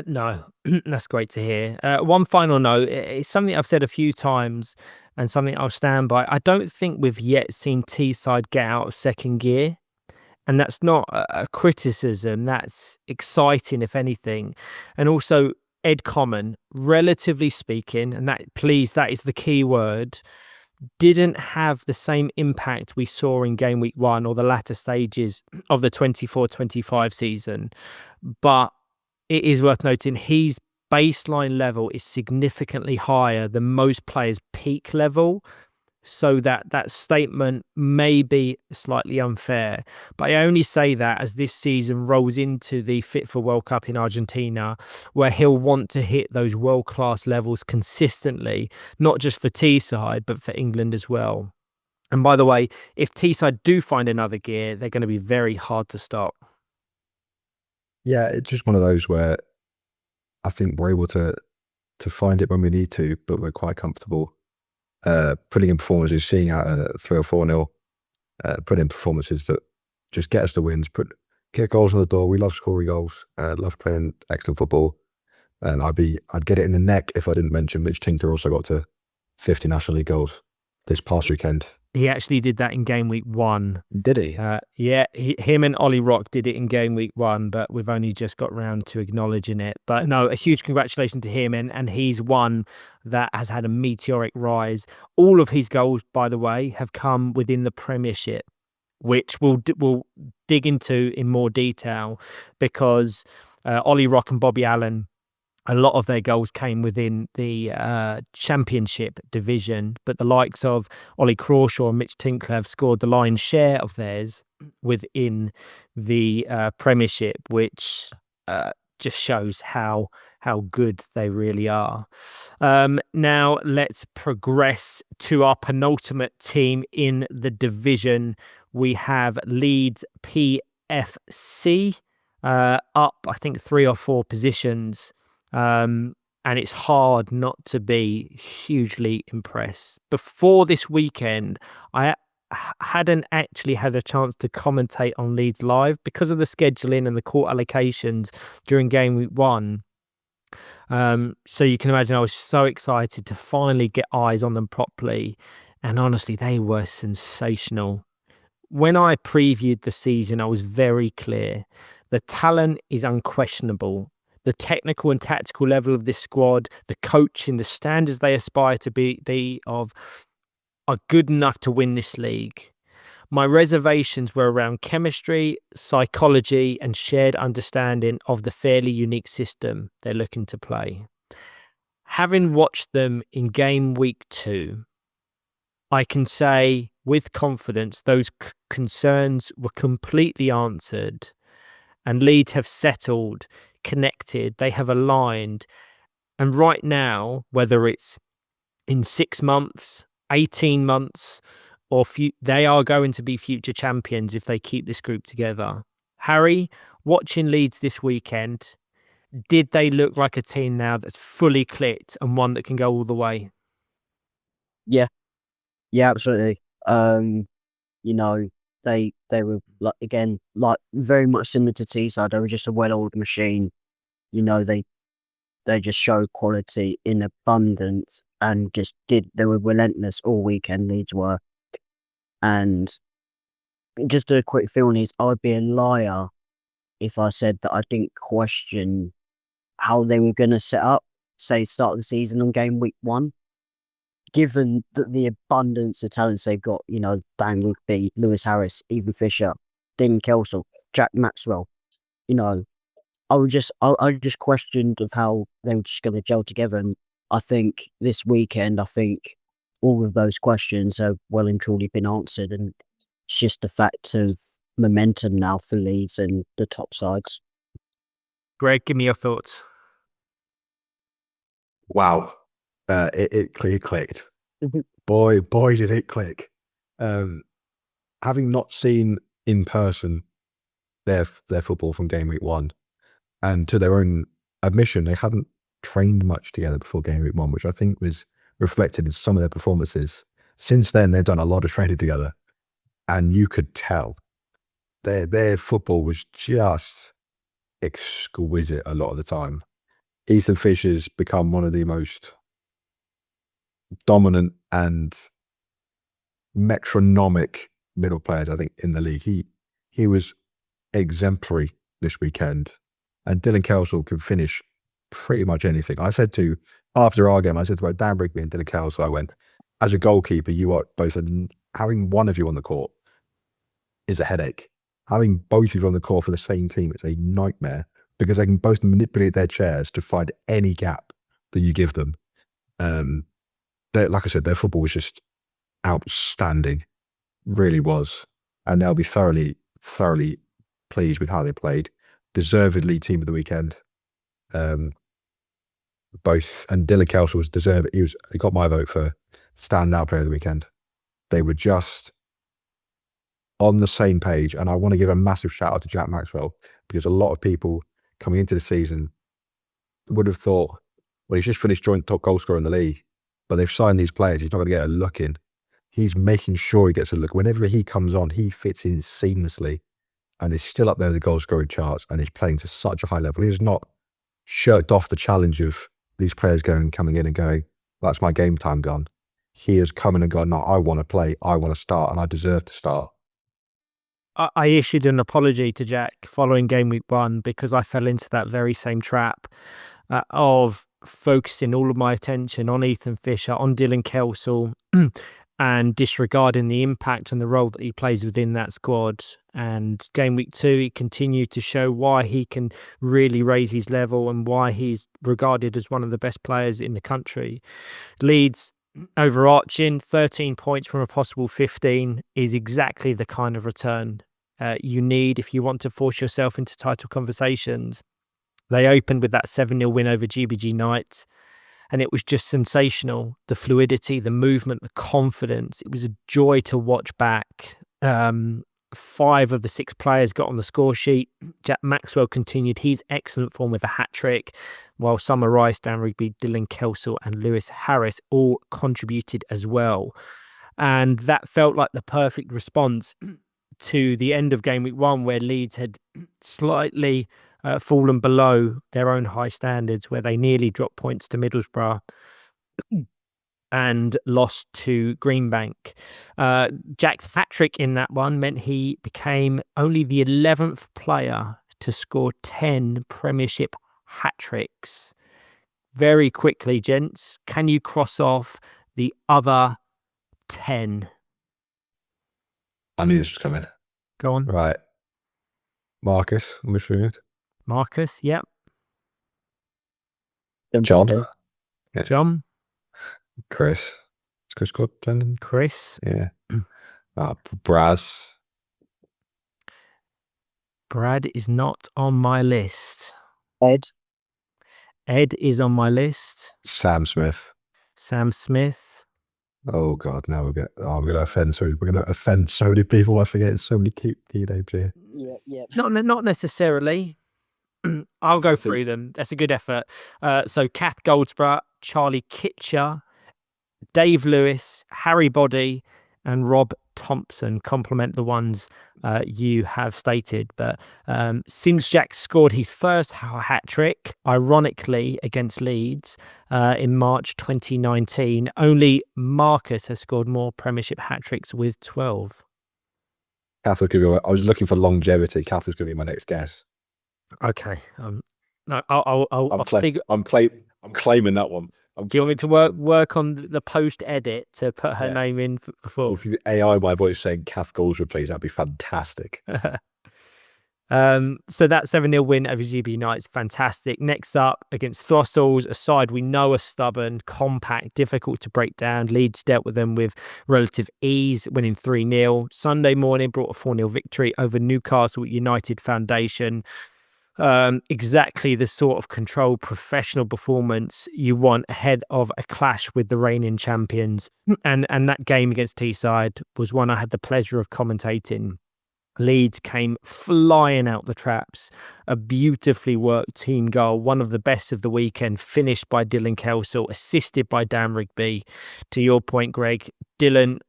No, that's great to hear. One final note, it's something I've said a few times and something I'll stand by. I don't think we've yet seen Teesside get out of second gear. And that's not a criticism, that's exciting, if anything. And also, Ed Common, relatively speaking, and that is the key word, didn't have the same impact we saw in game week 1 or the latter stages of the 24-25 season. But it is worth noting his baseline level is significantly higher than most players' peak level. So that statement may be slightly unfair. But I only say that as this season rolls into the Fit for World Cup in Argentina, where he'll want to hit those world-class levels consistently, not just for Teesside, but for England as well. And by the way, if Teesside do find another gear, they're going to be very hard to stop. Yeah, it's just one of those where I think we're able to find it when we need to, but we're quite comfortable putting in performances, seeing out a 3 or 4-0, put in performances that just get us the wins, get goals on the door. We love scoring goals, love playing excellent football. And I'd get it in the neck if I didn't mention Mitch Tinker also got to 50 National League goals this past weekend. He actually did that in Gameweek 1. Did he? Yeah, him and Ollie Rock did it in Gameweek 1, but we've only just got round to acknowledging it. But no, a huge congratulations to him, and he's one that has had a meteoric rise. All of his goals, by the way, have come within the Premiership, which we'll dig into in more detail, because Ollie Rock and Bobby Allen, a lot of their goals came within the Championship division, but the likes of Ollie Crawshaw and Mitch Tinkler have scored the lion's share of theirs within the Premiership, which just shows how good they really are. Now let's progress to our penultimate team in the division. We have Leeds PFC up, I think, 3 or 4 positions. And it's hard not to be hugely impressed. Before this weekend, I hadn't actually had a chance to commentate on Leeds live because of the scheduling and the court allocations during Gameweek 1. So you can imagine I was so excited to finally get eyes on them properly. And honestly, they were sensational. When I previewed the season, I was very clear. The talent is unquestionable. The technical and tactical level of this squad, the coaching, the standards they aspire to be of, are good enough to win this league. My reservations were around chemistry, psychology, and shared understanding of the fairly unique system they're looking to play. Having watched them in Gameweek 2, I can say with confidence those concerns were completely answered, and Leeds have settled, connected, they have aligned, and right now, whether it's in 6 months, 18 months, or they are going to be future champions if they keep this group together. Harry, watching Leeds this weekend, did they look like a team now that's fully clicked and one that can go all the way? Yeah, absolutely. You know, they were like very much similar to Teesside. They were just a well-oiled machine. You know, they just showed quality in abundance and they were relentless all weekend, Leeds were. And just a quick feeling is, I'd be a liar if I said that I didn't question how they were going to set up, say, start of the season on Gameweek 1. Given the abundance of talents they've got, you know, Dan Woodby, Lewis Harris, Ethan Fisher, Dean Kelsall, Jack Maxwell, you know, I just questioned of how they were just going to gel together. And I think this weekend, all of those questions have well and truly been answered. And it's just a fact of momentum now for Leeds and the top sides. Greg, give me your thoughts. Wow. It clicked. Boy, did it click. Having not seen in person their football from Gameweek 1, and to their own admission, they hadn't trained much together before Gameweek 1, which I think was reflected in some of their performances. Since then, they've done a lot of training together, and you could tell their football was just exquisite a lot of the time. Ethan Fisher's become one of the most dominant and metronomic middle players, I think, in the league. He was exemplary this weekend, and Dylan Kelsall can finish pretty much anything. I said after our game, I said to both Dan Brigby and Dylan Kelsall, I went, as a goalkeeper, you are both having one of you on the court is a headache. Having both of you on the court for the same team is a nightmare, because they can both manipulate their chairs to find any gap that you give them. Like I said, their football was just outstanding, really was, and they'll be thoroughly pleased with how they played. Deservedly team of the weekend. Both, and Dylan Kelsall was deserved. He got my vote for standout player of the weekend. They were just on the same page, and I want to give a massive shout out to Jack Maxwell, because a lot of people coming into the season would have thought, well, he's just finished joint top goal scorer in the league, but they've signed these players. He's not going to get a look in. He's making sure he gets a look. Whenever he comes on, he fits in seamlessly and is still up there in the goal scoring charts and is playing to such a high level. He has not shirked off the challenge of these players coming in and going, that's my game time gone. He has come in and gone, no, I want to play, I want to start, and I deserve to start. I issued an apology to Jack following game week 1 because I fell into that very same trap of focusing all of my attention on Ethan Fisher, on Dylan Kelsall, and disregarding the impact and the role that he plays within that squad. And game week 2, he continued to show why he can really raise his level and why he's regarded as one of the best players in the country. Leeds, overarching 13 points from a possible 15 is exactly the kind of return you need if you want to force yourself into title conversations. They opened with that 7-0 win over GBG Knights, and it was just sensational. The fluidity, the movement, the confidence. It was a joy to watch back. 5 of the 6 players got on the score sheet. Jack Maxwell continued his excellent form with a hat-trick, while Summer Rice, Dan Rigby, Dylan Kelsall and Lewis Harris all contributed as well. And that felt like the perfect response to the end of game week 1, where Leeds had slightly fallen below their own high standards, where they nearly dropped points to Middlesbrough and lost to Greenbank. Jack's hat-trick in that one meant he became only the 11th player to score 10 Premiership hat-tricks. Very quickly, gents, can you cross off the other 10? I knew this was coming. Go on. Right. Marcus, I'm assuming. Marcus, yep. John. Yeah. John. Chris. Is Chris called Brendan? Chris. Yeah. Braz. Brad is not on my list. Ed. Ed is on my list. Sam Smith. Sam Smith. Oh God, now we're going to offend. Sorry, we're going to offend so many people. I forget so many cute names here. Yeah. Not necessarily. I'll go through them. That's a good effort. So Kath Goldsborough, Charlie Kitcher, Dave Lewis, Harry Body, and Rob Thompson complement the ones you have stated. But since Jack scored his first hat-trick, ironically, against Leeds in March 2019, only Marcus has scored more Premiership hat-tricks with 12. Kath was going to be, I was looking for longevity. Kath was going to be my next guess. Okay. No, I'm claiming that one. Do you want me to work on the post edit to put her name in before? If you AI my voice saying Kath Goldsborough, please, that'd be fantastic. So that 7-0 win over GB Knights, fantastic. Next up, against Throstles, a side we know are stubborn, compact, difficult to break down. Leeds dealt with them with relative ease, winning 3-0. Sunday morning brought a 4-0 victory over Newcastle United Foundation. Exactly the sort of controlled professional performance you want ahead of a clash with the reigning champions. And that game against Teesside was one I had the pleasure of commentating. Leeds came flying out the traps. A beautifully worked team goal, one of the best of the weekend, finished by Dylan Kelsall, assisted by Dan Rigby. To your point, Gregg, Dylan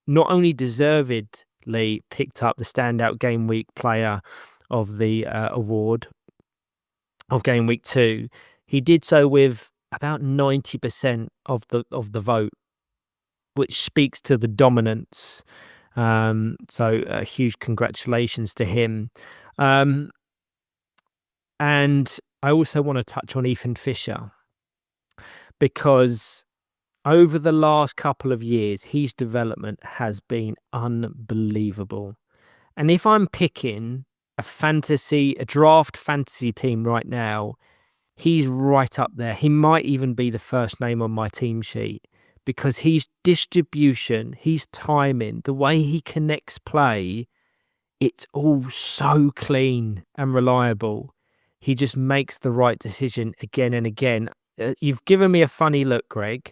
not only deservedly picked up the standout game week player of the award of game week 2, he did so with about 90% of the vote, which speaks to the dominance. So huge congratulations to him. And I also want to touch on Ethan Fisher, because over the last couple of years, his development has been unbelievable. And if I'm picking a draft fantasy team right now, he's right up there. He might even be the first name on my team sheet, because his distribution, his timing, the way he connects play, it's all so clean and reliable. He just makes the right decision again and again. You've given me a funny look, Gregg.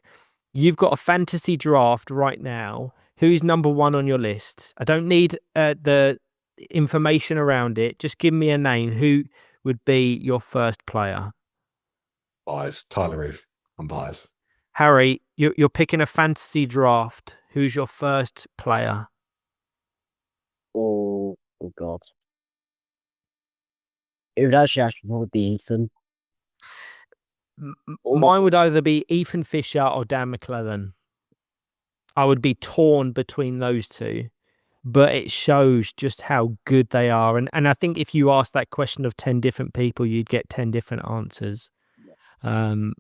You've got a fantasy draft right now. Who's number 1 on your list? I don't need the information around it. Just give me a name. Who would be your first player? Bias. Tyler Reeve. I'm biased. Harry, you're picking a fantasy draft. Who's your first player? Oh God. It would actually be Ethan. Mine would either be Ethan Fisher or Dan McClellan. I would be torn between those two, but it shows just how good they are. And I think if you ask that question of 10 different people, you'd get 10 different answers,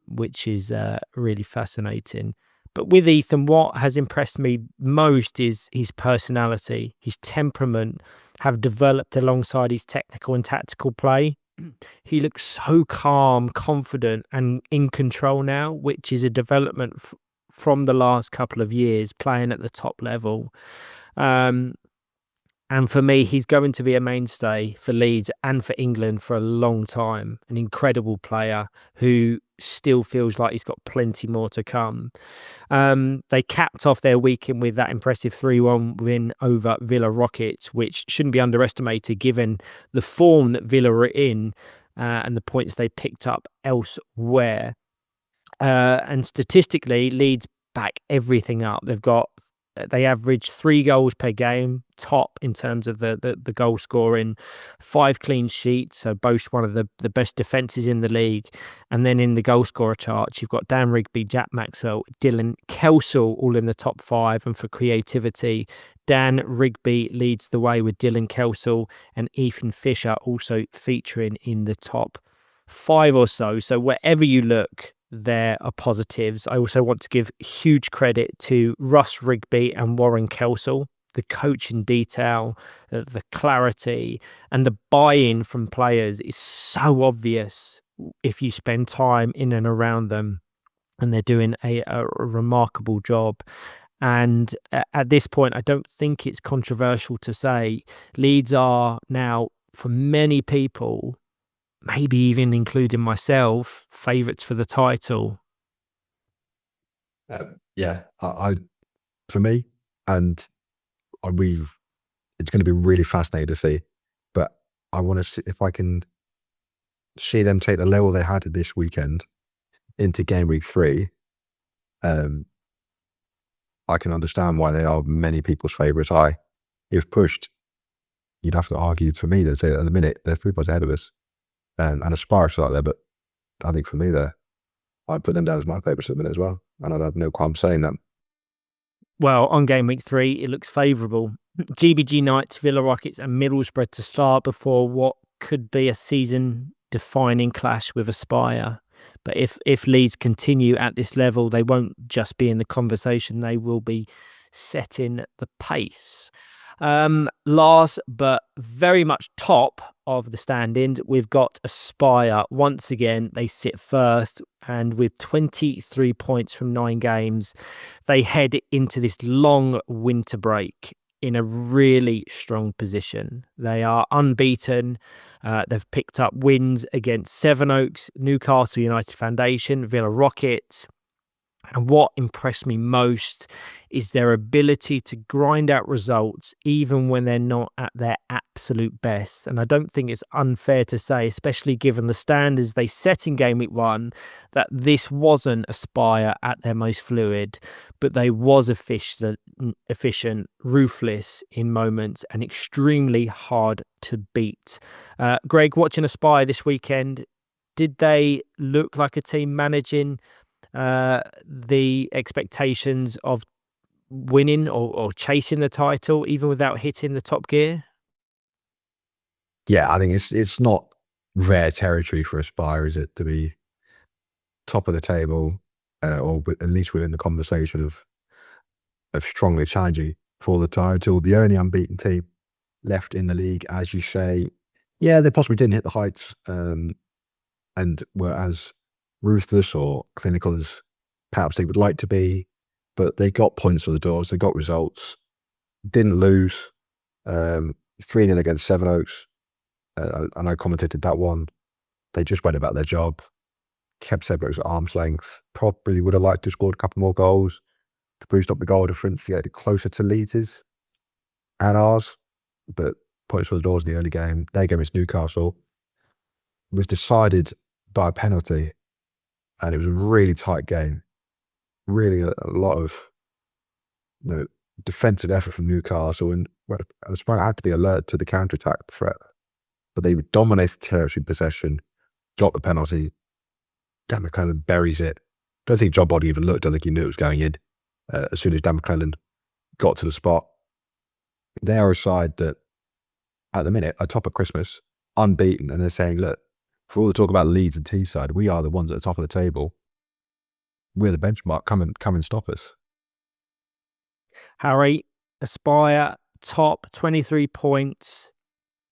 which is really fascinating. But with Ethan, what has impressed me most is his personality, his temperament have developed alongside his technical and tactical play. He looks so calm, confident, and in control now, which is a development from the last couple of years playing at the top level. And for me, he's going to be a mainstay for Leeds and for England for a long time. An incredible player who still feels like he's got plenty more to come. They capped off their weekend with that impressive 3-1 win over Villa Rockets, which shouldn't be underestimated given the form that Villa are in and the points they picked up elsewhere. And statistically, Leeds back everything up. They average 3 goals per game, top in terms of the goal scoring, 5 clean sheets, so boast one of the best defences in the league. And then in the goal scorer charts, you've got Dan Rigby, Jack Maxwell, Dylan Kelsall all in the top 5. And for creativity, Dan Rigby leads the way with Dylan Kelsall and Ethan Fisher also featuring in the top 5 or so. So wherever you look, there are positives. I also want to give huge credit to Russ Rigby and Warren Kelsall. The coaching detail, the clarity, and the buy-in from players is so obvious if you spend time in and around them, and they're doing a remarkable job. And at this point, I don't think it's controversial to say Leeds are now, for many people, maybe even including myself, favourites for the title. Yeah, I for me, and it's going to be really fascinating to see. But I want to see if I can see them take the level they had this weekend into Gameweek 3. I can understand why they are many people's favourites. If pushed, you'd have to argue for me that at the minute they're 3 points ahead of us. And Aspire start there, but I think for me I'd put them down as my favourites at the minute as well. And I'd have no qualm saying that. Well, on Game Week 3, it looks favourable. GBG Knights, Villa Rockets and Middlesbrough to start before what could be a season-defining clash with Aspire. But if Leeds continue at this level, they won't just be in the conversation, they will be setting the pace. Last but very much top of the standings, we've got Aspire. Once again, they sit first, and with 23 points from 9 games, they head into this long winter break in a really strong position. They are unbeaten. They've picked up wins against Sevenoaks, Newcastle United Foundation, Villa Rockets. And what impressed me most is their ability to grind out results even when they're not at their absolute best. And I don't think it's unfair to say, especially given the standards they set in Game Week 1, that this wasn't Aspire at their most fluid, but they was efficient, ruthless in moments, and extremely hard to beat. Gregg, watching Aspire this weekend, did they look like a team managing the expectations of winning or chasing the title even without hitting the top gear? Yeah, I think it's not rare territory for Aspire, is it, to be top of the table or at least within the conversation of strongly challenging for the title. The only unbeaten team left in the league, as you say. Yeah, they possibly didn't hit the heights and were as ruthless or clinical as perhaps they would like to be, but they got points for the doors, they got results, didn't lose. 3-0 against Sevenoaks, and I commented that one. They just went about their job, kept Sevenoaks at arm's length. Probably would have liked to score a couple more goals to boost up the goal difference to get it closer to Leeds' and ours, but points for the doors in the early game. Their game is Newcastle. was decided by a penalty, and it was a really tight game. Really a lot of defensive effort from Newcastle, and I was trying to have to be alert to the counter-attack threat. But they dominated territory possession, got the penalty. Dan McClellan buries it. Don't think John Body even looked. I think he knew it was going in as soon as Dan McClellan got to the spot. They are a side that, at the minute, are top of Christmas, unbeaten, and they're saying, look, for all the talk about Leeds and Teesside, we are the ones at the top of the table. We're the benchmark. Come and stop us. Harry, Aspire, top, 23 points,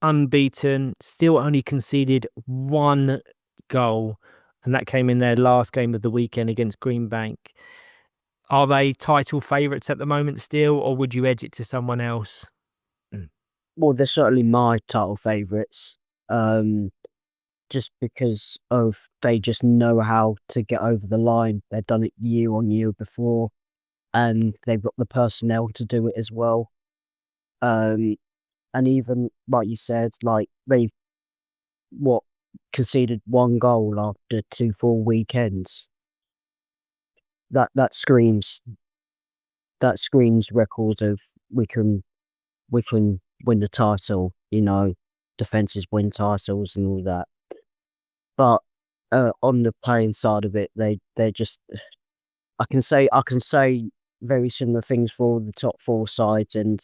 unbeaten, still only conceded 1 goal, and that came in their last game of the weekend against Greenbank. Are they title favourites at the moment still, or would you edge it to someone else? Well, they're certainly my title favourites. Just because of they just know how to get over the line. They've done it year on year before, and they've got the personnel to do it as well. And even like you said, like they conceded 1 goal after 2 full weekends. That screams records of we can win the title. Defenses win titles and all that. But on the playing side of it, they're just. I can say very similar things for all the top 4 sides, and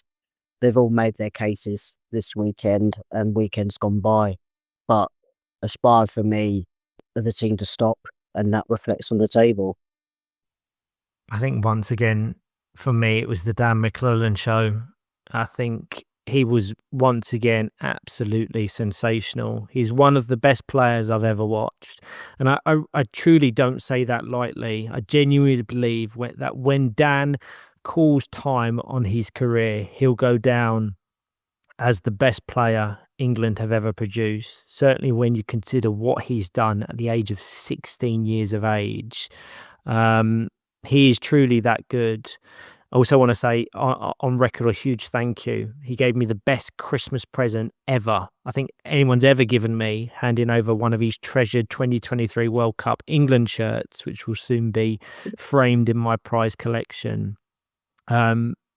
they've all made their cases this weekend and weekends gone by. But Aspire for me are the team to stop, and that reflects on the table. I think once again, for me, it was the Dan McClellan show. I think he was once again absolutely sensational. He's one of the best players I've ever watched. And I truly don't say that lightly. I genuinely believe that when Dan calls time on his career, he'll go down as the best player England have ever produced. Certainly when you consider what he's done at the age of 16 years of age. He is truly that good. I also want to say on record a huge thank you. He gave me the best Christmas present ever I think anyone's ever given me, handing over one of his treasured 2023 World Cup England shirts, which will soon be framed in my prize collection.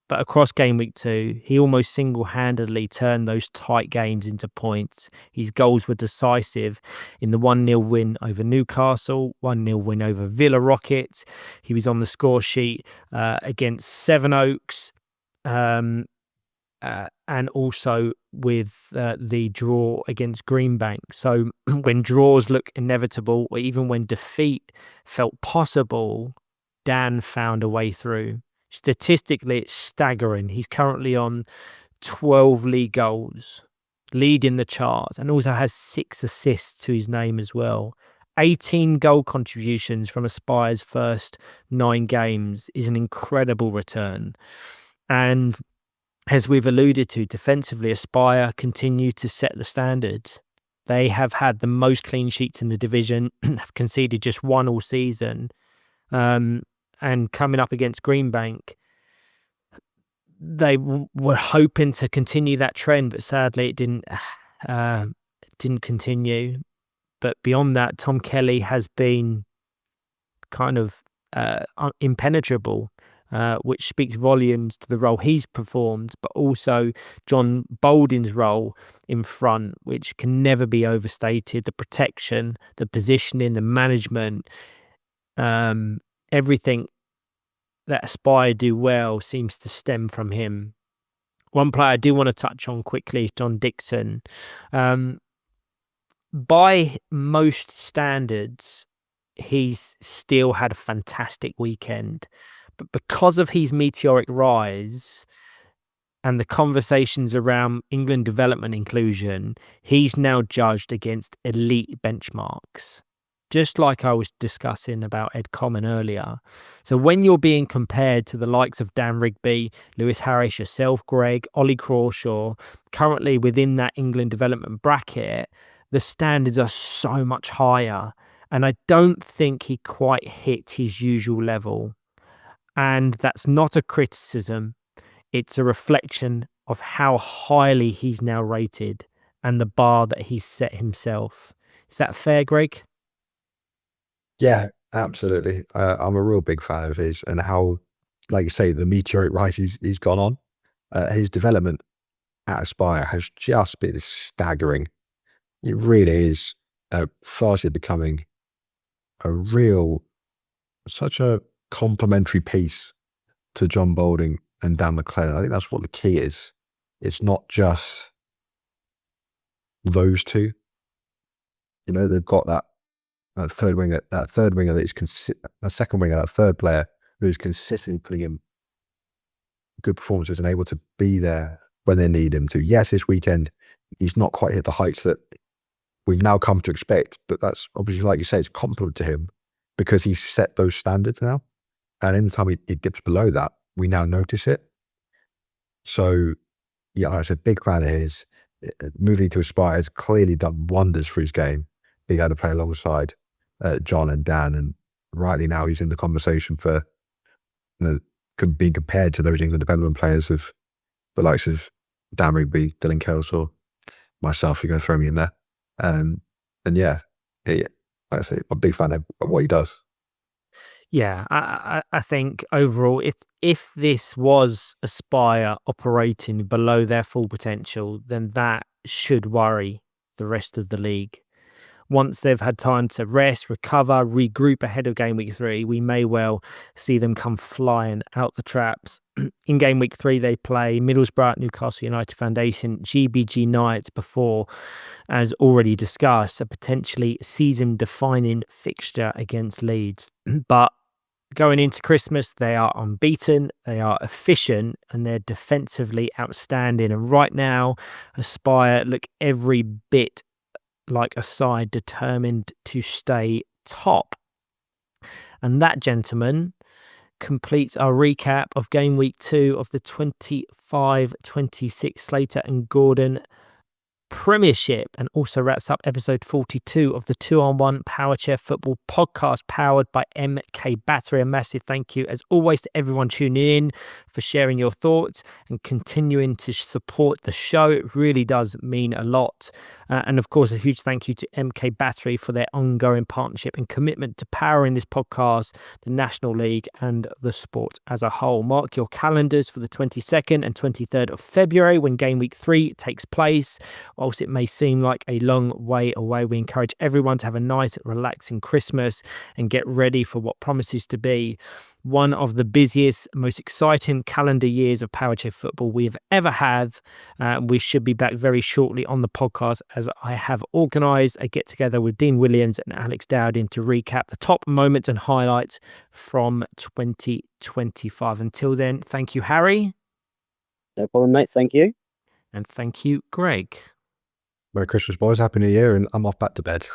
But across Gameweek 2, he almost single-handedly turned those tight games into points. His goals were decisive in the 1-0 win over Newcastle, 1-0 win over Villa Rocket. He was on the score sheet against Sevenoaks, and also with the draw against Greenbank. So when draws look inevitable, or even when defeat felt possible, Dan found a way through. Statistically, it's staggering. He's currently on 12 league goals, leading the charts, and also has 6 assists to his name as well. 18 goal contributions from Aspire's first 9 games is an incredible return. And as we've alluded to, defensively, Aspire continue to set the standard. They have had the most clean sheets in the division, have conceded just 1 all season. And coming up against Greenbank, they were hoping to continue that trend, but sadly it didn't continue. But beyond that, Tom Kelly has been kind of impenetrable, which speaks volumes to the role he's performed, but also John Bolding's role in front, which can never be overstated. The protection, the positioning, the management, everything that Aspire do well seems to stem from him. One player I do want to touch on quickly is John Dixon. By most standards, he's still had a fantastic weekend. But because of his meteoric rise and the conversations around England development inclusion, he's now judged against elite benchmarks. Just like I was discussing about Ed Common earlier. So when you're being compared to the likes of Dan Rigby, Lewis Harris, yourself, Gregg, Ollie Crawshaw, currently within that England development bracket, the standards are so much higher. And I don't think he quite hit his usual level. And that's not a criticism. It's a reflection of how highly he's now rated and the bar that he's set himself. Is that fair, Gregg? Yeah, absolutely. I'm a real big fan of his and how, like you say, the meteoric rise he's gone on. His development at Aspire has just been staggering. It really is fastly becoming such a complementary piece to John Balding and Dan McLennan. I think that's what the key is. It's not just those two. You know, they've got that third winger that is a second winger, that third player who's consistently putting in good performances and able to be there when they need him to. Yes, this weekend he's not quite hit the heights that we've now come to expect, but that's obviously, like you say, it's a compliment to him because he's set those standards now. And anytime he dips below that, we now notice it. So, yeah, I was a big fan of his. Moving to Aspire has clearly done wonders for his game, being able to play alongside John and Dan. And rightly now he's in the conversation for being compared to those England development players of the likes of Dan Rigby, Dylan Kelsall, myself, you're going to throw me in there. And yeah, like I say, I'm a big fan of what he does. Yeah, I think overall, if this was Aspire operating below their full potential, then that should worry the rest of the league. Once they've had time to rest, recover, regroup ahead of Game Week 3, we may well see them come flying out the traps. In Game Week 3, they play Middlesbrough, Newcastle United Foundation, GBG Knights before, as already discussed, a potentially season-defining fixture against Leeds. But going into Christmas, they are unbeaten, they are efficient, and they're defensively outstanding. And right now, Aspire look every bit like a side determined to stay top. And that, gentlemen, completes our recap of Game Week 2 of the 25-26 Slater and Gordon Premiership, and also wraps up episode 42 of the 2-on-1 Powerchair Football podcast powered by MK Battery. A massive thank you, as always, to everyone tuning in for sharing your thoughts and continuing to support the show. It really does mean a lot. And of course, a huge thank you to MK Battery for their ongoing partnership and commitment to powering this podcast, the National League, and the sport as a whole. Mark your calendars for the 22nd and 23rd of February when Game Week 3 takes place. Whilst it may seem like a long way away, we encourage everyone to have a nice, relaxing Christmas and get ready for what promises to be one of the busiest, most exciting calendar years of Powerchair football we have ever had. We should be back very shortly on the podcast, as I have organised a get-together with Dean Williams and Alex Dowding to recap the top moments and highlights from 2025. Until then, thank you, Harry. No problem, mate. Thank you. And thank you, Gregg. Merry Christmas, boys. Happy New Year, and I'm off back to bed.